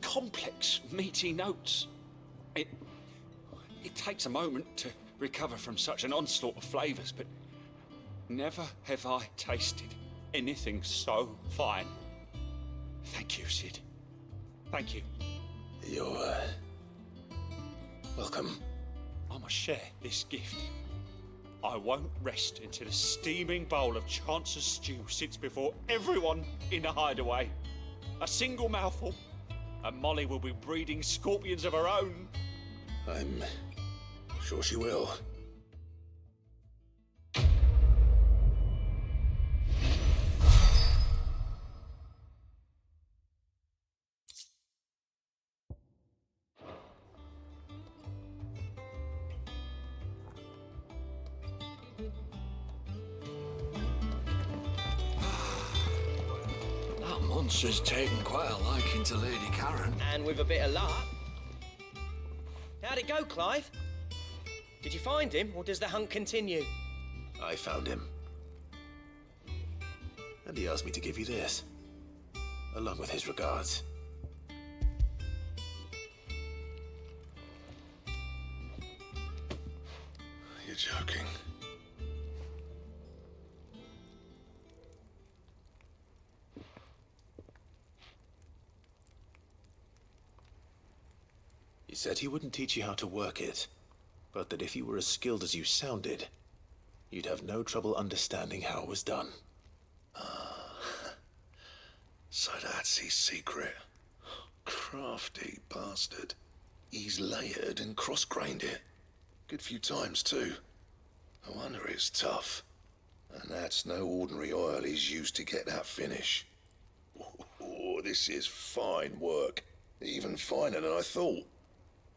complex, meaty notes. It takes a moment to recover from such an onslaught of flavours, but never have I tasted anything so fine. Thank you, Sid. Thank you. You're, welcome. I must share this gift. I won't rest until a steaming bowl of Chance's Stew sits before everyone in the hideaway. A single mouthful, and Molly will be breeding scorpions of her own. I'm sure she will. Monster's taken quite a liking to Lady Karen. And with a bit of luck. How'd it go, Clive? Did you find him, or does the hunt continue? I found him. And he asked me to give you this, along with his regards. You're joking. He said he wouldn't teach you how to work it, but that if you were as skilled as you sounded, you'd have no trouble understanding how it was done. So that's his secret. Crafty bastard. He's layered and cross-grained it. Good few times, too. No wonder it's tough. And that's no ordinary oil he's used to get that finish. Oh, this is fine work. Even finer than I thought.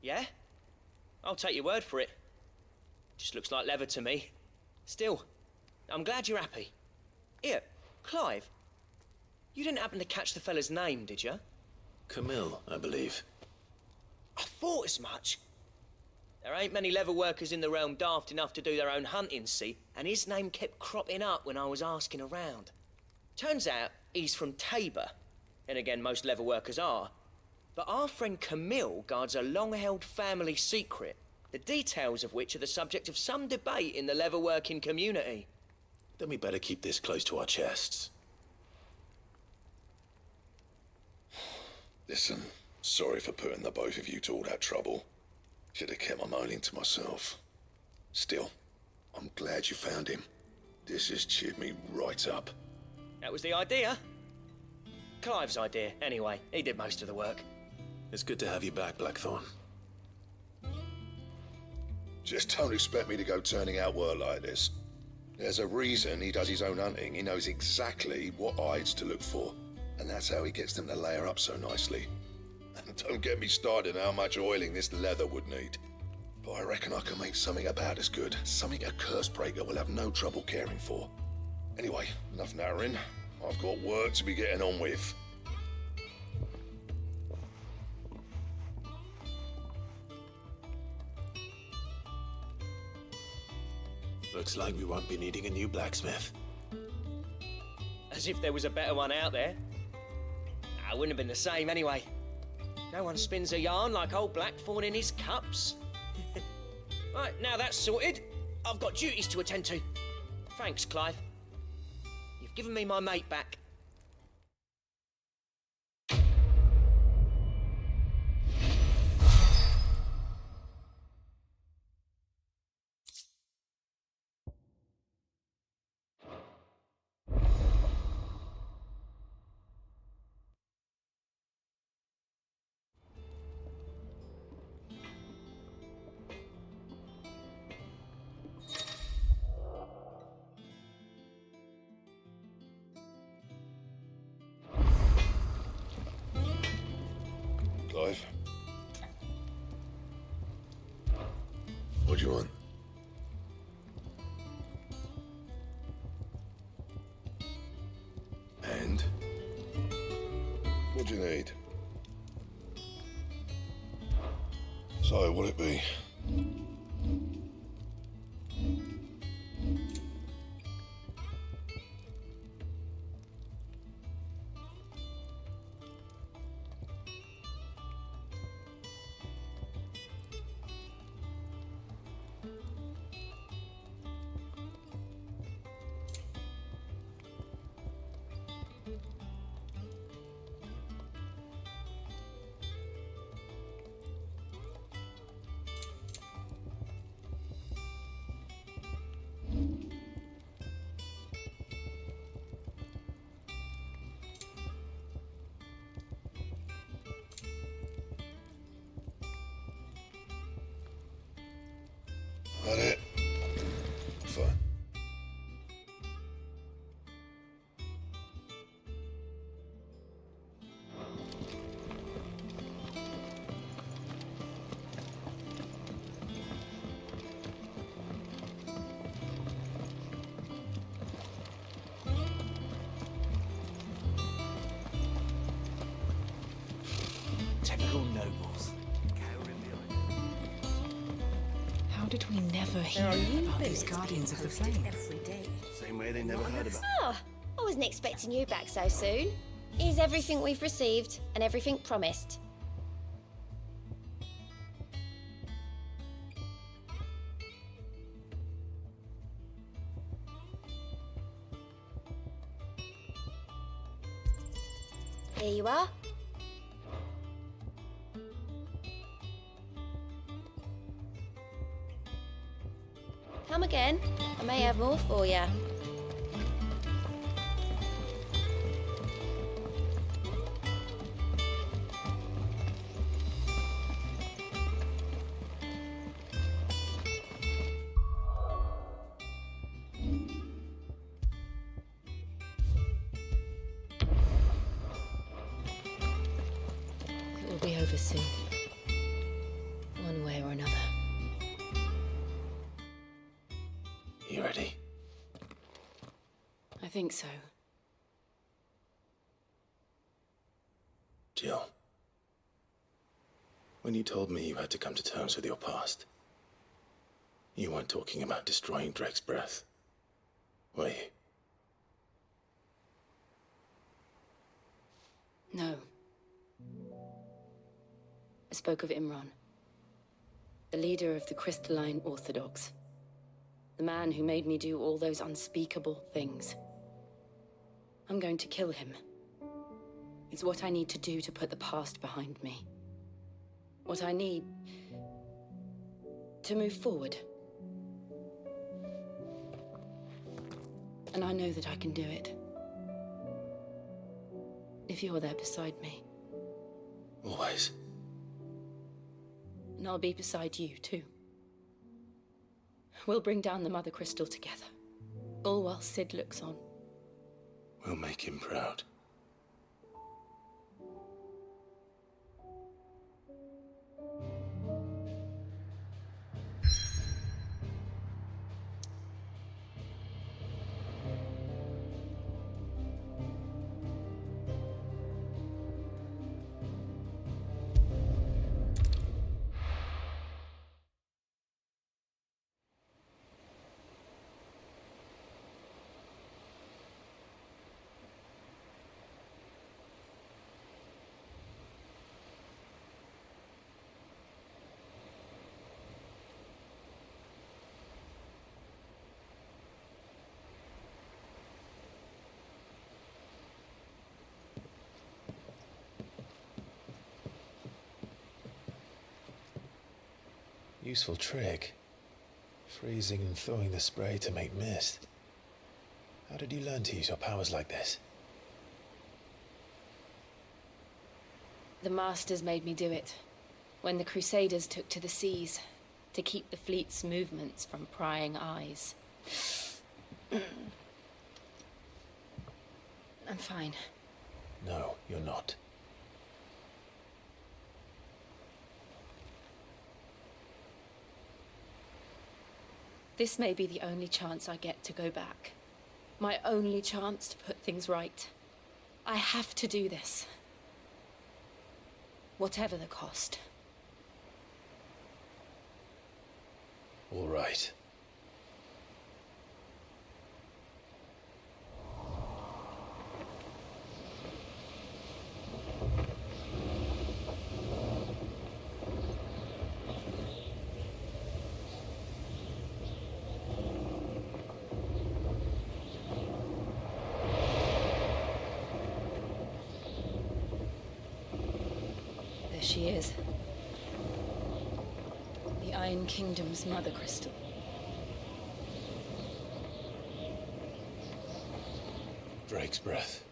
Yeah? I'll take your word for it. Just looks like leather to me. Still, I'm glad you're happy. Here, Clive. You didn't happen to catch the fella's name, did you? Camille, I believe. I thought as much. There ain't many leather workers in the realm daft enough to do their own hunting, see? And his name kept cropping up when I was asking around. Turns out he's from Tabor. And again, most leather workers are. But our friend Camille guards a long-held family secret, the details of which are the subject of some debate in the leatherworking community. Then we better keep this close to our chests. Listen, sorry for putting the both of you to all that trouble. Should have kept my moaning to myself. Still, I'm glad you found him. This has cheered me right up. That was the idea. Clive's idea, anyway. He did most of the work. It's good to have you back, Blackthorn. Just don't expect me to go turning out work like this. There's a reason he does his own hunting. He knows exactly what hides to look for. And that's how he gets them to layer up so nicely. And don't get me started on how much oiling this leather would need. But I reckon I can make something about as good. Something a Cursebreaker will have no trouble caring for. Anyway, enough nattering. I've got work to be getting on with. Looks like we won't be needing a new blacksmith. As if there was a better one out there. It wouldn't have been the same anyway. No one spins a yarn like old Blackthorn in his cups. Right, now that's sorted, I've got duties to attend to. Thanks, Clive. You've given me my mate back. Clive? What do you want? And? What do you need? So, what'll it be? That it? Fine. Typical nobles. How did we never hear about these guardians of the flame? Same way they never heard about. Oh, I wasn't expecting you back so soon. Here's everything we've received and everything promised. Here you are. Come again. I may have more for you. It will be over soon. One way or another. You ready? I think so. Jill. When you told me you had to come to terms with your past, you weren't talking about destroying Drake's breath, were you? No. I spoke of Imran, the leader of the Crystalline Orthodox. The man who made me do all those unspeakable things. I'm going to kill him. It's what I need to do to put the past behind me. What I need to move forward. And I know that I can do it. If you're there beside me. Always. And I'll be beside you, too. We'll bring down the Mother Crystal together. All while Sid looks on. We'll make him proud. Useful trick. Freezing and throwing the spray to make mist. How did you learn to use your powers like this? The Masters made me do it. When the Crusaders took to the seas, to keep the fleet's movements from prying eyes. I'm fine. No, you're not. This may be the only chance I get to go back. My only chance to put things right. I have to do this. Whatever the cost. All right. There she is. The Iron Kingdom's Mother Crystal. Drake's breath.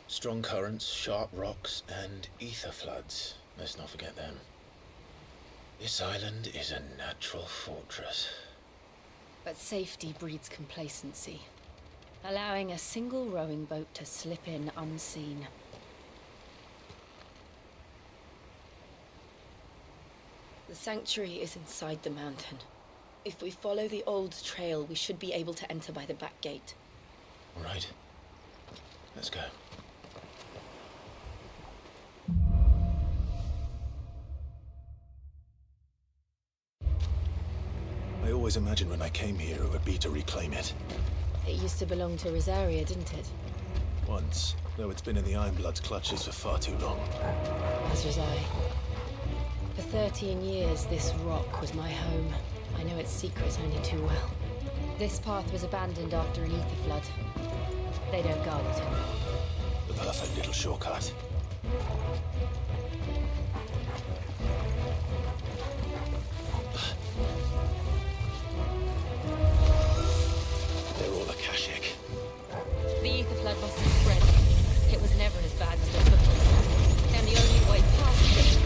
Strong currents, sharp rocks, and ether floods. Let's not forget them. This island is a natural fortress. But safety breeds complacency, allowing a single rowing boat to slip in unseen. The sanctuary is inside the mountain. If we follow the old trail, we should be able to enter by the back gate. All right. Let's go. I always imagined when I came here it would be to reclaim it. It used to belong to Rosaria, didn't it? Once, though it's been in the Ironblood's clutches for far too long. As was I. For 13 years, this rock was my home. I know its secrets only too well. This path was abandoned after an ether flood. They don't guard it anymore. The perfect little shortcut. They're all Akashic. The ether flood must have spread. It was never as bad as they took it. And the only way past it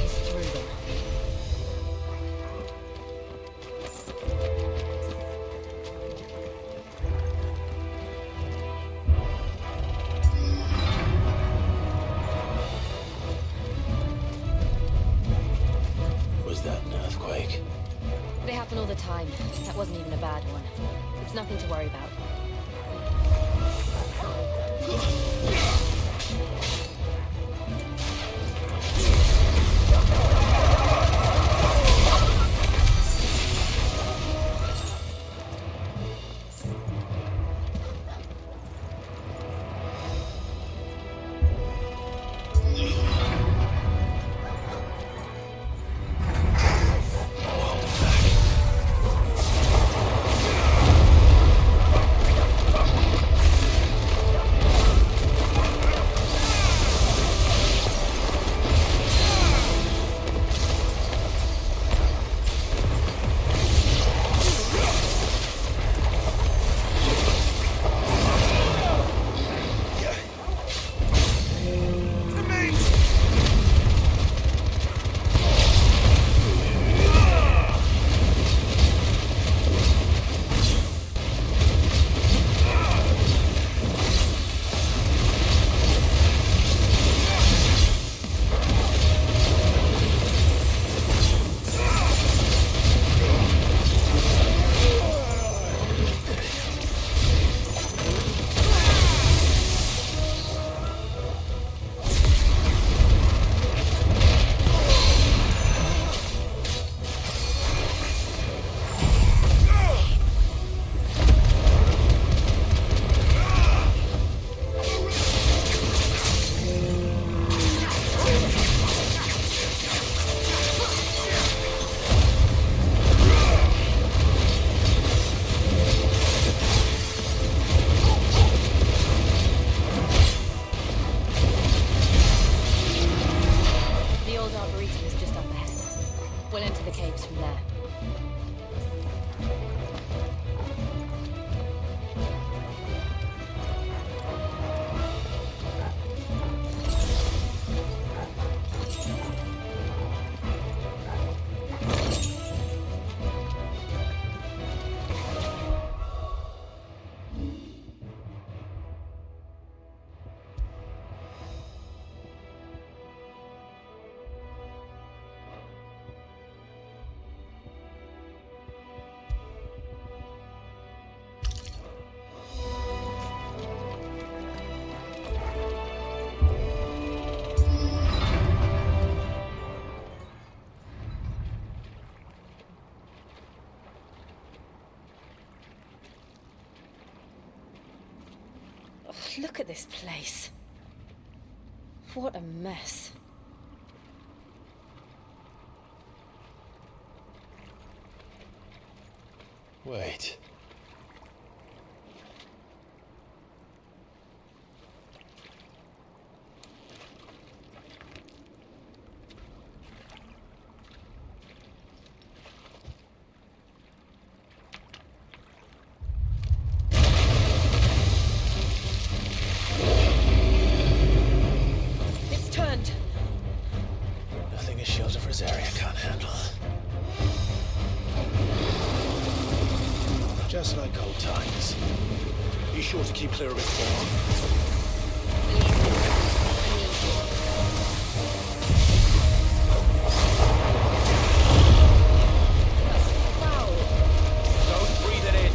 is through them. They happen all the time. That wasn't even a bad one. It's nothing to worry about. Look at this place. What a mess. Wait. It's turned. Nothing a shield of Rosaria can't handle. Just like old times. Be sure to keep clear of its ball. Don't breathe it in.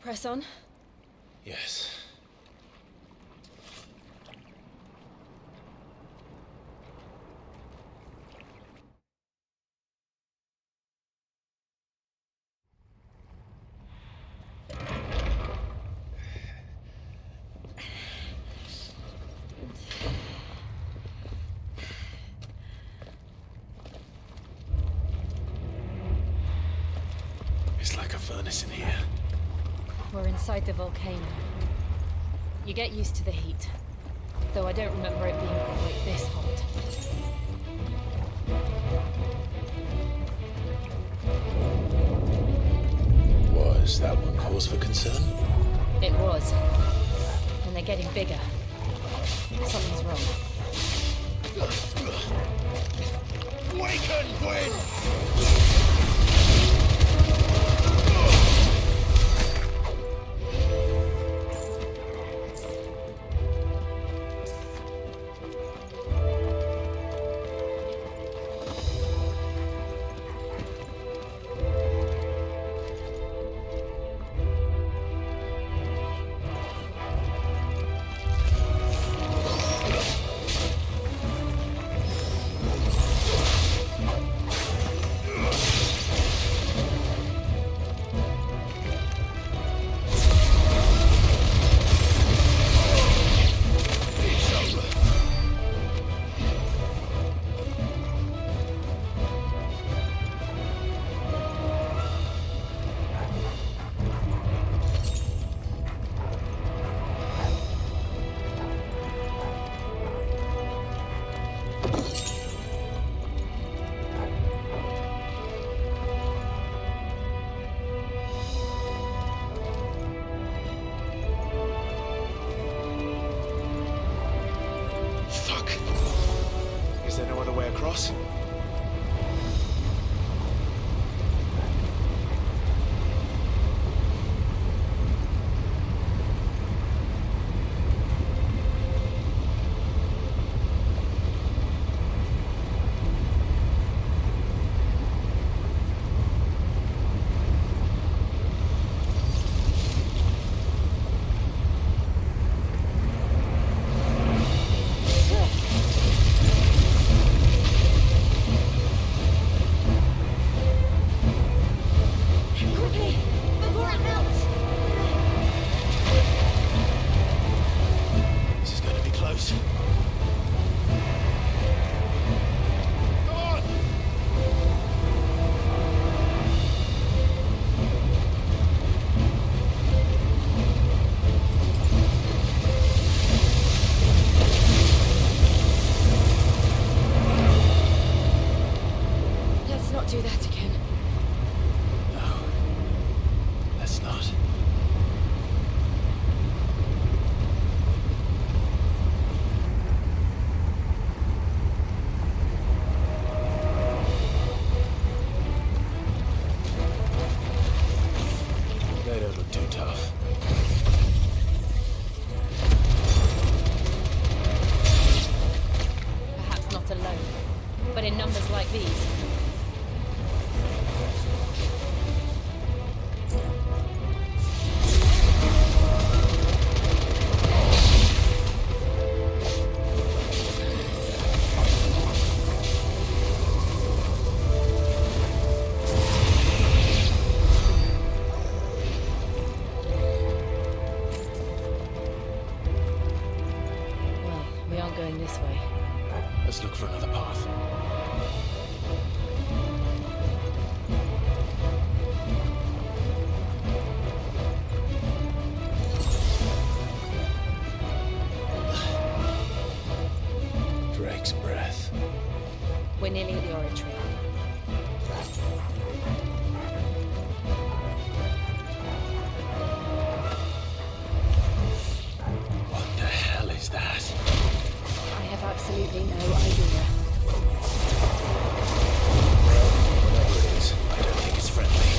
Press on. Yes. It's like a furnace in here. We're inside the volcano. You get used to the heat, though I don't remember it being quite this hot. Was that one cause for concern? It was. And they're getting bigger. Something's wrong. Waken, Gwen! Is there no other way across? these. Well, we aren't going this way. Let's look for another path. Drake's breath. We're nearly at the oratory. What the hell is that? I have absolutely no idea. Whatever it is, I don't think it's friendly.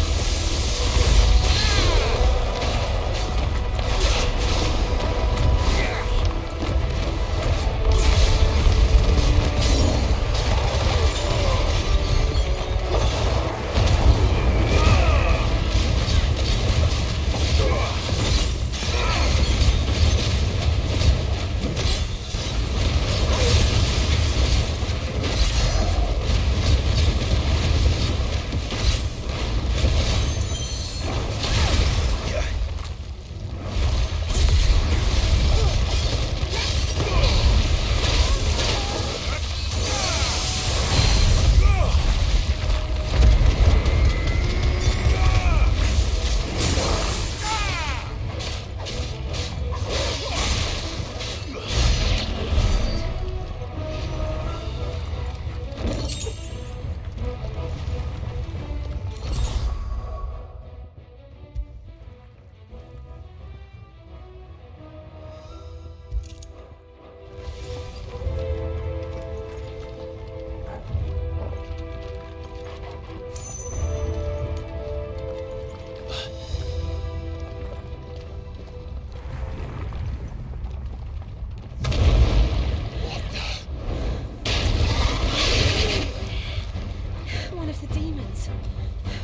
One of the demons.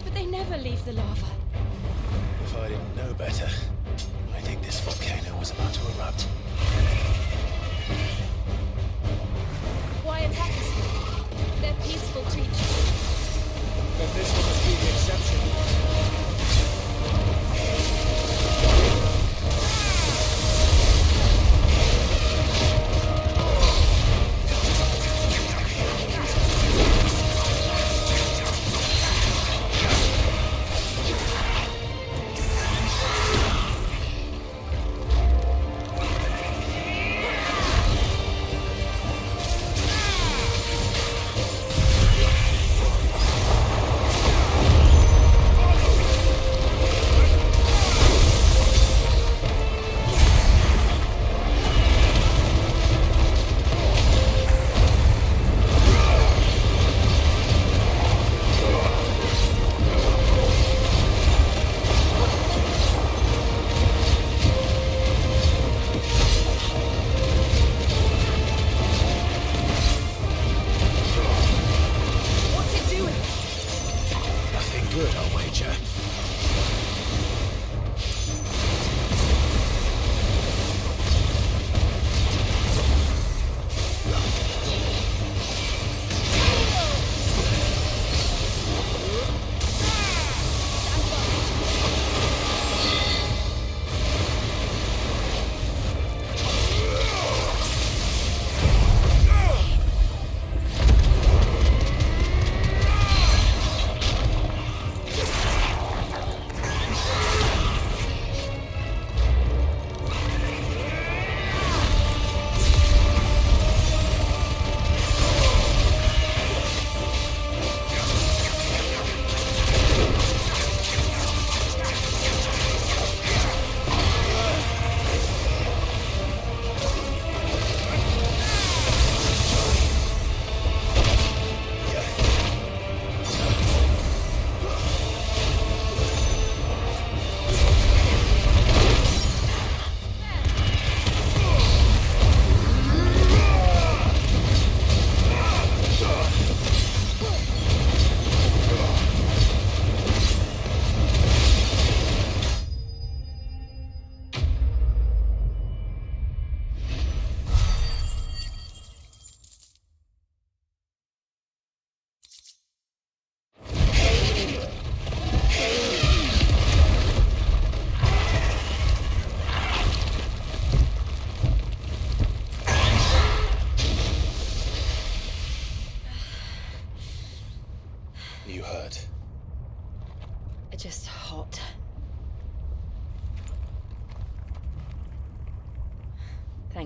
But they never leave the lava. If I didn't know better, I think this volcano was about to erupt. Why attack us? They're peaceful creatures. Then this one must be the exception.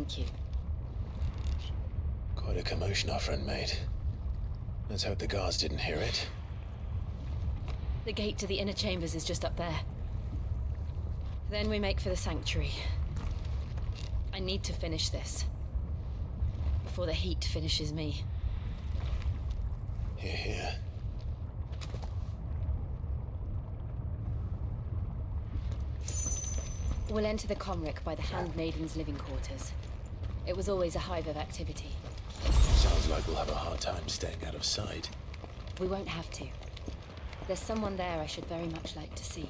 Thank you. Quite a commotion our friend made. Let's hope the guards didn't hear it. The gate to the inner chambers is just up there. Then we make for the sanctuary. I need to finish this. Before the heat finishes me. Hear, hear. We'll enter the Comric by the Handmaiden's living quarters. It was always a hive of activity. Sounds like we'll have a hard time staying out of sight. We won't have to. There's someone there I should very much like to see.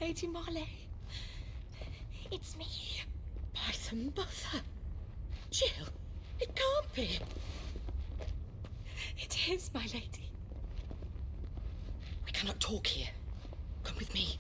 Lady Marley. It's me. By the mother. Jill, it can't be. It is, my lady. We cannot talk here. Come with me.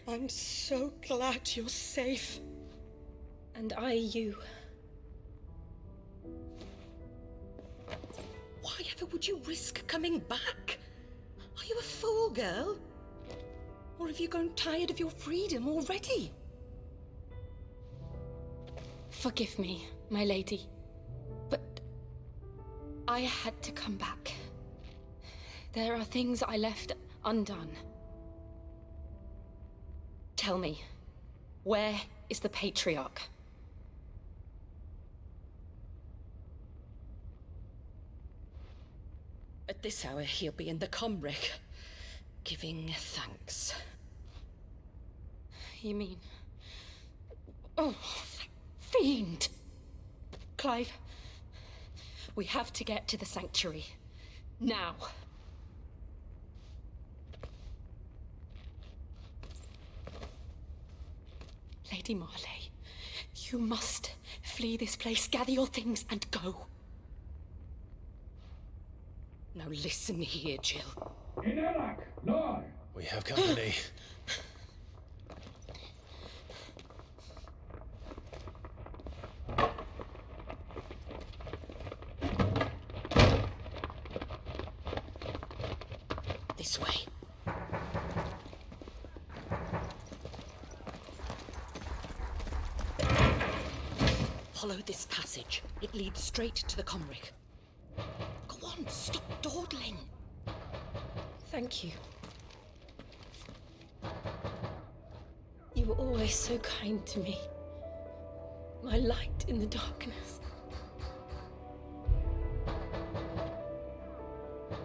I'm so glad you're safe. And I you. Why ever would you risk coming back? Are you a fool, girl? Or have you grown tired of your freedom already? Forgive me, my lady. But I had to come back. There are things I left undone. Tell me, where is the Patriarch? At this hour, he'll be in the Comric, giving thanks. You mean... Oh, fiend! Clive, we have to get to the sanctuary. Now. Lady Marley, you must flee this place, gather your things, and go. Now listen here, Jill. We have company. This way. Follow this passage. It leads straight to the Comric. Go on, stop dawdling. Thank you. You were always so kind to me. My light in the darkness.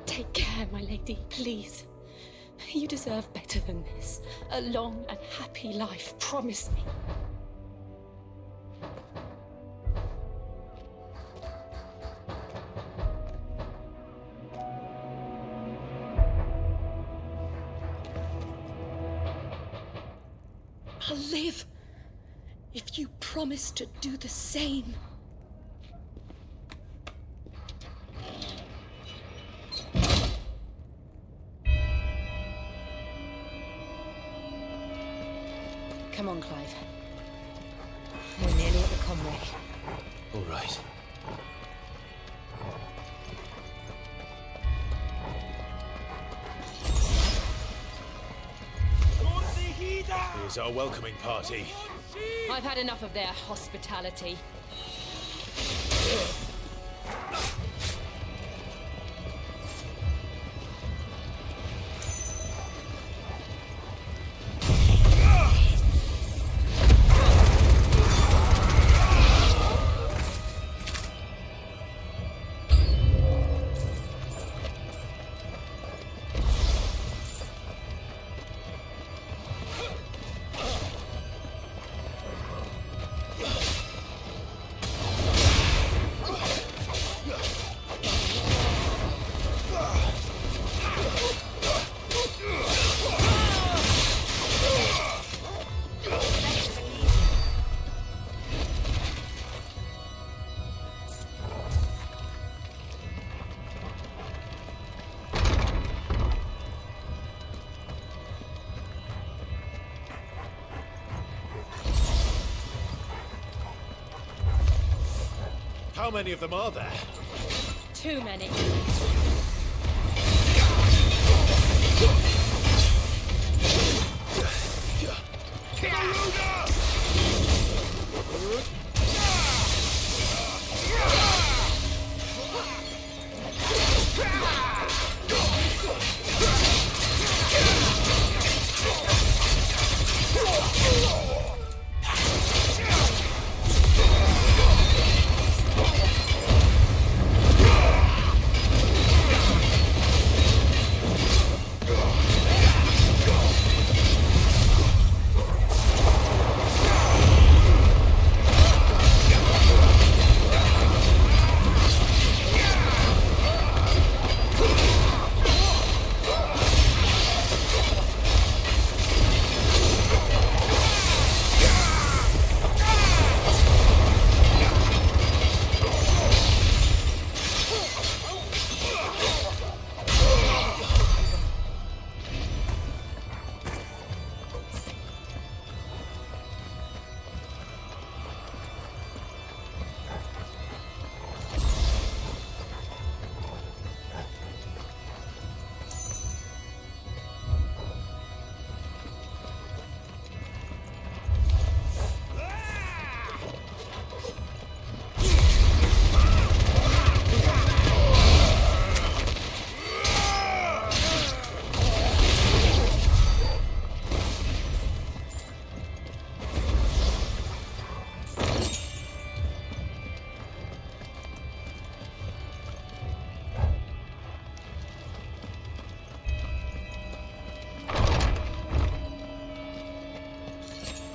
Take care, my lady, please. You deserve better than this. A long and happy life, promise me. I'll live if you promise to do the same. Come on, Clive. We're nearly at the Comric. All right. is our welcoming party? I've had enough of their hospitality. How many of them are there? Too many.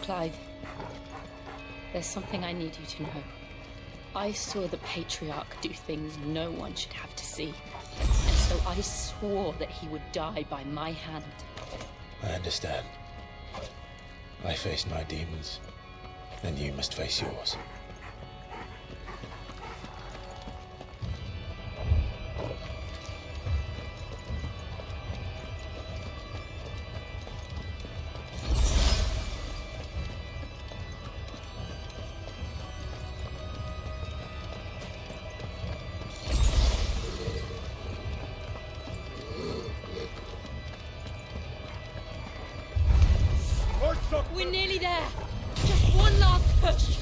Clive, there's something I need you to know. I saw the Patriarch do things no one should have to see. And so I swore that he would die by my hand. I understand. I faced my demons, and you must face yours. We're nearly there. Just one last push.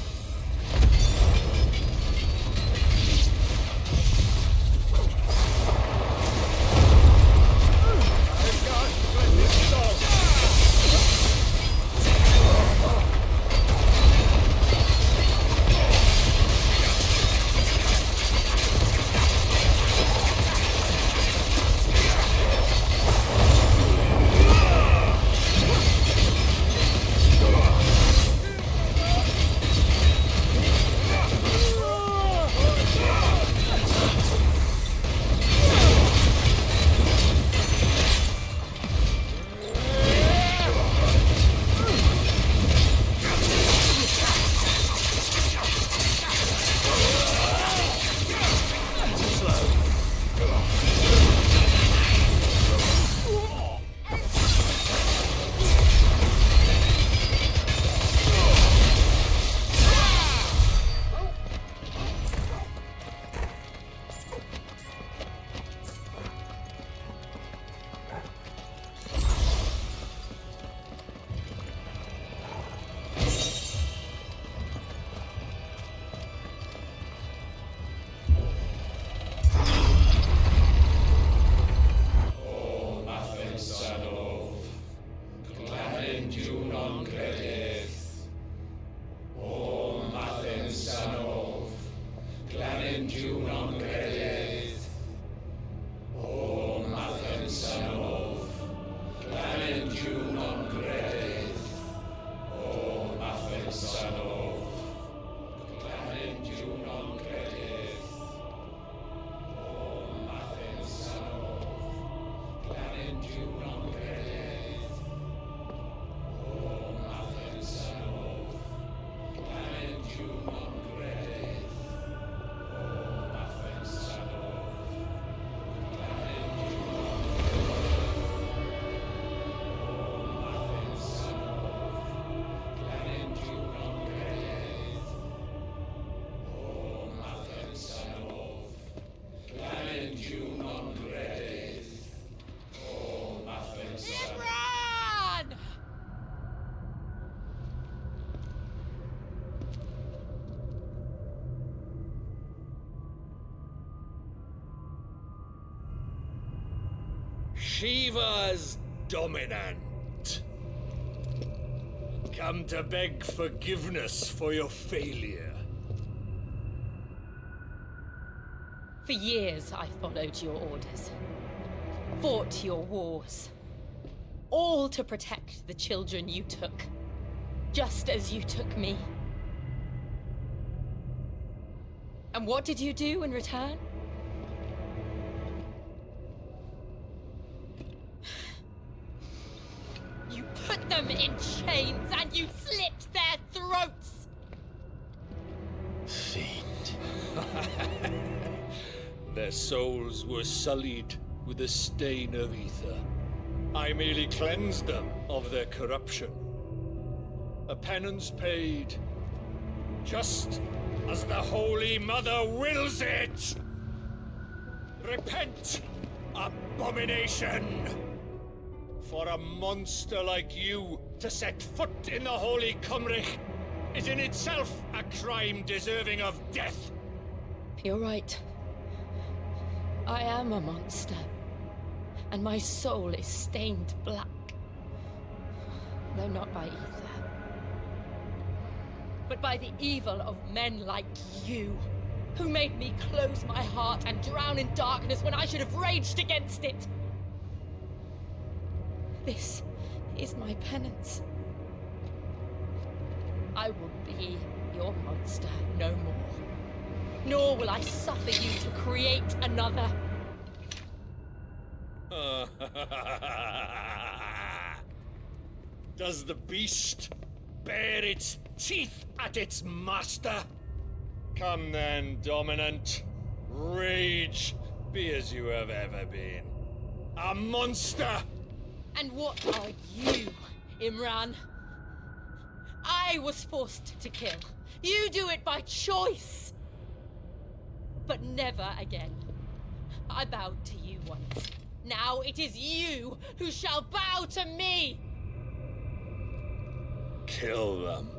Shiva's dominant. Come to beg forgiveness for your failure. For years I followed your orders, fought your wars, all to protect the children you took, just as you took me. And what did you do in return? You put them in chains and you slit their throats! Fiend. Their souls were sullied with the stain of ether. I merely cleansed them of their corruption. A penance paid, just as the Holy Mother wills it! Repent, abomination! For a monster like you to set foot in the Holy Cymric is in itself a crime deserving of death. You're right. I am a monster, and my soul is stained black. Though not by ether, but by the evil of men like you, who made me close my heart and drown in darkness when I should have raged against it. This is my penance. I will be your monster no more. Nor will I suffer you to create another. Does the beast bare its teeth at its master? Come then, dominant. Rage, be as you have ever been. A monster! And what are you, Imran? I was forced to kill. You do it by choice. But never again. I bowed to you once. Now it is you who shall bow to me! Kill them.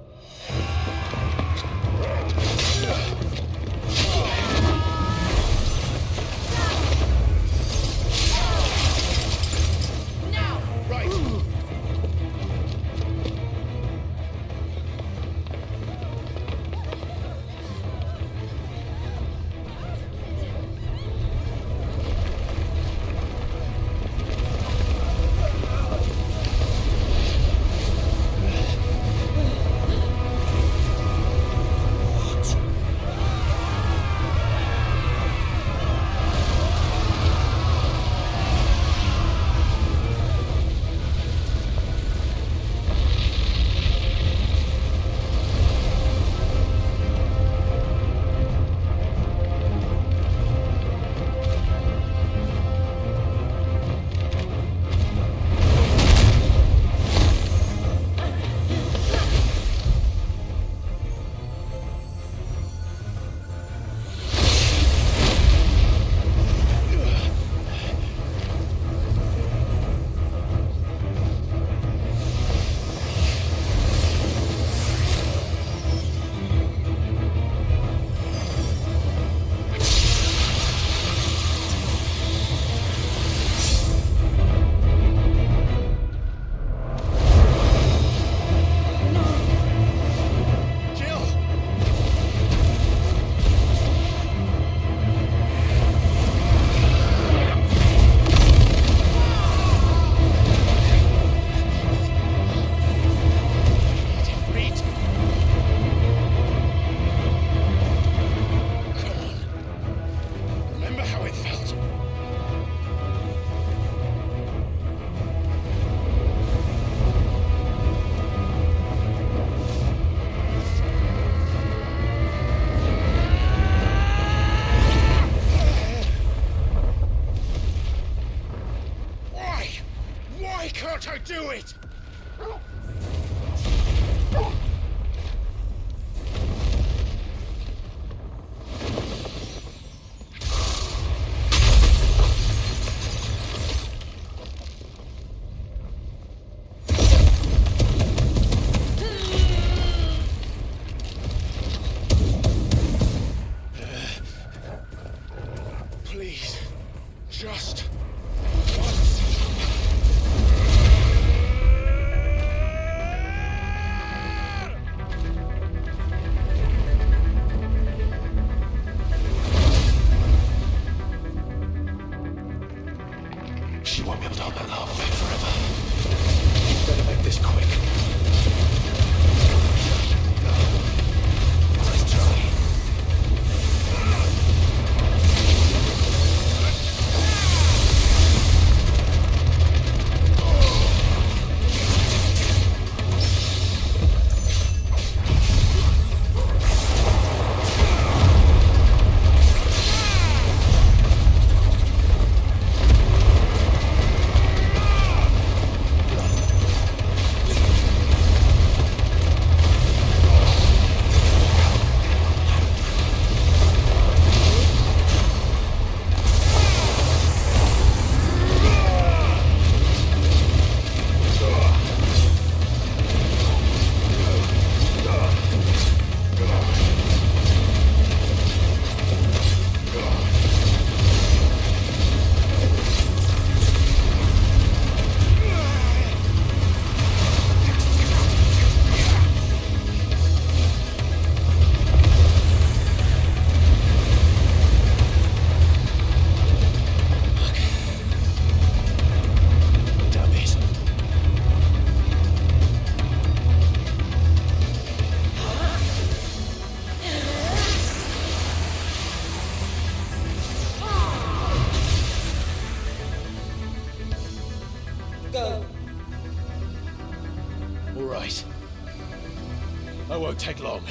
Now! Right! can't I do it? Please, just once. She won't be able to hold that lava back forever. Better make this quick. Let's try. I won't take long.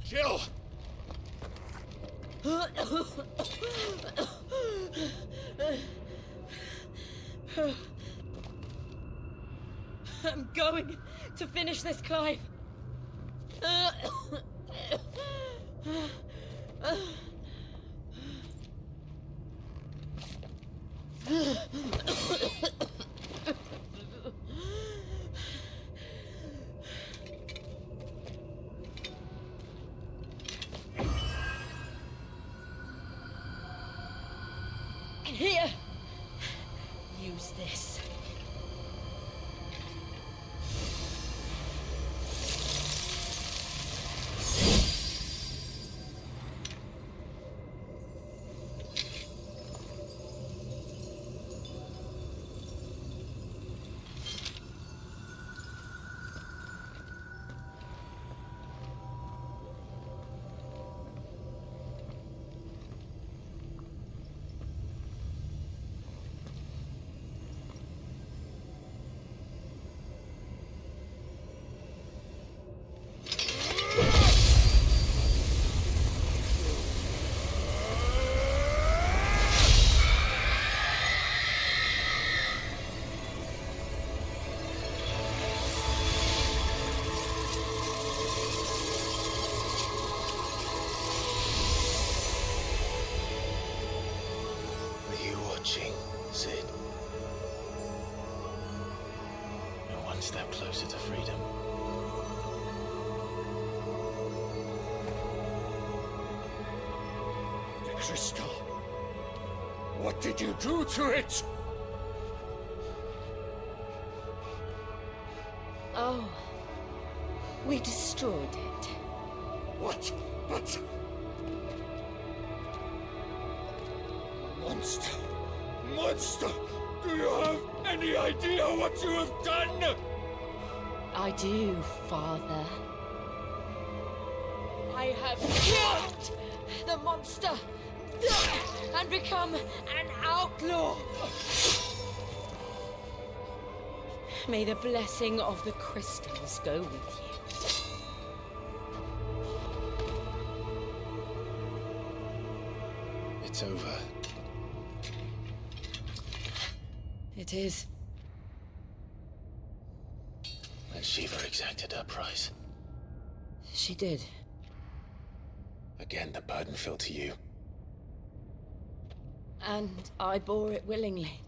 Jill! I'm going to finish this, Clive. Here. Use this. watching, Sid. You're one step closer to freedom. The crystal. What did you do to it? Oh, we destroyed it. What? But... Monster! Monster! Do you have any idea what you have done? I do, Father. I have killed the monster and become an outlaw. May the blessing of the crystals go with you. It's over. It is. And Shiva exacted her price. She did. Again, the burden fell to you. And I bore it willingly.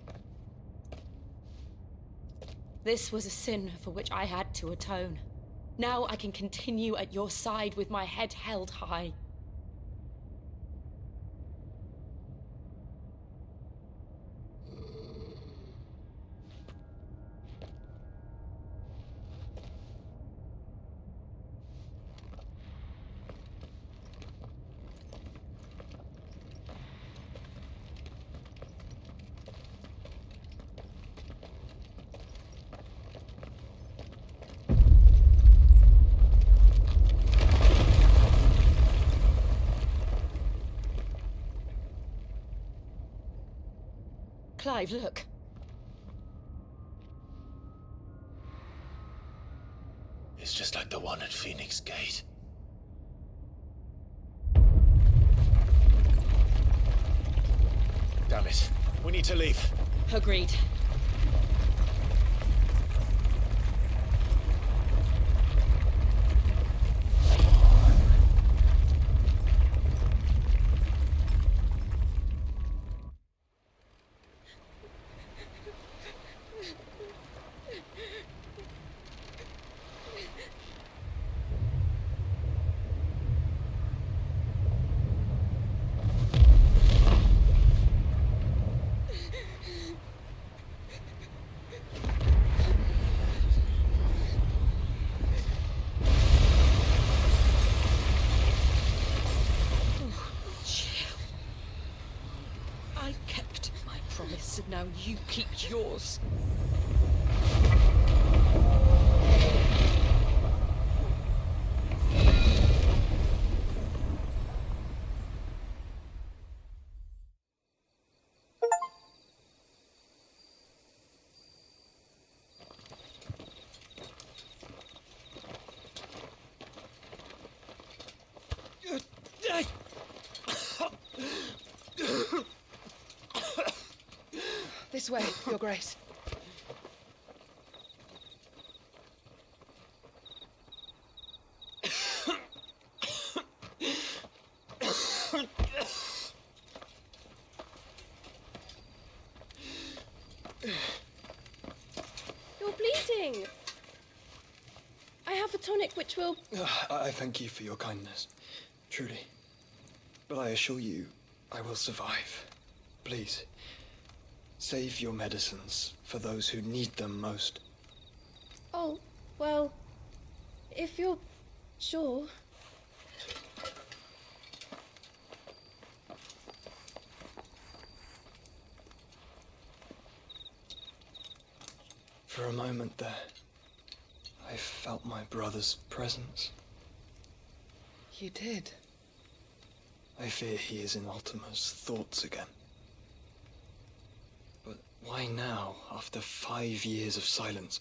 This was a sin for which I had to atone. Now I can continue at your side with my head held high. Clive, look. It's just like the one at Phoenix Gate. Damn it. We need to leave. Agreed. I kept my promise, and now you keep yours. This way, Your Grace. You're bleeding. I have a tonic which will... I thank you for your kindness, truly. But I assure you, I will survive. Please, save your medicines for those who need them most. Oh, well, if you're sure. For a moment there, I felt my brother's presence. You did? I fear he is in Ultima's thoughts again. But why now, after 5 years of silence?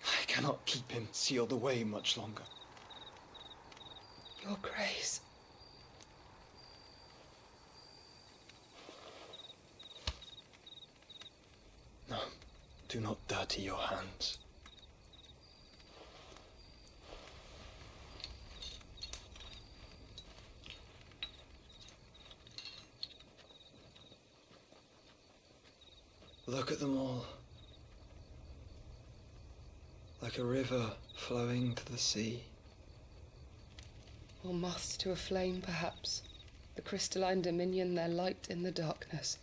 I cannot keep him sealed away much longer. Your Grace. No, do not dirty your hands. Look at them all. Like a river flowing to the sea. Or moths to a flame, perhaps. The crystalline dominion their light in the darkness.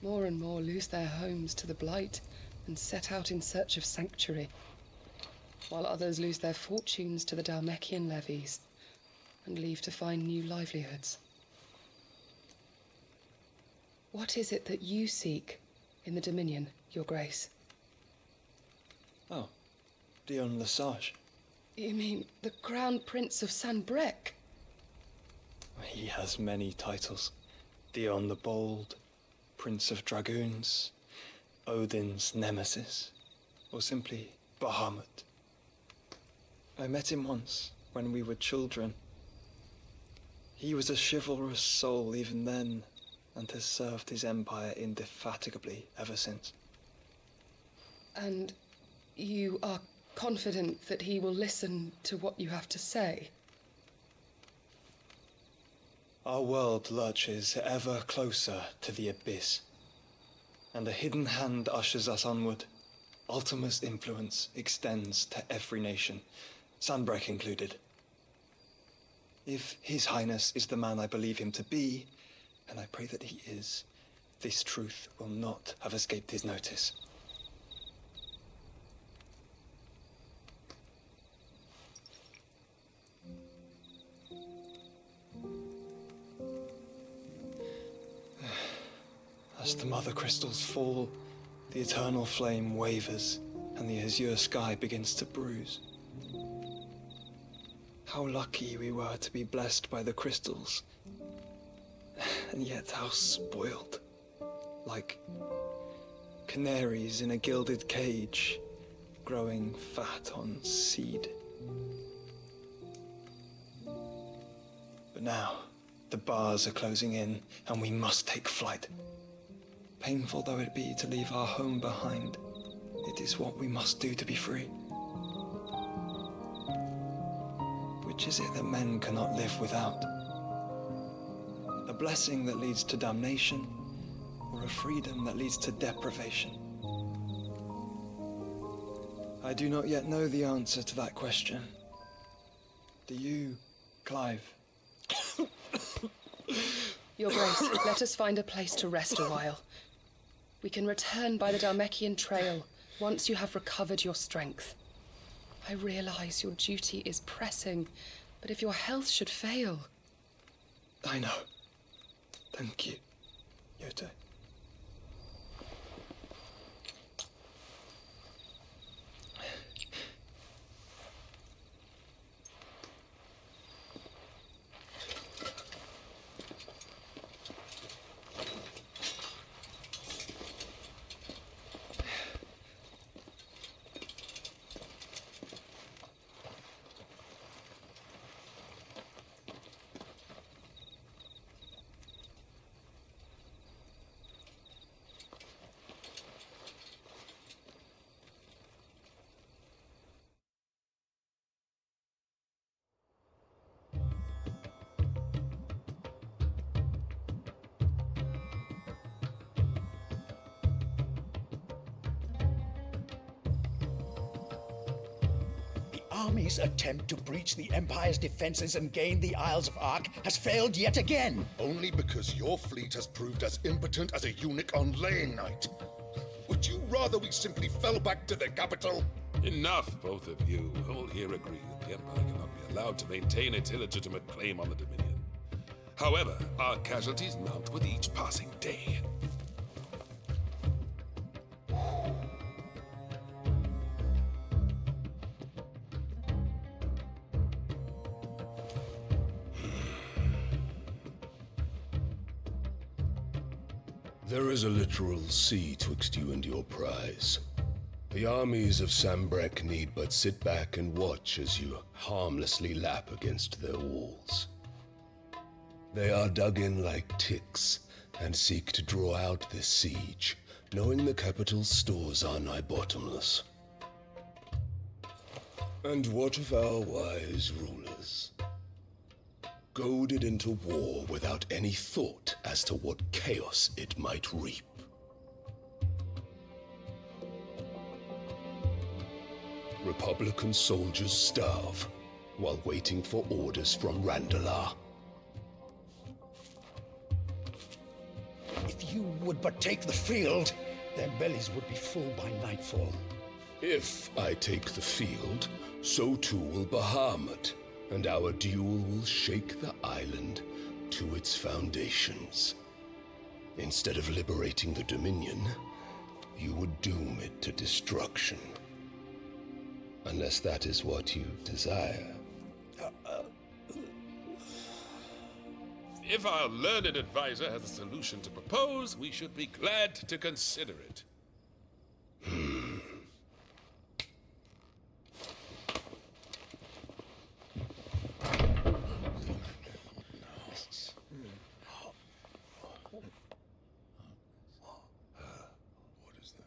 More and more lose their homes to the blight and set out in search of sanctuary, while others lose their fortunes to the Dhalmekian levies and leave to find new livelihoods. What is it that you seek in the Dominion, Your Grace? Oh, Dion Lesage. You mean the Crown Prince of Sanbrec? He has many titles. Dion the Bold, Prince of Dragoons, Odin's Nemesis, or simply Bahamut. I met him once, when we were children. He was a chivalrous soul even then, and has served his empire indefatigably ever since. And you are confident that he will listen to what you have to say? Our world lurches ever closer to the abyss, and a hidden hand ushers us onward. Ultima's influence extends to every nation, Sanbrec included. If His Highness is the man I believe him to be, and I pray that he is, this truth will not have escaped his notice. As the mother crystals fall, the eternal flame wavers, and the azure sky begins to bruise. How lucky we were to be blessed by the crystals, and yet how spoiled. Like canaries in a gilded cage, growing fat on seed. But now, the bars are closing in, and we must take flight. Painful though it be to leave our home behind, it is what we must do to be free. Which is it that men cannot live without? A blessing that leads to damnation, or a freedom that leads to deprivation? I do not yet know the answer to that question. Do you, Clive? Your Grace, let us find a place to rest a while. We can return by the Dhalmekian trail once you have recovered your strength. I realize your duty is pressing, but if your health should fail... I know. Thank you, Yote. Army's attempt to breach the Empire's defenses and gain the Isles of Ark has failed yet again. Only because your fleet has proved as impotent as a eunuch on laying night. Would you rather we simply fell back to the capital? Enough, both of you. All here agree that the Empire cannot be allowed to maintain its illegitimate claim on the Dominion. However, our casualties mount with each passing day. There is a literal sea twixt you and your prize. The armies of Sanbrec need but sit back and watch as you harmlessly lap against their walls. They are dug in like ticks and seek to draw out this siege, knowing the capital's stores are nigh bottomless. And what of our wise rulers? Goaded into war without any thought as to what chaos it might reap. Republican soldiers starve while waiting for orders from Randalar. If you would but take the field, their bellies would be full by nightfall. If I take the field, so too will Bahamut, and our duel will shake the island to its foundations. Instead of liberating the Dominion, you would doom it to destruction. Unless that is what you desire. If our learned advisor has a solution to propose, we should be glad to consider it.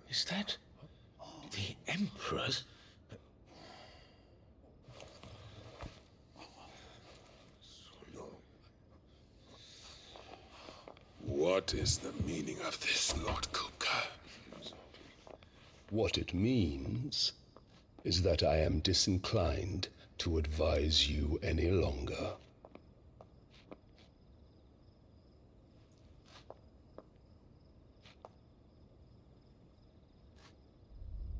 Is that the Emperor's? What is the meaning of this, Lord Kupka? What it means is that I am disinclined to advise you any longer.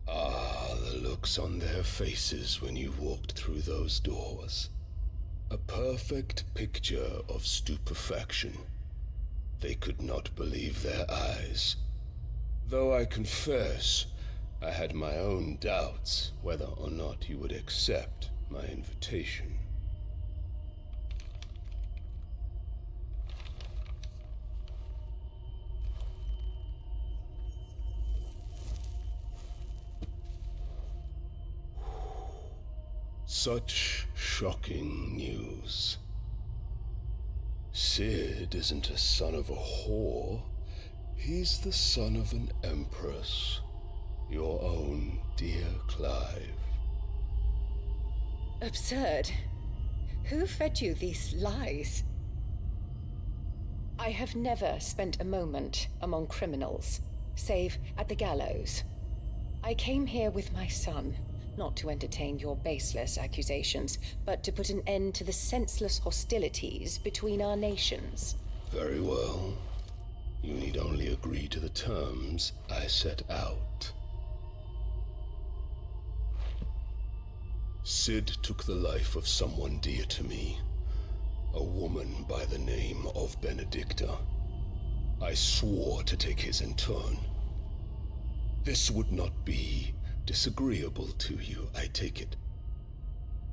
Ah, the looks on their faces when you walked through those doors. A perfect picture of stupefaction. They could not believe their eyes. Though I confess, I had my own doubts whether or not you would accept my invitation. Such shocking news. Sid isn't a son of a whore. He's the son of an empress. Your own dear Clive. Absurd. Who fed you these lies? I have never spent a moment among criminals, save at the gallows. I came here with my son, not to entertain your baseless accusations, but to put an end to the senseless hostilities between our nations. Very well. You need only agree to the terms I set out. Sid took the life of someone dear to me, a woman by the name of Benedicta. I swore to take his in turn. This would not be disagreeable to you, I take it.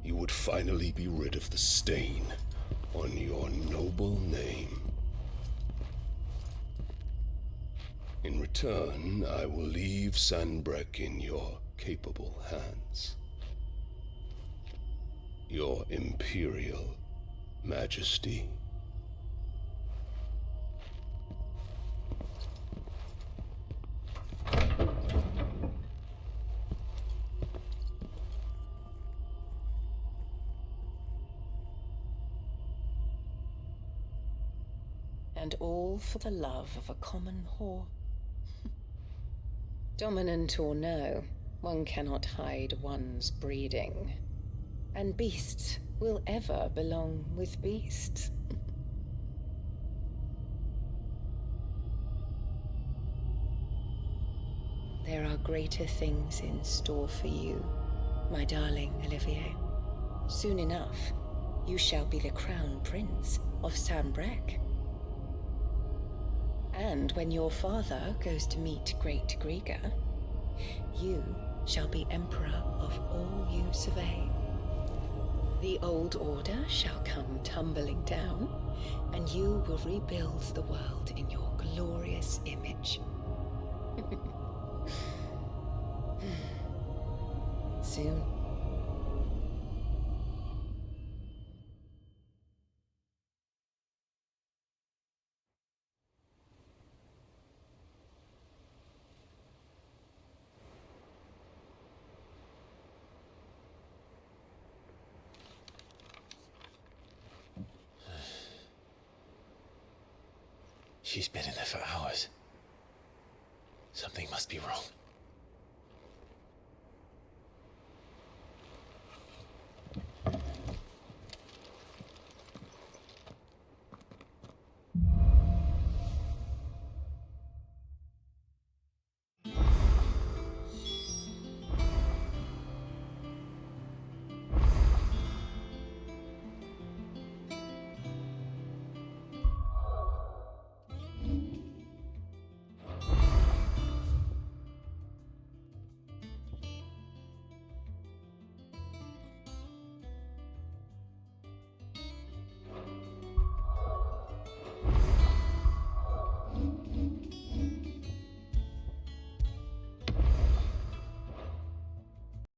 You would finally be rid of the stain on your noble name. In return, I will leave Sanbreque in your capable hands. Your Imperial Majesty. And all for the love of a common whore. Dominant or no, one cannot hide one's breeding. And beasts will ever belong with beasts. There are greater things in store for you, my darling Olivier. Soon enough, you shall be the crown prince of Sanbreque. And when your father goes to meet Great Griga, you shall be emperor of all you survey. The old order shall come tumbling down, and you will rebuild the world in your glorious image. Soon. She's been in there for hours. Something must be wrong.